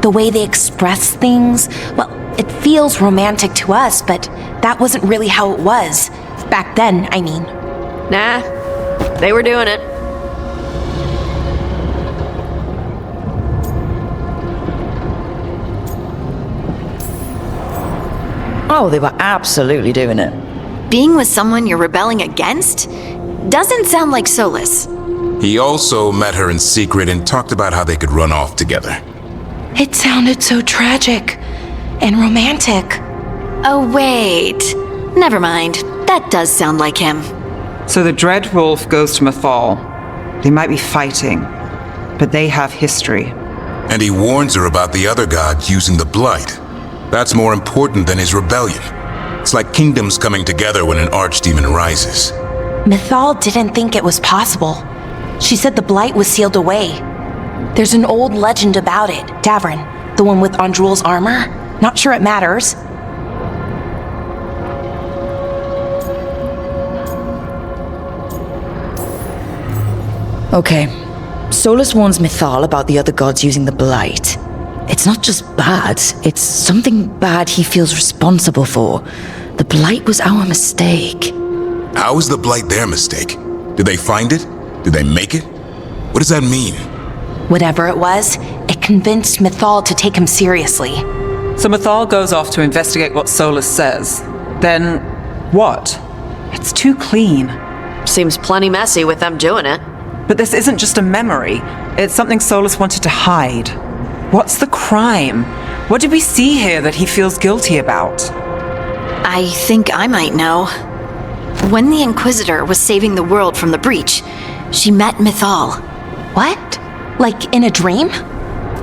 The way they expressed things, well, it feels romantic to us, but that wasn't really how it was. Back then, I mean. Nah, they were doing it. Oh, they were absolutely doing it. Being with someone you're rebelling against doesn't sound like Solus. He also met her in secret and talked about how they could run off together. It sounded so tragic and romantic. Oh, wait. Never mind. That does sound like him. So the Dread Wolf goes to Mythal. They might be fighting, but they have history. And he warns her about the other gods using the Blight. That's more important than his rebellion. It's like kingdoms coming together when an Archdemon rises. Mythal didn't think it was possible. She said the Blight was sealed away. There's an old legend about it, Davrin, the one with Andrul's armor. Not sure it matters. Okay. Solus warns Mythal about the other gods using the Blight. It's not just bad, it's something bad he feels responsible for. The Blight was our mistake. How is the Blight their mistake? Did they find it? Did they make it? What does that mean? Whatever it was, it convinced Mythal to take him seriously. So Mythal goes off to investigate what Solus says. Then, what? It's too clean. Seems plenty messy with them doing it. But this isn't just a memory. It's something Solus wanted to hide. What's the crime? What did we see here that he feels guilty about? I think I might know. When the Inquisitor was saving the world from the breach, she met Mythal. What? Like in a dream?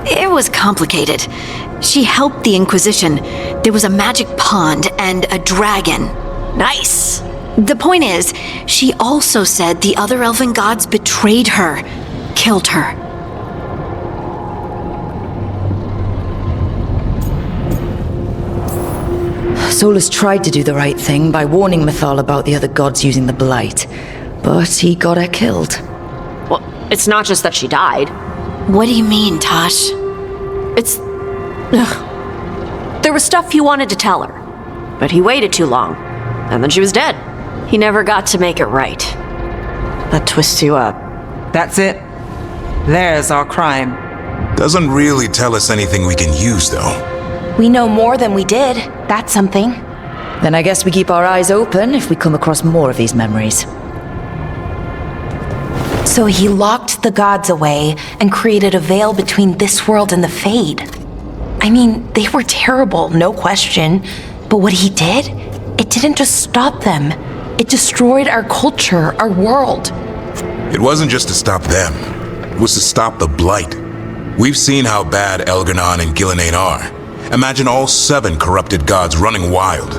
It was complicated. She helped the Inquisition. There was a magic pond and a dragon. Nice! The point is, she also said the other elven gods betrayed her, killed her. Solus tried to do the right thing by warning Mythal about the other gods using the blight, but he got her killed. Well, it's not just that she died. What do you mean, Tosh? There was stuff he wanted to tell her, but he waited too long, and then she was dead. He never got to make it right. That twists you up. That's it. There's our crime. Doesn't really tell us anything we can use, though. We know more than we did. That's something. Then I guess we keep our eyes open if we come across more of these memories. So he locked the gods away and created a veil between this world and the Fade. I mean, they were terrible, no question. But what he did, it didn't just stop them. It destroyed our culture, our world. It wasn't just to stop them. It was to stop the blight. We've seen how bad Elgar'nan and Gillenane are. Imagine all 7 corrupted gods running wild.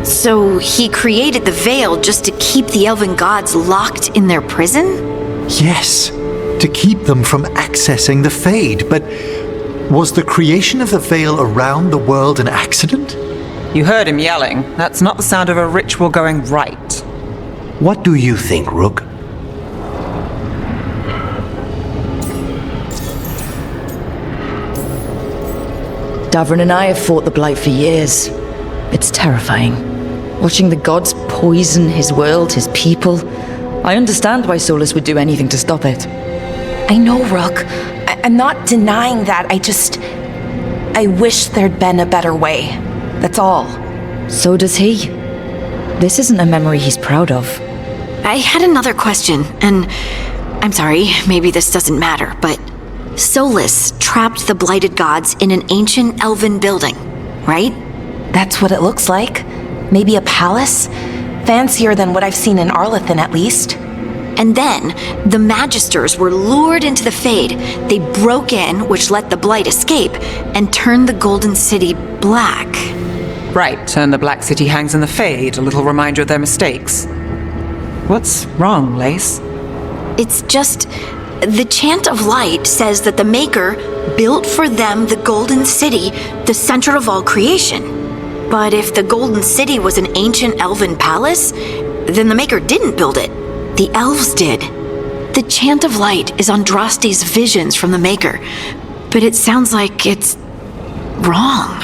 So he created the veil just to keep the elven gods locked in their prison? Yes, to keep them from accessing the Fade. But was the creation of the veil around the world an accident? You heard him yelling. That's not the sound of a ritual going right. What do you think, Rook? Davrin and I have fought the blight for years. It's terrifying. Watching the gods poison his world, his people. I understand why Solus would do anything to stop it. I know, Rook. I'm not denying that. I wish there'd been a better way. That's all. So does he. This isn't a memory he's proud of. I had another question, and I'm sorry, maybe this doesn't matter, but Solus trapped the blighted gods in an ancient elven building, right? That's what it looks like. Maybe a palace? Fancier than what I've seen in Arlathan, at least. And then, the Magisters were lured into the Fade. They broke in, which let the blight escape, and turned the Golden City black. Right, and the Black City hangs in the Fade, a little reminder of their mistakes. What's wrong, Lace? It's just... the Chant of Light says that the Maker built for them the Golden City, the center of all creation. But if the Golden City was an ancient elven palace, then the Maker didn't build it. The elves did. The Chant of Light is Andraste's visions from the Maker, but it sounds like it's wrong.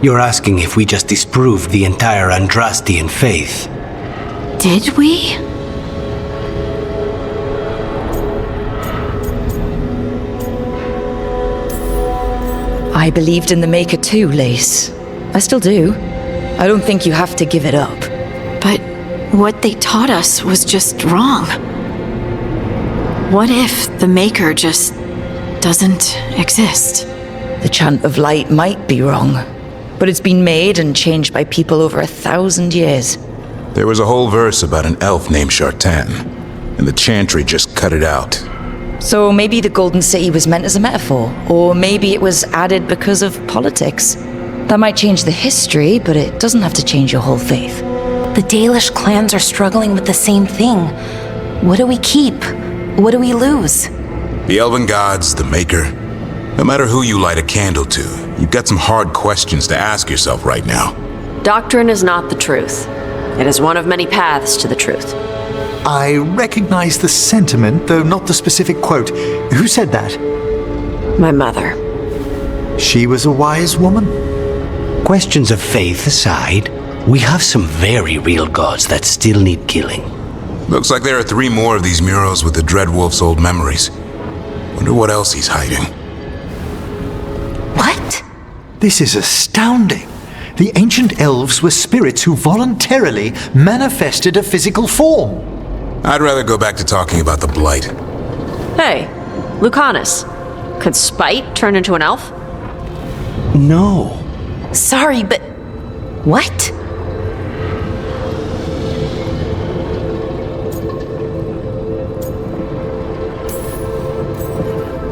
You're asking if we just disproved the entire Andrastian faith. Did we? I believed in the Maker too, Lace. I still do. I don't think you have to give it up. But what they taught us was just wrong. What if the Maker just doesn't exist? The Chant of Light might be wrong, but it's been made and changed by people over 1,000 years. There was a whole verse about an elf named Shartan, and the Chantry just cut it out. So maybe the Golden City was meant as a metaphor, or maybe it was added because of politics. That might change the history, but it doesn't have to change your whole faith. The Dalish clans are struggling with the same thing. What do we keep? What do we lose? The elven gods, the Maker. No matter who you light a candle to, you've got some hard questions to ask yourself right now. Doctrine is not the truth. It is one of many paths to the truth. I recognize the sentiment, though not the specific quote. Who said that? My mother. She was a wise woman. Questions of faith aside, we have some very real gods that still need killing. Looks like there are 3 more of these murals with the Dreadwolf's old memories. Wonder what else he's hiding. What? This is astounding. The ancient elves were spirits who voluntarily manifested a physical form. I'd rather go back to talking about the Blight. Hey, Lucanus. Could Spite turn into an elf? No. Sorry, but... what?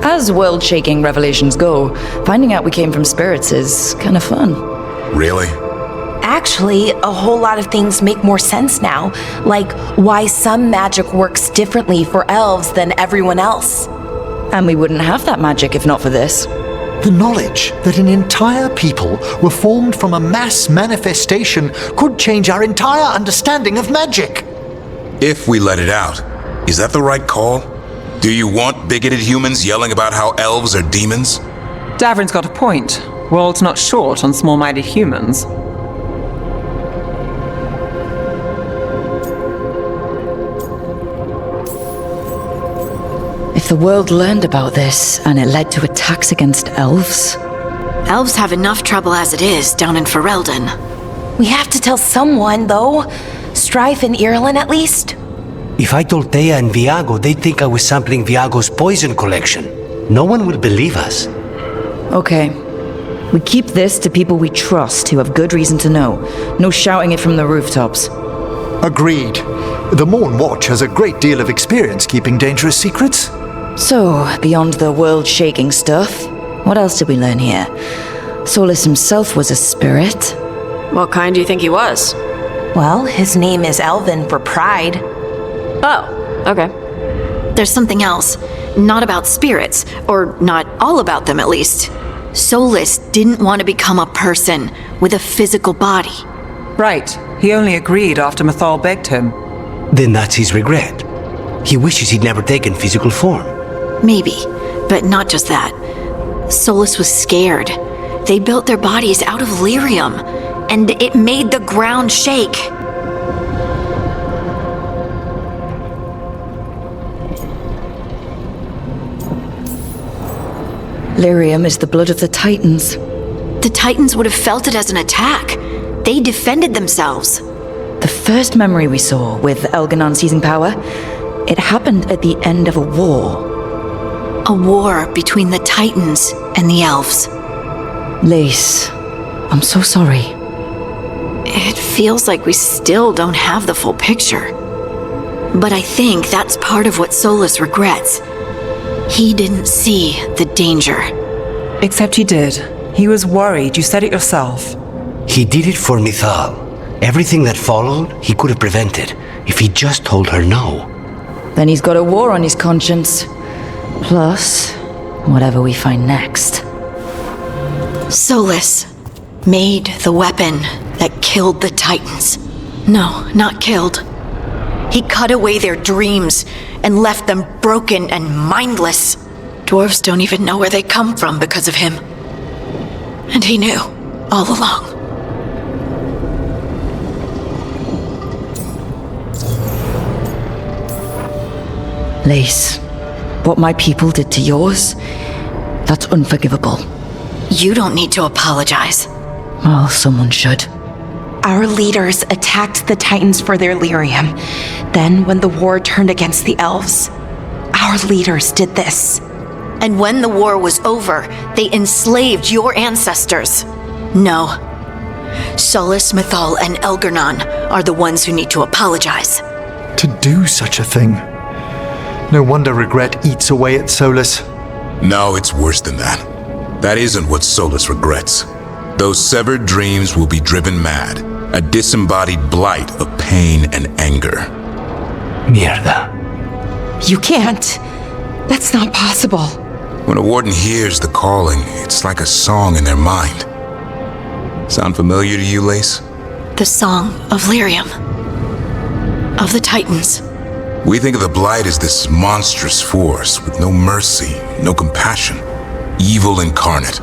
As world-shaking revelations go, finding out we came from spirits is kind of fun. Really? Actually, a whole lot of things make more sense now. Like why some magic works differently for elves than everyone else. And we wouldn't have that magic if not for this. The knowledge that an entire people were formed from a mass manifestation could change our entire understanding of magic. If we let it out, is that the right call? Do you want bigoted humans yelling about how elves are demons? Davrin's got a point. World's not short on small-minded humans. If the world learned about this and it led to attacks against elves... Elves have enough trouble as it is down in Ferelden. We have to tell someone, though. Strife and Ireland, at least. If I told Thea and Viago, they'd think I was sampling Viago's poison collection. No one will believe us. Okay. We keep this to people we trust who have good reason to know. No shouting it from the rooftops. Agreed. The Morn Watch has a great deal of experience keeping dangerous secrets. So, beyond the world-shaking stuff, what else did we learn here? Solus himself was a spirit. What kind do you think he was? Well, his name is Elven for pride. Oh, okay. There's something else. Not about spirits, or not all about them at least. Solus didn't want to become a person with a physical body. Right. He only agreed after Mythal begged him. Then that's his regret. He wishes he'd never taken physical form. Maybe, but not just that. Solus was scared. They built their bodies out of lyrium, and it made the ground shake. Lyrium is the blood of the Titans. The Titans would have felt it as an attack. They defended themselves. The first memory we saw with Elganon seizing power, it happened at the end of a war. A war between the Titans and the elves. Lace, I'm so sorry. It feels like we still don't have the full picture. But I think that's part of what Solus regrets. He didn't see the danger. Except he did. He was worried, you said it yourself. He did it for Mythal. Everything that followed, he could have prevented, if he just told her no. Then he's got a war on his conscience. Plus, whatever we find next. Solus made the weapon that killed the Titans. No, not killed. He cut away their dreams and left them broken and mindless. Dwarves don't even know where they come from because of him. And he knew all along. Lace, what my people did to yours, that's unforgivable. You don't need to apologize. Well, someone should. Our leaders attacked the Titans for their lyrium. Then, when the war turned against the elves, our leaders did this. And when the war was over, they enslaved your ancestors. No. Solus, Mythal, and Elgarnon are the ones who need to apologize. To do such a thing. No wonder regret eats away at Solus. No, it's worse than that. That isn't what Solus regrets. Those severed dreams will be driven mad. A disembodied blight of pain and anger. Mierda. You can't. That's not possible. When a warden hears the calling, it's like a song in their mind. Sound familiar to you, Lace? The song of lyrium. Of the Titans. We think of the blight as this monstrous force with no mercy, no compassion. Evil incarnate.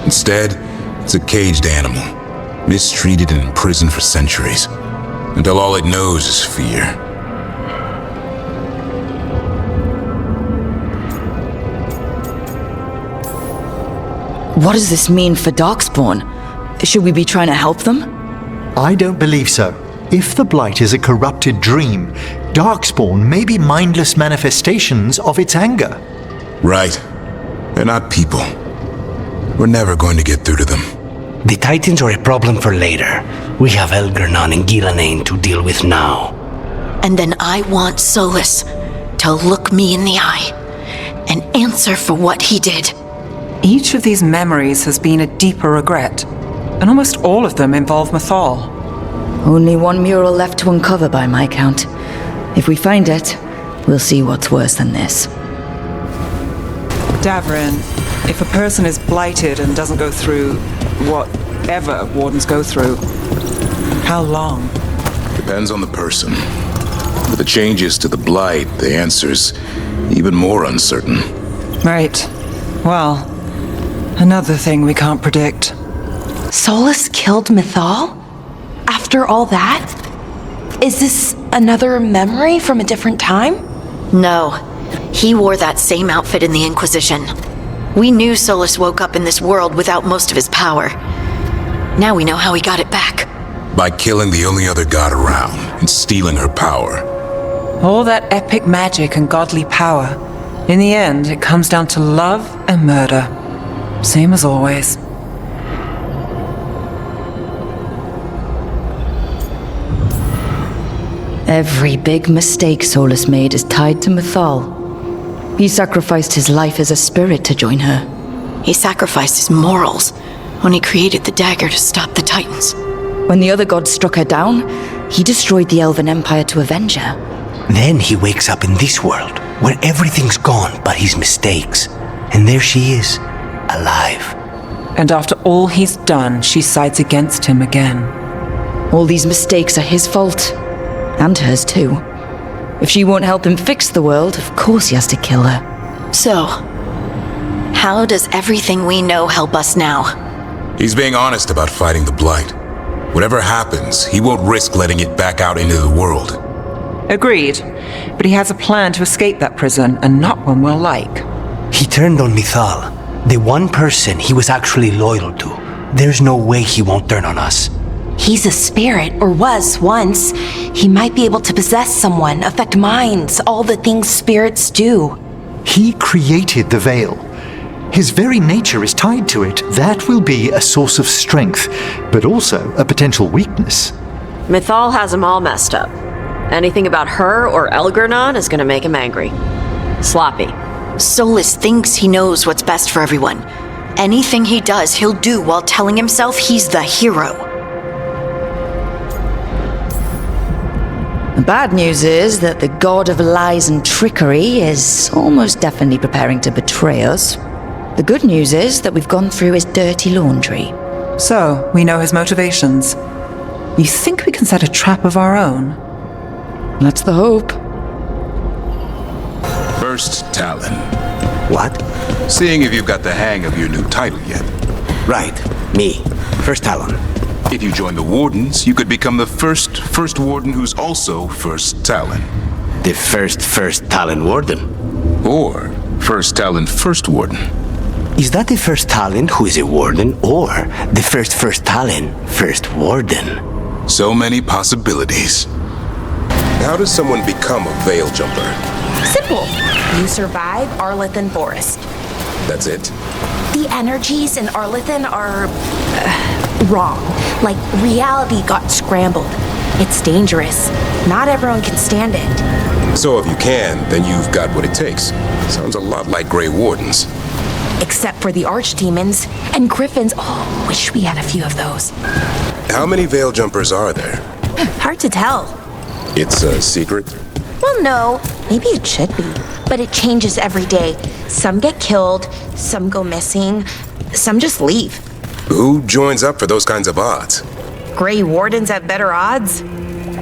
Instead, it's a caged animal, mistreated and imprisoned for centuries, until all it knows is fear. What does this mean for Darkspawn? Should we be trying to help them? I don't believe so. If the blight is a corrupted dream, Darkspawn may be mindless manifestations of its anger. Right. They're not people. We're never going to get through to them. The Titans are a problem for later. We have Elgarnon and Gillanane to deal with now. And then I want Solus to look me in the eye and answer for what he did. Each of these memories has been a deeper regret, and almost all of them involve Mythal. Only one mural left to uncover by my count. If we find it, we'll see what's worse than this. Davrin, If a person is blighted and doesn't go through whatever wardens go through, how long? Depends on the person. With the changes to the blight, the answer's even more uncertain. Right. Well, another thing we can't predict. Solus killed Mythal? After all that? Is this another memory from a different time? No. He wore that same outfit in the Inquisition. We knew Solus woke up in this world without most of his power. Now we know how he got it back. By killing the only other god around and stealing her power. All that epic magic and godly power. In the end, it comes down to love and murder. Same as always. Every big mistake Solus made is tied to Mythal. He sacrificed his life as a spirit to join her. He sacrificed his morals when he created the dagger to stop the Titans. When the other gods struck her down, he destroyed the Elven Empire to avenge her. Then he wakes up in this world, where everything's gone but his mistakes. And there she is, alive. And after all he's done, she sides against him again. All these mistakes are his fault. And hers too. If she won't help him fix the world, of course he has to kill her. So, how does everything we know help us now? He's being honest about fighting the blight. Whatever happens, he won't risk letting it back out into the world. Agreed. But he has a plan to escape that prison, and not one we'll like. He turned on Mythal, the one person he was actually loyal to. There's no way he won't turn on us. He's a spirit, or was once. He might be able to possess someone, affect minds, all the things spirits do. He created the Veil. His very nature is tied to it. That will be a source of strength, but also a potential weakness. Mythal has him all messed up. Anything about her or Elgernon is gonna make him angry. Sloppy. Solus thinks he knows what's best for everyone. Anything he does, he'll do while telling himself he's the hero. The bad news is that the god of lies and trickery is almost definitely preparing to betray us. The good news is that we've gone through his dirty laundry. So, we know his motivations. You think we can set a trap of our own? That's the hope. First Talon. What? Seeing if you've got the hang of your new title yet. Right, me. First Talon. If you join the Wardens, you could become the first Warden who's also First Talon. The first Talon Warden. Or First Talon First Warden. Is that the first Talon who is a Warden, or the first Talon First Warden? So many possibilities. How does someone become a Veil Jumper? Simple. You survive Arlathan Forest. That's it? The energies in Arlathan are wrong. Like, reality got scrambled. It's dangerous. Not everyone can stand it. So if you can, then you've got what it takes. Sounds a lot like Grey Wardens. Except for the Archdemons and Griffins. Oh, wish we had a few of those. How many Veil Jumpers are there? Hard to tell. It's a secret? Well, no. Maybe it should be. But it changes every day. Some get killed, some go missing, some just leave. Who joins up for those kinds of odds? Grey Wardens have better odds?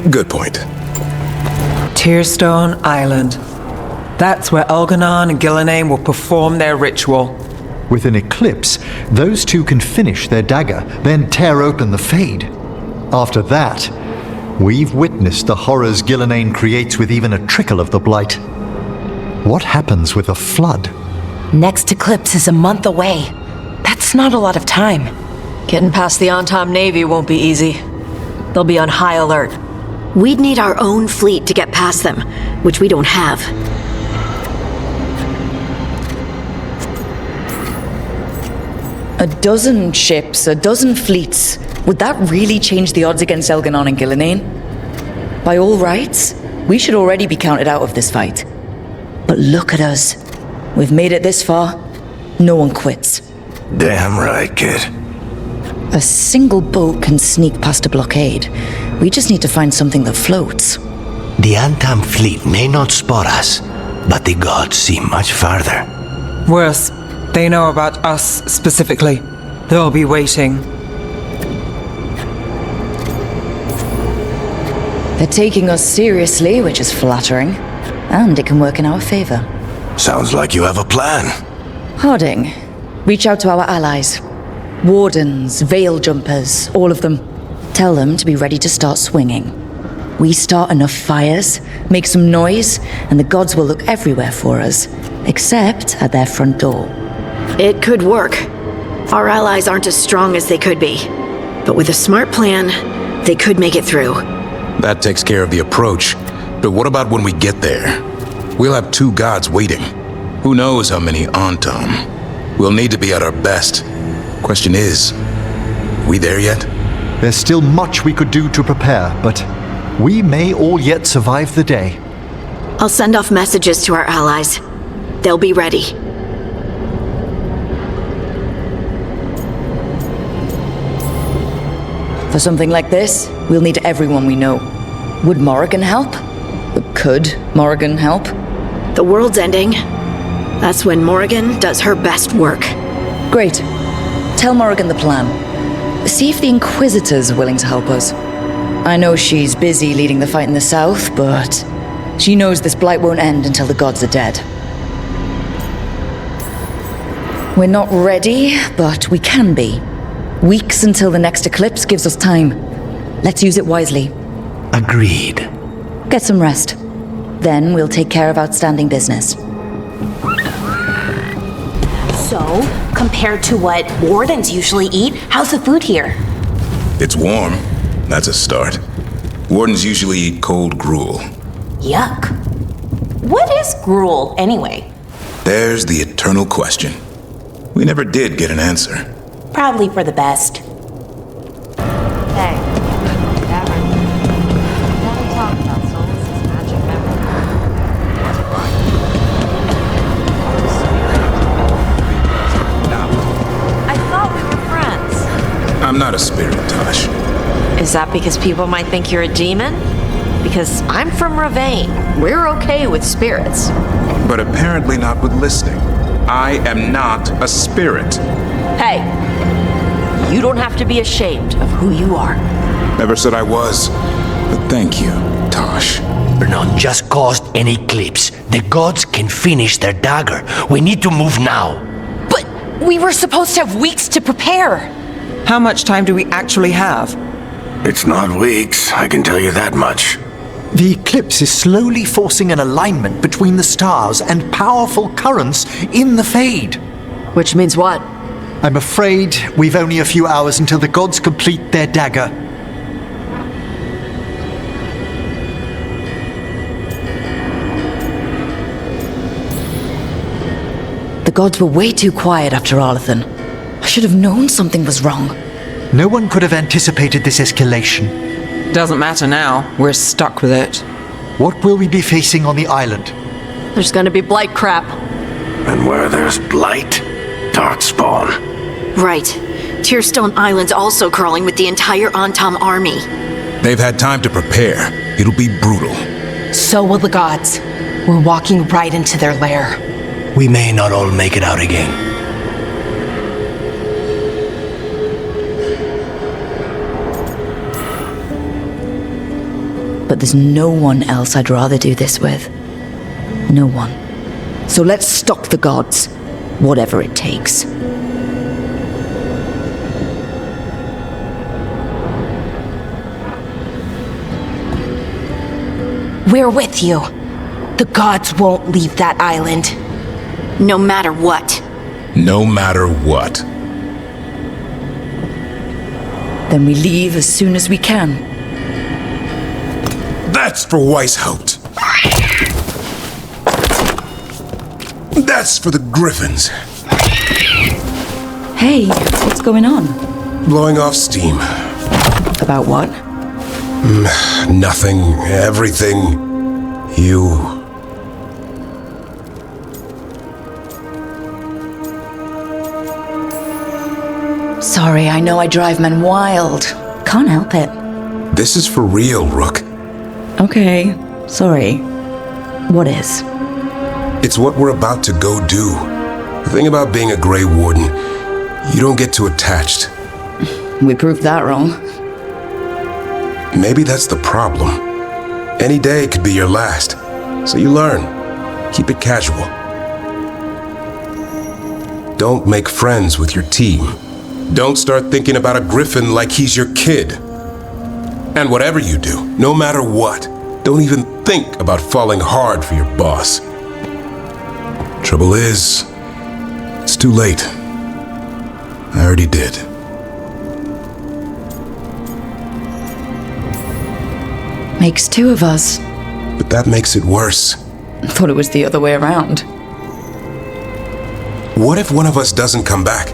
Good point. Tearstone Island. That's where Elgernon and Gillenane will perform their ritual. With an eclipse, those two can finish their dagger, then tear open the Fade. After that, we've witnessed the horrors Gillenane creates with even a trickle of the blight. What happens with a flood? Next eclipse is a month away. That's not a lot of time. Getting past the Antom Navy won't be easy. They'll be on high alert. We'd need our own fleet to get past them, which we don't have. A dozen ships, a dozen fleets. Would that really change the odds against Elgernon and Gillenane? By all rights, we should already be counted out of this fight. But look at us. We've made it this far. No one quits. Damn right, kid. A single boat can sneak past a blockade. We just need to find something that floats. The Antam fleet may not spot us, but the gods see much farther. Worse, They know about us specifically. They'll be waiting. They're taking us seriously, which is flattering. And it can work in our favor. Sounds like you have a plan. Harding, reach out to our allies. Wardens, veil jumpers, all of them. Tell them to be ready to start swinging. We start enough fires, make some noise, and the gods will look everywhere for us, except at their front door. It could work. Our allies aren't as strong as they could be. But with a smart plan, they could make it through. That takes care of the approach. But what about when we get there? We'll have 2 gods waiting. Who knows how many Antam? We'll need to be at our best. Question is, we there yet? There's still much we could do to prepare, but we may all yet survive the day. I'll send off messages to our allies. They'll be ready. For something like this, we'll need everyone we know. Would Morrigan help? Could Morrigan help? The world's ending. That's when Morrigan does her best work. Great. Tell Morrigan the plan. See if the Inquisitors are willing to help us. I know she's busy leading the fight in the south, but she knows this blight won't end until the gods are dead. We're not ready, but we can be. Weeks until the next eclipse gives us time. Let's use it wisely. Agreed. Get some rest. Then we'll take care of outstanding business. So, compared to what wardens usually eat, how's the food here? It's warm. That's a start. Wardens usually eat cold gruel. Yuck. What is gruel, anyway? There's the eternal question. We never did get an answer. Probably for the best. Hey, Davrin. Never talk about Solus's magic memory. I thought we were friends. I'm not a spirit, Tosh. Is that because people might think you're a demon? Because I'm from Ravane. We're okay with spirits. But apparently not with listening. I am not a spirit. Hey, you don't have to be ashamed of who you are. Never said I was. But thank you, Tosh. Not just caused an eclipse. The gods can finish their dagger. We need to move now. But we were supposed to have weeks to prepare. How much time do we actually have? It's not weeks, I can tell you that much. The eclipse is slowly forcing an alignment between the stars and powerful currents in the Fade. Which means what? I'm afraid we've only a few hours until the gods complete their dagger. The gods were way too quiet after Arlathan. I should have known something was wrong. No one could have anticipated this escalation. Doesn't matter now. We're stuck with it. What will we be facing on the island? There's gonna be blight crap. And where there's blight, darkspawn. Right. Tearstone Island's also crawling with the entire Antam army. They've had time to prepare. It'll be brutal. So will the gods. We're walking right into their lair. We may not all make it out again. But there's no one else I'd rather do this with. No one. So let's stop the gods, whatever it takes. We're with you. The gods won't leave that island. No matter what. No matter what. Then we leave as soon as we can. That's for Weisshaupt. That's for the griffons. Hey, what's going on? Blowing off steam. About what? Nothing. Everything. You. Sorry, I know I drive men wild. Can't help it. This is for real, Rook. Okay, sorry. What is? It's what we're about to go do. The thing about being a Grey Warden, you don't get too attached. We proved that wrong. Maybe that's the problem. Any day could be your last. So you learn. Keep it casual. Don't make friends with your team. Don't start thinking about a Griffin like he's your kid. And whatever you do, no matter what, don't even think about falling hard for your boss. Trouble is, it's too late. I already did. Makes two of us. But that makes it worse. Thought it was the other way around. What if one of us doesn't come back?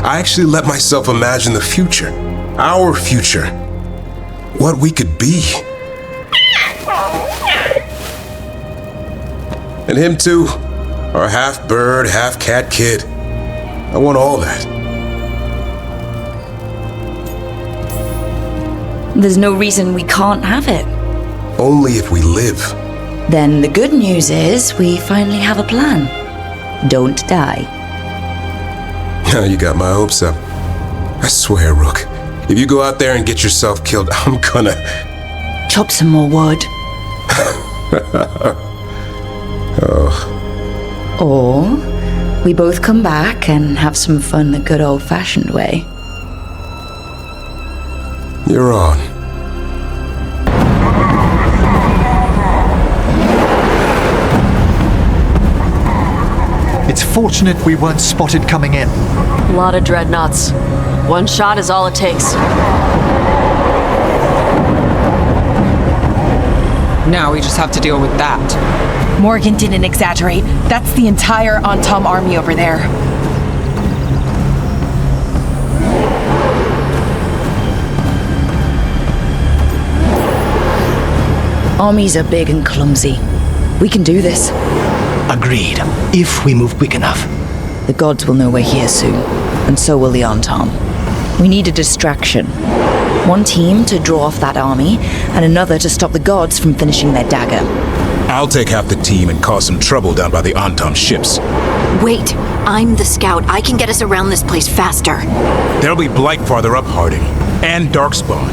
I actually let myself imagine the future. Our future. What we could be. And him too. Our half-bird, half-cat kid. I want all that. There's no reason we can't have it. Only if we live. Then the good news is we finally have a plan. Don't die. Now you got my hopes up. I swear, Rook, if you go out there and get yourself killed, I'm gonna... Chop some more wood. Oh. Or we both come back and have some fun the good old-fashioned way. You're on. It's fortunate we weren't spotted coming in. A lot of dreadnoughts. One shot is all it takes. Now we just have to deal with that. Morgan didn't exaggerate. That's the entire Antom army over there. Armies are big and clumsy. We can do this. Agreed. If we move quick enough. The gods will know we're here soon, and so will the Antom. We need a distraction. One team to draw off that army, and another to stop the gods from finishing their dagger. I'll take half the team and cause some trouble down by the Antom ships. Wait, I'm the scout. I can get us around this place faster. There'll be Blight farther up, Harding, and Darkspawn.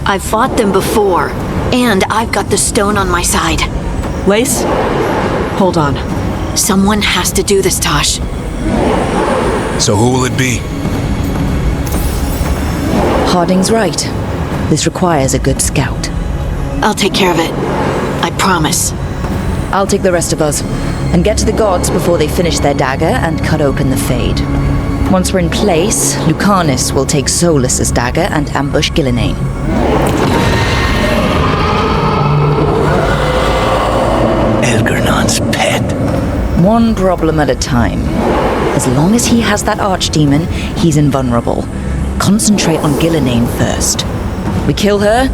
I've fought them before, and I've got the stone on my side. Lace? Hold on. Someone has to do this, Tosh. So who will it be? Harding's right. This requires a good scout. I'll take care of it. I promise. I'll take the rest of us, and get to the gods before they finish their dagger and cut open the Fade. Once we're in place, Lucanus will take Solus's dagger and ambush Gillinane. Elgernon's pet. One problem at a time. As long as he has that Archdemon, he's invulnerable. Concentrate on Gillinane first. We kill her,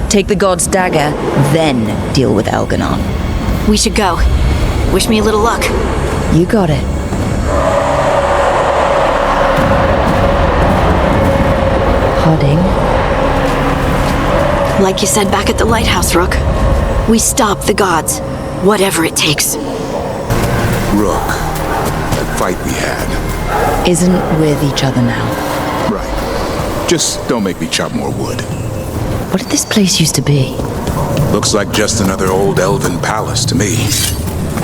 take the god's dagger, then deal with Elganon. We should go. Wish me a little luck. You got it. Harding. Like you said back at the lighthouse, Rook. We stop the gods. Whatever it takes. Rook, that fight we had. Isn't with each other now. Right. Just don't make me chop more wood. What did this place used to be? Looks like just another old elven palace to me.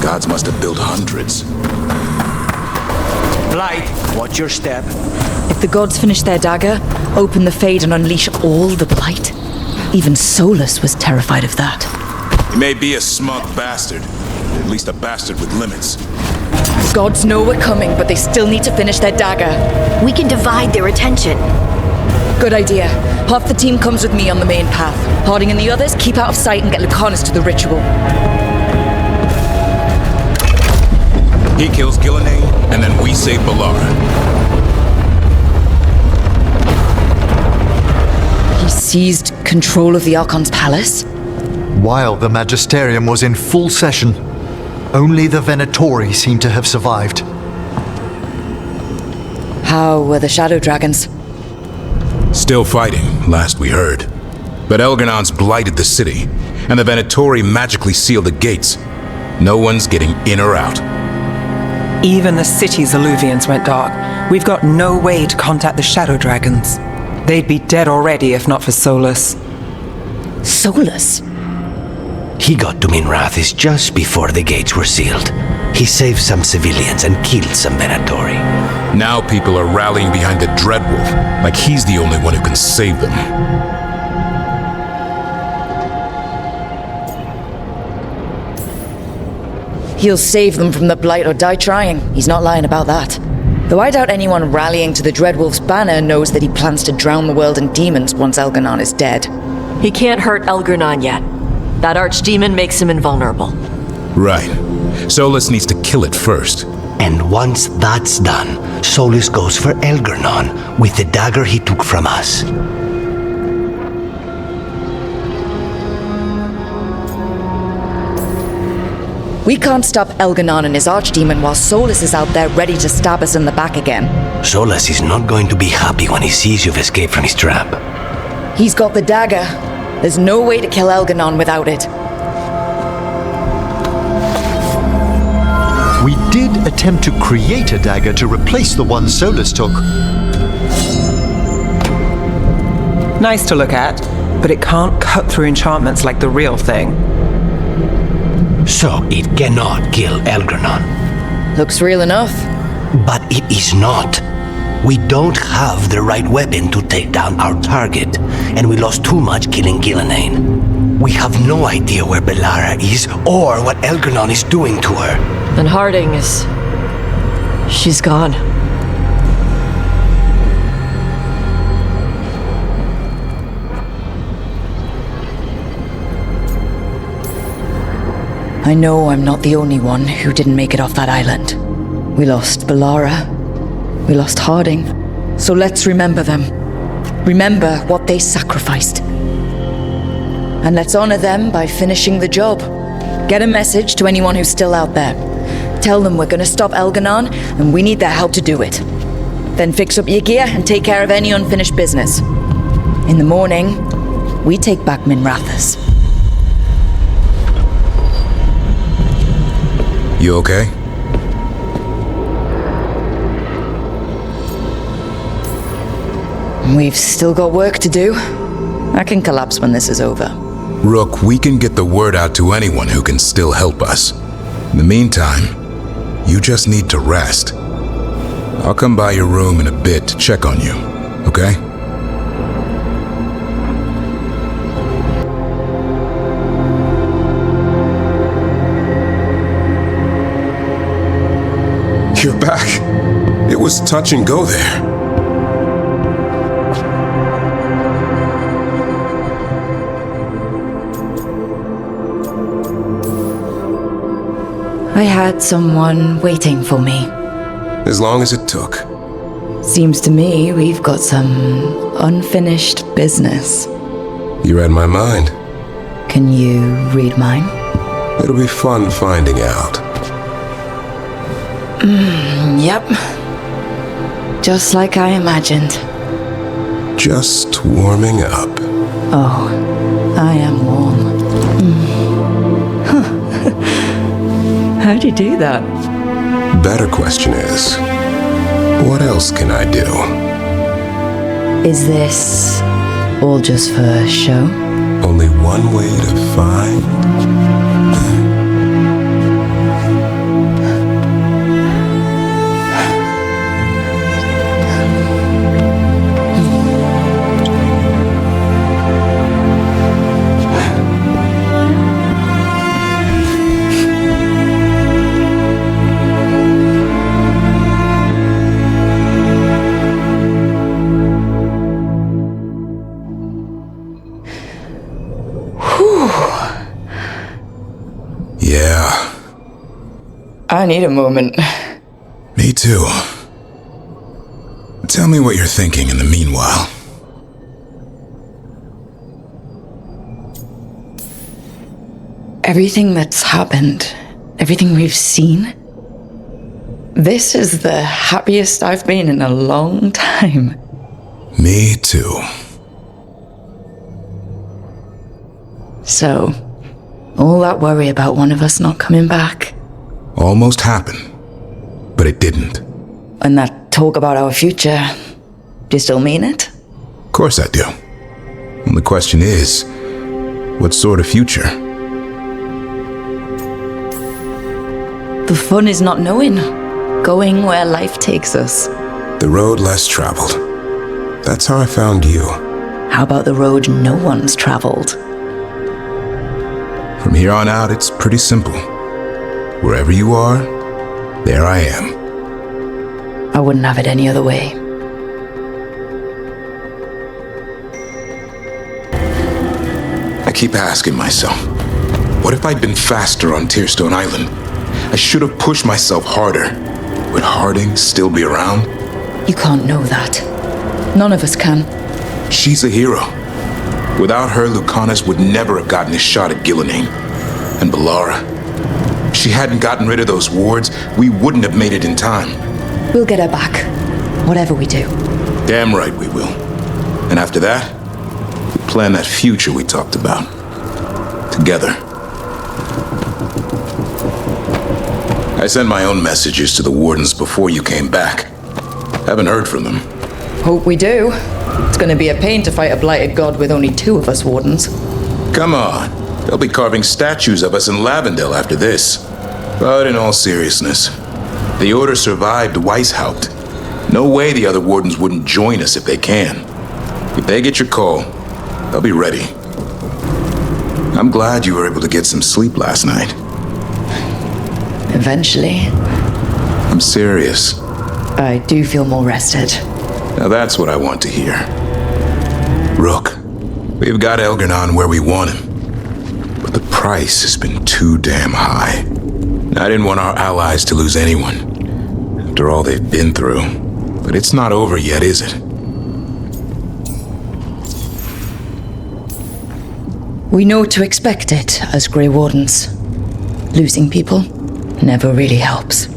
Gods must have built hundreds. Blight, watch your step. If the gods finish their dagger, open the Fade and unleash all the blight. Even Solus was terrified of that. He may be a smug bastard, but at least a bastard with limits. Gods know we're coming, but they still need to finish their dagger. We can divide their attention. Good idea. Half the team comes with me on the main path. Harding and the others keep out of sight and get Lucanus to the ritual. He kills Gillinane, and then we save Balara. He seized control of the Archon's palace? While the Magisterium was in full session, only the Venatori seemed to have survived. How were the Shadow Dragons? Still fighting, last we heard. But Elgernon's blighted the city, and the Venatori magically sealed the gates. No one's getting in or out. Even the city's Illuvians went dark. We've got no way to contact the Shadow Dragons. They'd be dead already if not for Solus. Solus? He got to Minrathis just before the gates were sealed. He saved some civilians and killed some Venatori. Now people are rallying behind the Dreadwolf, like he's the only one who can save them. He'll save them from the Blight or die trying. He's not lying about that. Though I doubt anyone rallying to the Dreadwolf's banner knows that he plans to drown the world in demons once Elganon is dead. He can't hurt Elganon yet. That Archdemon makes him invulnerable. Right. Solus needs to kill it first. And once that's done, Solus goes for Elganon with the dagger he took from us. We can't stop Elganon and his Archdemon while Solus is out there ready to stab us in the back again. Solus is not going to be happy when he sees you've escaped from his trap. He's got the dagger. There's no way to kill Elganon without it. We did attempt to create a dagger to replace the one Solus took. Nice to look at, but it can't cut through enchantments like the real thing. So it cannot kill Elganon. Looks real enough. But it is not. We don't have the right weapon to take down our target, and we lost too much killing Gillenane. We have no idea where Bellara is or what Elganon is doing to her. And Harding is... she's gone. I know I'm not the only one who didn't make it off that island. We lost Bellara. We lost Harding. So let's remember them. Remember what they sacrificed. And let's honor them by finishing the job. Get a message to anyone who's still out there. Tell them we're gonna stop Elganon, and we need their help to do it. Then fix up your gear and take care of any unfinished business. In the morning, we take back Minrathis. You okay? We've still got work to do. I can collapse when this is over. Rook, we can get the word out to anyone who can still help us. In the meantime, you just need to rest. I'll come by your room in a bit to check on you, okay? You're back. It was touch and go there. I had someone waiting for me. As long as it took. Seems to me we've got some unfinished business. You read my mind. Can you read mine? It'll be fun finding out. Yep. Just like I imagined. Just warming up. Oh, I am warm. How'd you do that? Better question is, what else can I do? Is this all just for show? Only one way to find... I need a moment. Me too. Tell me what you're thinking in the meanwhile. Everything that's happened, everything we've seen, this is the happiest I've been in a long time. Me too. So, all that worry about one of us not coming back. Almost happened. but it didn't. And that talk about our future, do you still mean it? Of course I do. And the question is, what sort of future? The fun is not knowing. Going where life takes us. The road less traveled. That's how I found you. How about the road no one's traveled? From here on out, it's pretty simple. Wherever you are, there I am. I wouldn't have it any other way. I keep asking myself, what if I'd been faster on Tearstone Island? I should have pushed myself harder. Would Harding still be around? You can't know that. None of us can. She's a hero. Without her, Lucanus would never have gotten his shot at Gillenane. And Bellara. If she hadn't gotten rid of those wards, we wouldn't have made it in time. We'll get her back. Whatever we do. Damn right we will. And after that, we plan that future we talked about. Together. I sent my own messages to the wardens before you came back. Haven't heard from them. Hope we do. It's gonna be a pain to fight a blighted god with only 2 of us wardens. Come on. They'll be carving statues of us in Lavendel after this. But in all seriousness, the Order survived Weisshaupt. No way the other wardens wouldn't join us if they can. If they get your call, they'll be ready. I'm glad you were able to get some sleep last night. Eventually. I'm serious. I do feel more rested. Now that's what I want to hear. Rook, we've got Elgar'nan where we want him. But the price has been too damn high. I didn't want our allies to lose anyone, after all they've been through. But it's not over yet, is it? We know to expect it as Grey Wardens. Losing people never really helps.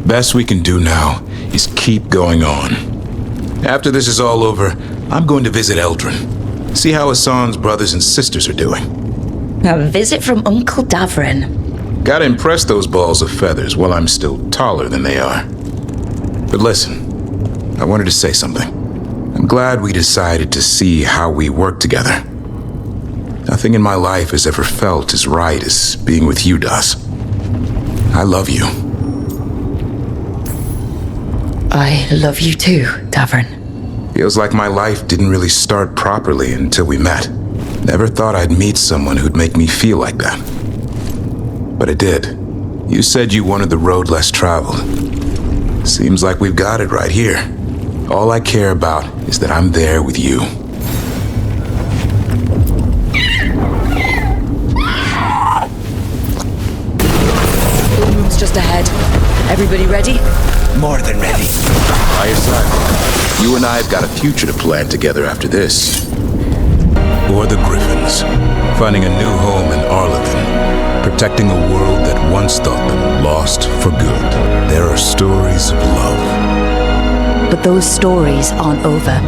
Best we can do now is keep going on. After this is all over, I'm going to visit Eldrin. See how Hassan's brothers and sisters are doing. A visit from Uncle Davrin. Gotta impress those balls of feathers while I'm still taller than they are. But listen, I wanted to say something. I'm glad we decided to see how we work together. Nothing in my life has ever felt as right as being with you, Das. I love you. I love you too, Davrin. Feels like my life didn't really start properly until we met. Never thought I'd meet someone who'd make me feel like that. But it did. You said you wanted the road less traveled. Seems like we've got it right here. All I care about is that I'm there with you. The moon's just ahead. Everybody ready? More than ready. By your side. You and I have got a future to plan together after this. Or the Griffins. Finding a new home in Arlathan. Protecting a world that once thought them lost for good. There are stories of love. But those stories aren't over.